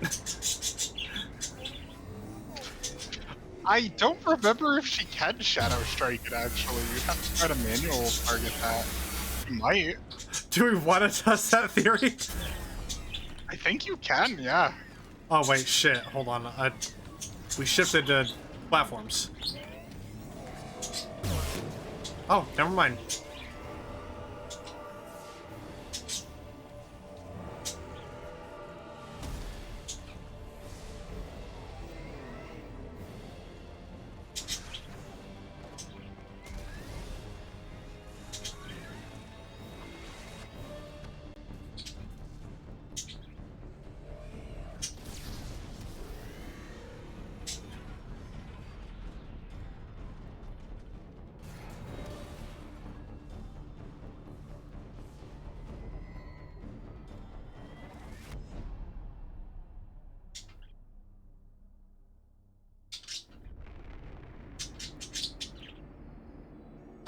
I don't remember if she can Shadow Strike it, actually. You'd have to try to manual target that. You might. Do we want to test that theory? I think you can, yeah. Oh, wait, shit. Hold on. We shifted to platforms. Oh, never mind.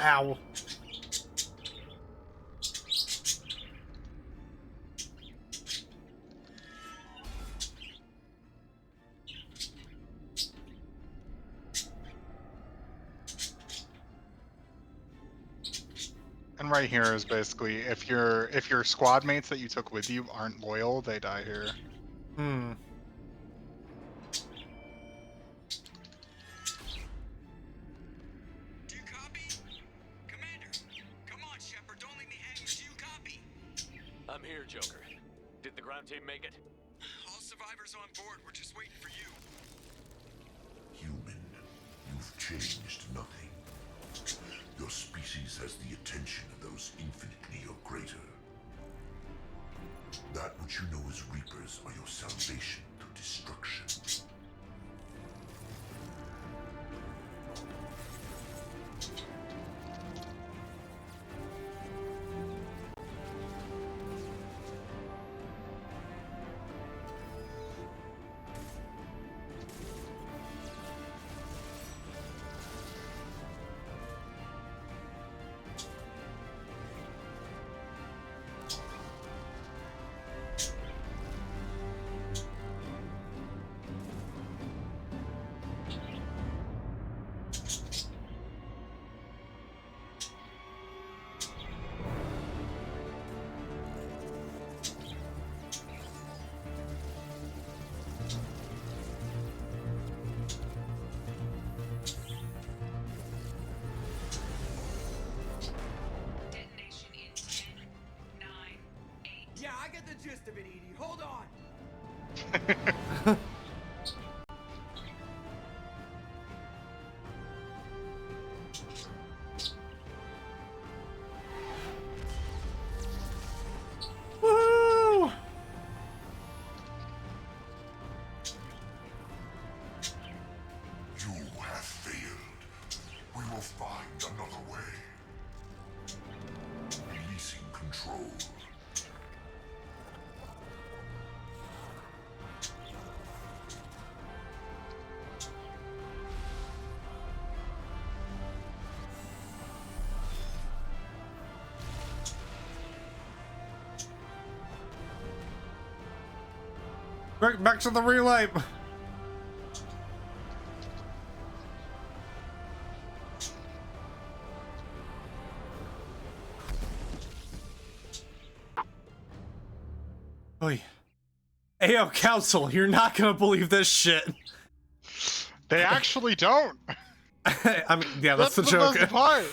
Ow. And right here is basically if your squad mates that you took with you aren't loyal, they die here. Hmm. Do you copy? Commander, come on, Shepard, don't leave me hanging. Do you copy? I'm here, Joker. Did the ground team make it? All survivors on board. We're just waiting for you. Human, you've changed nothing. Your species has the attention of those infinitely or greater. That which you know as Reapers are your salvation through destruction. Yeah, I get the gist of it, Edie. Hold on. Woo! You have failed. We will find another way. Releasing control. Back to the relay. Oy. Ayo, Council, you're not gonna believe this shit. They actually don't. I mean, yeah, that's the joke. Best part.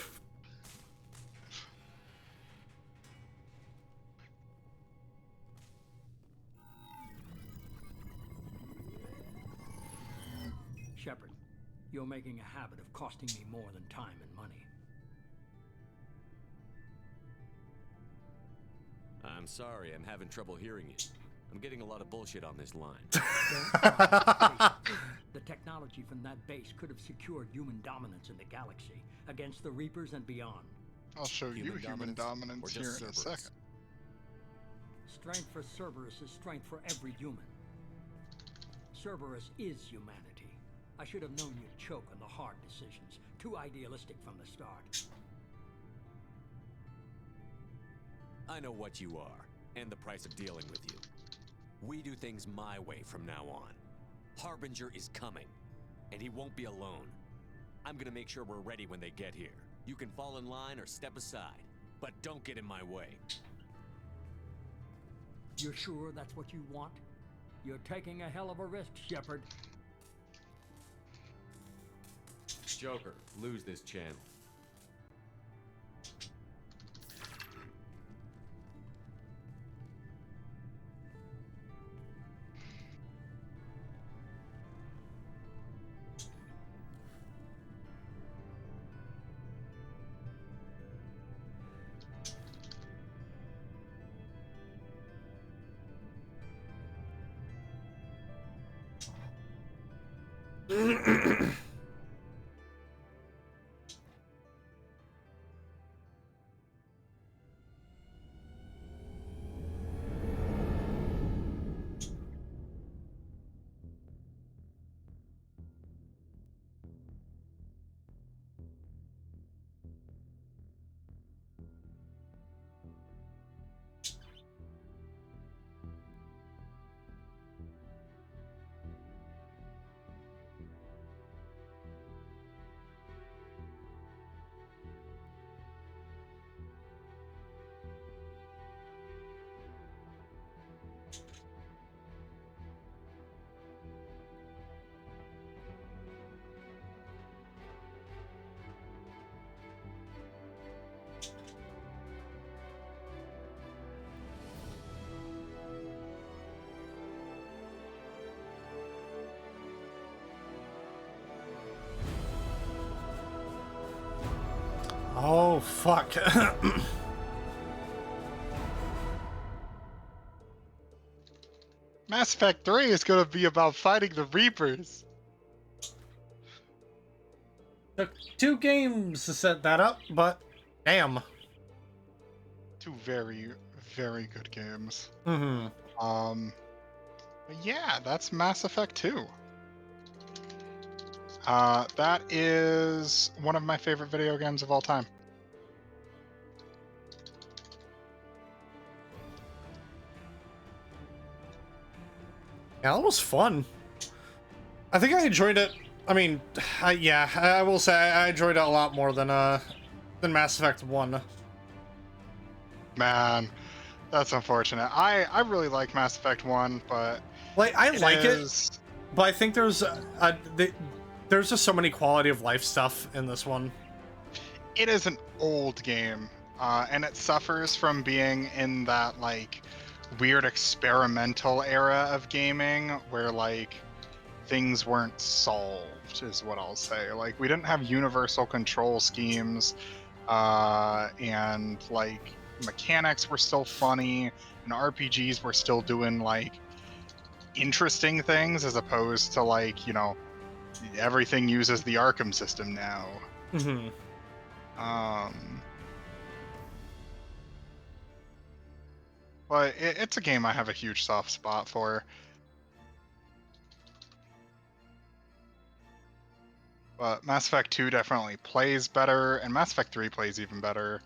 Shepard, you're making a habit of costing me more than time and money. I'm sorry, I'm having trouble hearing you. I'm getting a lot of bullshit on this line. The technology from that base could have secured human dominance in the galaxy against the Reapers and beyond. I'll show you human dominance here in a second. Strength for Cerberus is strength for every human. Cerberus is humanity. I should have known you'd choke on the hard decisions. Too idealistic from the start. I know what you are, and the price of dealing with you. We do things my way from now on. Harbinger is coming, and he won't be alone. I'm gonna make sure we're ready when they get here. You can fall in line or step aside, but don't get in my way. You're sure that's what you want? You're taking a hell of a risk, Shepard. Joker, lose this channel. Oh, fuck. Mass Effect 3 is gonna be about fighting the Reapers. Took 2 games to set that up, but damn. 2 very, very good games. Mm-hmm. But yeah, that's Mass Effect 2. That is one of my favorite video games of all time. Yeah, that was fun. I think I enjoyed it. I mean, yeah, I will say I enjoyed it a lot more than Mass Effect 1. Man, that's unfortunate. I really like Mass Effect 1, but like it, but I think there's there's just so many quality of life stuff in this one. It is an old game, and it suffers from being in that like weird experimental era of gaming where like things weren't solved, is what I'll say. Like we didn't have universal control schemes, and like mechanics were still funny, and RPGs were still doing like interesting things as opposed to like, you know, everything uses the Arkham system now. Mm-hmm. But it's a game I have a huge soft spot for. But Mass Effect 2 definitely plays better, and Mass Effect 3 plays even better.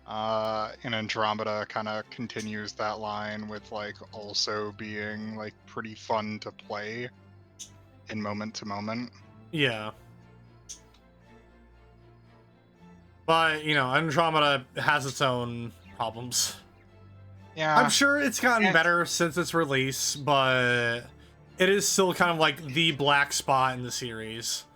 And Andromeda kind of continues that line with like also being like pretty fun to play in moment to moment. Yeah. But, you know, Andromeda has its own problems. Yeah. I'm sure it's gotten better since its release, but it is still kind of like the black spot in the series.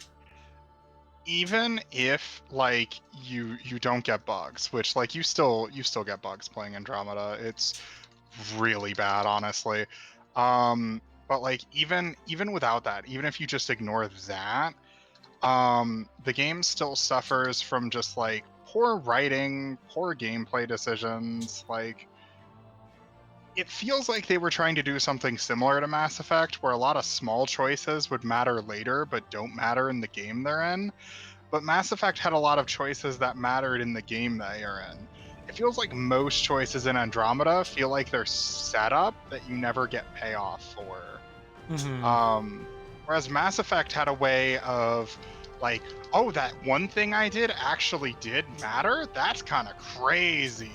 Even if like you don't get bugs, which like you still get bugs playing Andromeda, it's really bad, honestly. But like even without that, even if you just ignore that, the game still suffers from just like poor writing, poor gameplay decisions. Like it feels like they were trying to do something similar to Mass Effect, where a lot of small choices would matter later but don't matter in the game they're in. But Mass Effect had a lot of choices that mattered in the game that you're in. It feels like most choices in Andromeda feel like they're set up that you never get payoff for. Mm-hmm. Whereas Mass Effect had a way of like, oh, that one thing I did actually did matter? That's kind of crazy.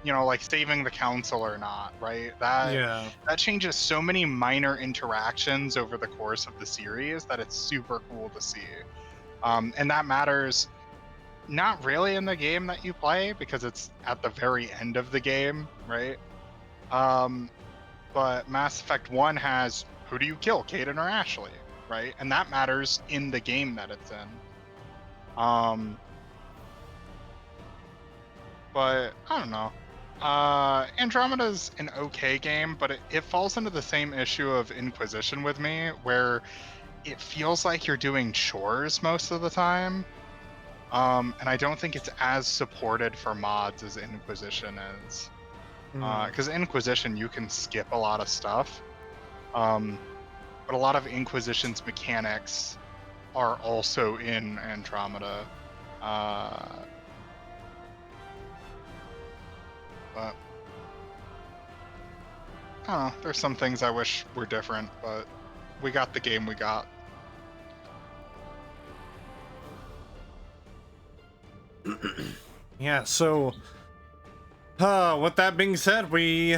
You know, like saving the council or not, right? That changes so many minor interactions over the course of the series that it's super cool to see. And that matters not really in the game that you play because it's at the very end of the game, right? But Mass Effect 1 has who do you kill, Caden or Ashley, right? And that matters in the game that it's in. But I don't know. Andromeda's an okay game, but it falls into the same issue of Inquisition with me, where it feels like you're doing chores most of the time. And I don't think it's as supported for mods as Inquisition is. Because Inquisition, you can skip a lot of stuff. But a lot of Inquisition's mechanics are also in Andromeda. But I don't know, there's some things I wish were different, but we got the game we got. Yeah, so with that being said, we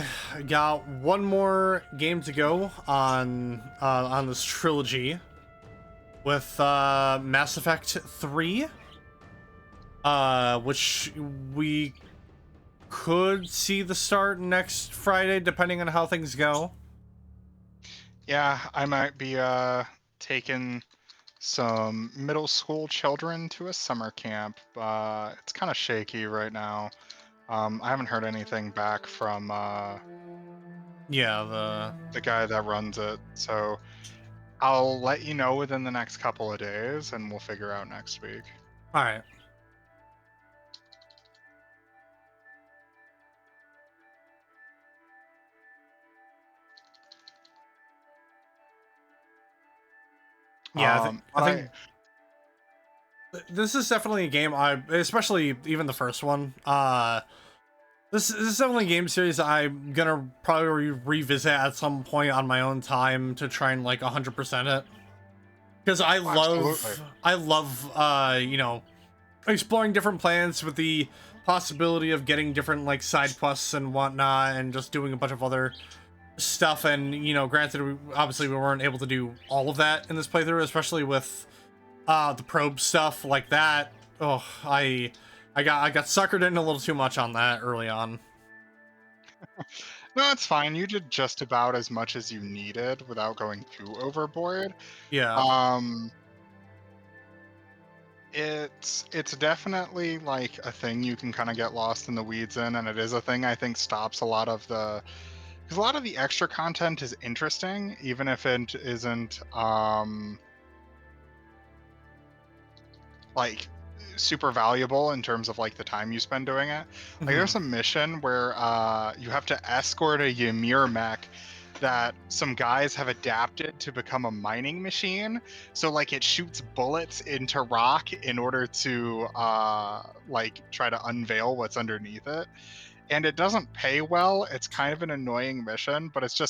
got one more game to go on this trilogy with Mass Effect 3, which we could see the start next Friday, depending on how things go. Yeah, I might be taking some middle school children to a summer camp. It's kind of shaky right now. I haven't heard anything back from the guy that runs it, so I'll let you know within the next couple of days, and we'll figure out next week. All right. Yeah, But I think this is definitely a game especially even the first one. This is definitely a game series I'm gonna probably revisit at some point on my own time to try and like 100% it. Because I love, you know, exploring different planets with the possibility of getting different like side quests and whatnot, and just doing a bunch of other stuff. And you know, granted, obviously we weren't able to do all of that in this playthrough, especially with the probe stuff like that. Oh, I got suckered in a little too much on that early on. No, it's fine. You did just about as much as you needed without going too overboard. Yeah. It's definitely like a thing you can kind of get lost in the weeds in, and it is a thing I think stops a lot of the because a lot of the extra content is interesting, even if it isn't like super valuable in terms of like the time you spend doing it. Like there's a mission where you have to escort a Ymir mech that some guys have adapted to become a mining machine. So like it shoots bullets into rock in order to like try to unveil what's underneath it. And it doesn't pay well. It's kind of an annoying mission, but it's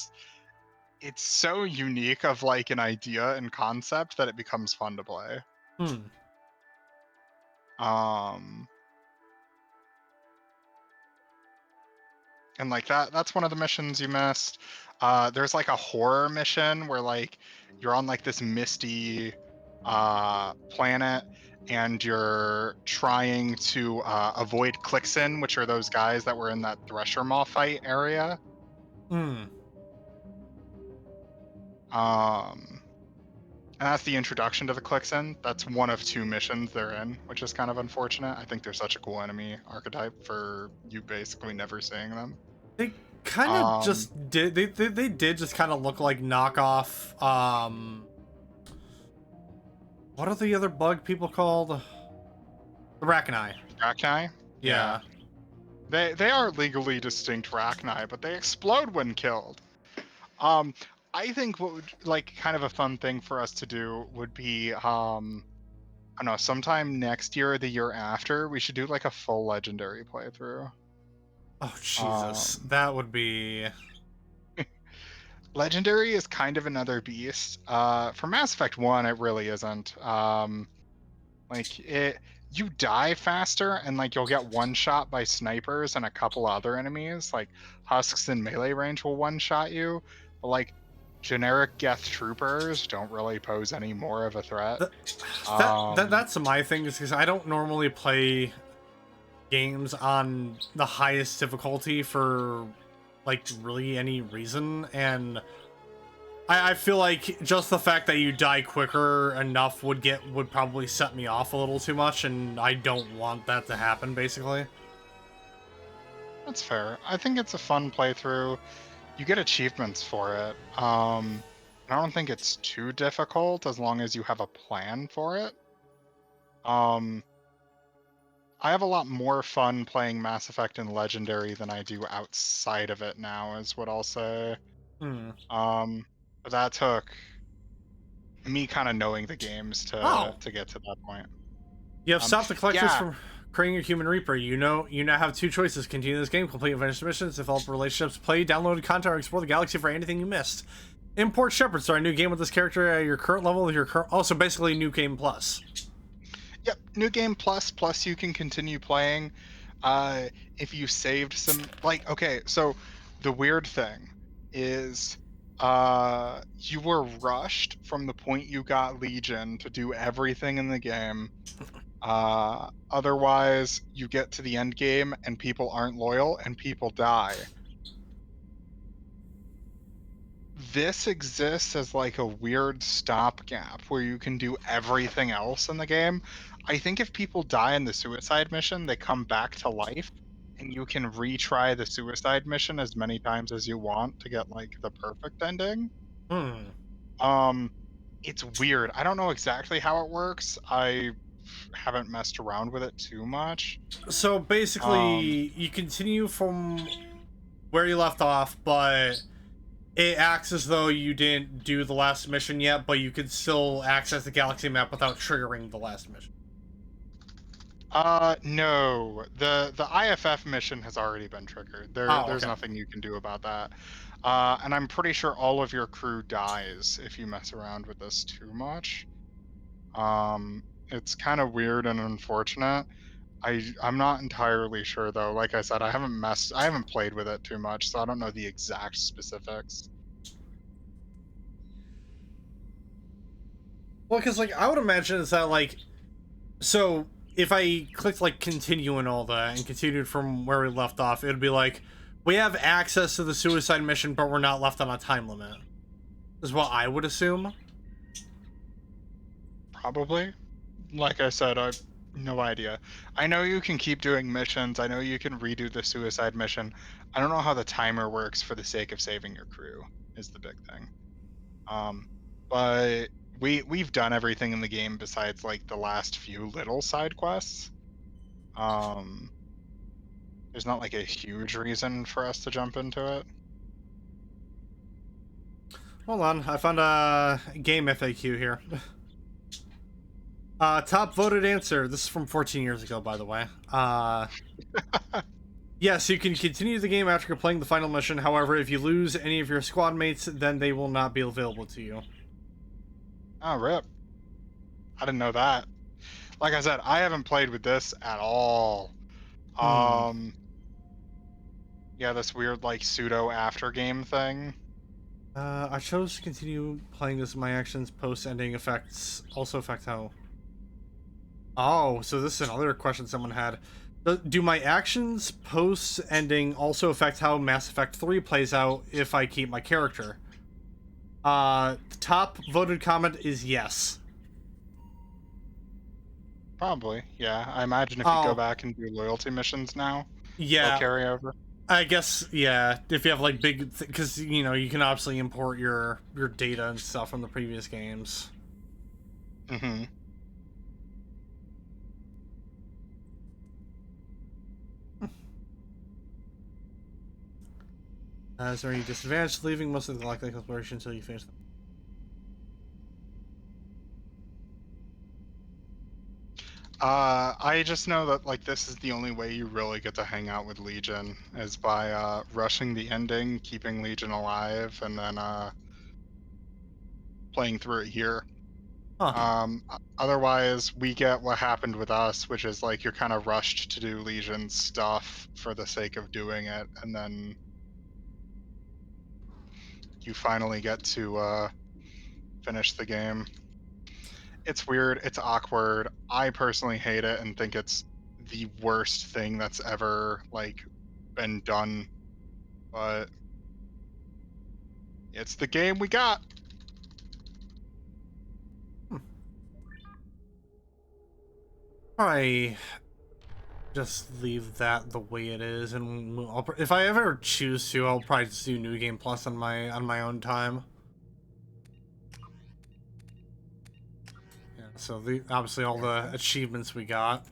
so unique of like an idea and concept that it becomes fun to play. Um and like that's one of the missions you missed. There's like a horror mission where like you're on like this misty planet and you're trying to avoid Clixon, which are those guys that were in that Thresher Maw fight area. And that's the introduction to the Clixon. That's one of two missions they're in, which is kind of unfortunate. I think they're such a cool enemy archetype for you basically never seeing them. They kind of just did. They did just kind of look like knockoff. What are the other bug people called? The Rachni. Rachni? Yeah. They are legally distinct Rachni, but they explode when killed. I think what would like kind of a fun thing for us to do would be I don't know, sometime next year or the year after, we should do like a full legendary playthrough. Oh Jesus, that would be. Legendary is kind of another beast. For Mass Effect 1, it really isn't. Like you die faster and like you'll get one shot by snipers and a couple other enemies. Like husks in melee range will one shot you, but like generic Geth troopers don't really pose any more of a threat. That's my thing, is because I don't normally play games on the highest difficulty for like really any reason, and I feel like just the fact that you die quicker enough would probably set me off a little too much, and I don't want that to happen, basically. That's fair. I think it's a fun playthrough. You get achievements for it. I don't think it's too difficult as long as you have a plan for it. I have a lot more fun playing Mass Effect and Legendary than I do outside of it now, is what I'll say. But that took me kind of knowing the games to get to that point. You have stopped the collectors from creating a Human Reaper. You now have two choices: continue this game, complete and finish the missions, develop relationships, play downloaded content, or explore the galaxy for anything you missed. Import Shepard, start a new game with this character at your current level with your current. Also, basically, new game plus. Yep, new game plus you can continue playing. If you saved some, like, okay, so the weird thing is you were rushed from the point you got Legion to do everything in the game. Otherwise you get to the end game and people aren't loyal and people die. This exists as like a weird stopgap where you can do everything else in the game. I think if people die in the suicide mission, they come back to life and you can retry the suicide mission as many times as you want to get like the perfect ending. It's weird. I don't know exactly how it works. I haven't messed around with it too much. So basically, you continue from where you left off, but it acts as though you didn't do the last mission yet, but you could still access the galaxy map without triggering the last mission. No. The IFF mission has already been triggered. Oh, There's okay. nothing you can do about that. And I'm pretty sure all of your crew dies if you mess around with this too much. It's kind of weird and unfortunate. I'm not entirely sure though. Like I said, I haven't played with it too much, so I don't know the exact specifics. Well, because, like, I would imagine is that, like, so if I clicked, like, continue and all that, and continued from where we left off, it would be like, we have access to the suicide mission, but we're not left on a time limit. Is what I would assume. Probably. Like I said, I've no idea. I know you can keep doing missions. I know you can redo the suicide mission. I don't know how the timer works for the sake of saving your crew is the big thing. But we've done everything in the game besides like the last few little side quests. There's not like a huge reason for us to jump into it. Hold on, I found a game FAQ here. Top voted answer. This is from 14 years ago, by the way. Yes, you can continue the game after completing the final mission. However, if you lose any of your squad mates, then they will not be available to you. Oh, rip. I didn't know that. Like I said, I haven't played with this at all. Yeah, this weird like pseudo after game thing. I chose to continue playing this. My actions post-ending effects also affect how... Oh, so this is another question someone had. Do my actions post-ending also affect how Mass Effect 3 plays out if I keep my character? The top voted comment is yes. Probably, yeah. I imagine if you go back and do loyalty missions now, they'll carry over. I guess, yeah. If you have like big, because you know you can obviously import your data and stuff from the previous games. Mm-hmm. Is there any disadvantage to leaving most of the Galactic Exploration until you finish them? I just know that like this is the only way you really get to hang out with Legion is by rushing the ending, keeping Legion alive, and then playing through it here. Otherwise, we get what happened with us, which is like you're kind of rushed to do Legion stuff for the sake of doing it, and then you finally get to finish the game. It's weird. It's awkward. I personally hate it and think it's the worst thing that's ever like been done. But it's the game we got. I just leave that the way it is, and if I ever choose to, I'll probably just do New Game Plus on my own time. Yeah, so obviously all the achievements we got.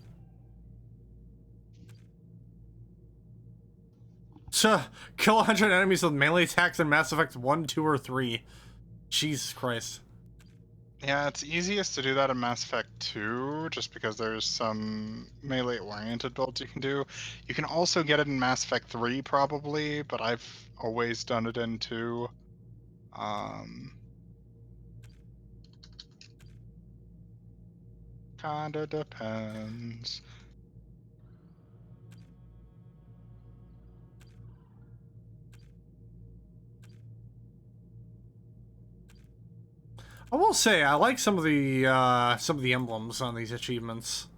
So, kill 100 enemies with melee attacks in Mass Effect 1, 2, or 3. Jesus Christ. Yeah, it's easiest to do that in Mass Effect 2, just because there's some melee-oriented builds you can do. You can also get it in Mass Effect 3, probably, but I've always done it in 2. Kinda depends. I will say I like some of the emblems on these achievements.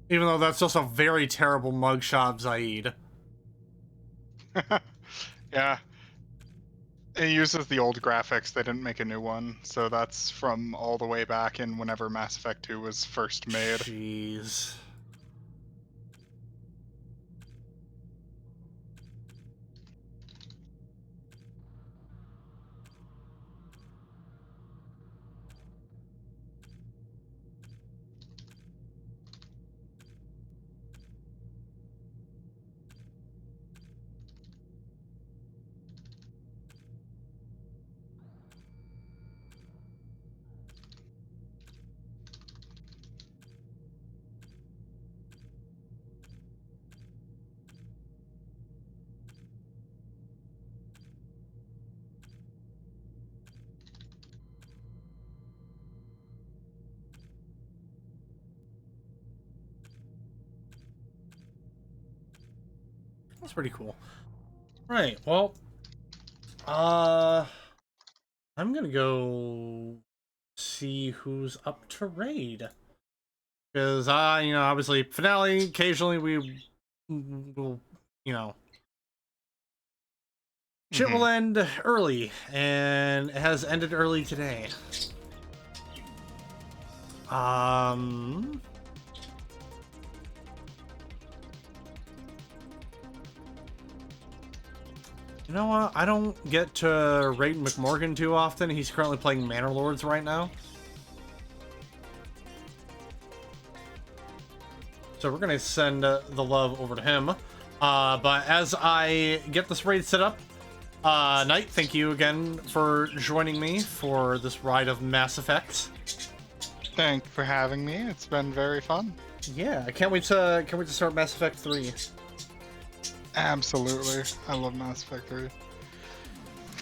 Even though that's just a very terrible mugshot of Zaid. Yeah. It uses the old graphics, they didn't make a new one, so that's from all the way back in whenever Mass Effect 2 was first made. Jeez. That's pretty cool. Right, well, I'm gonna go see who's up to raid. Because, you know, obviously, finale, occasionally we will, you know, shit will end early, and it has ended early today. You know what? I don't get to raid McMorgan too often. He's currently playing Manor Lords right now. So we're gonna send the love over to him. But as I get this raid set up, Nite, thank you again for joining me for this ride of Mass Effect. Thank you for having me. It's been very fun. Yeah, I can't wait to start Mass Effect 3. Absolutely. I love Mass Effect 3.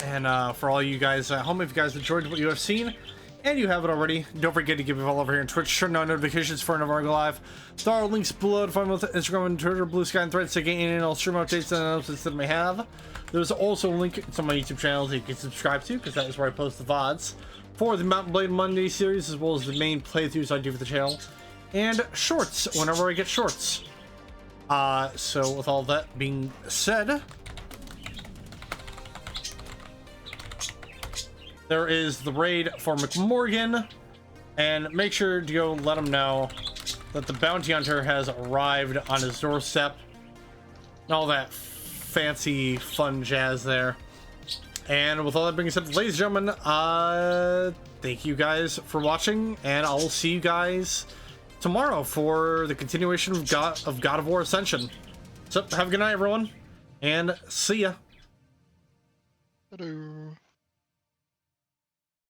And for all you guys at home, if you guys enjoyed what you have seen, and you haven't already, don't forget to give me a follow over here on Twitch, turn on notifications for whenever I go live. There are links below to find me on Instagram and Twitter, Blue Sky, and Threads to gain in all stream updates and announcements that I may have. There's also a link to my YouTube channel that you can subscribe to, because that is where I post the VODs for the Mountain Blade Monday series, as well as the main playthroughs I do for the channel, and shorts whenever I get shorts. So with all that being said, there is the raid for McMorgan, and make sure to go let him know that the bounty hunter has arrived on his doorstep, and all that fancy fun jazz there. And with all that being said, ladies and gentlemen, thank you guys for watching, and I'll see you guys tomorrow for the continuation of God of War Ascension. So have a good night, everyone, and see ya. Hello.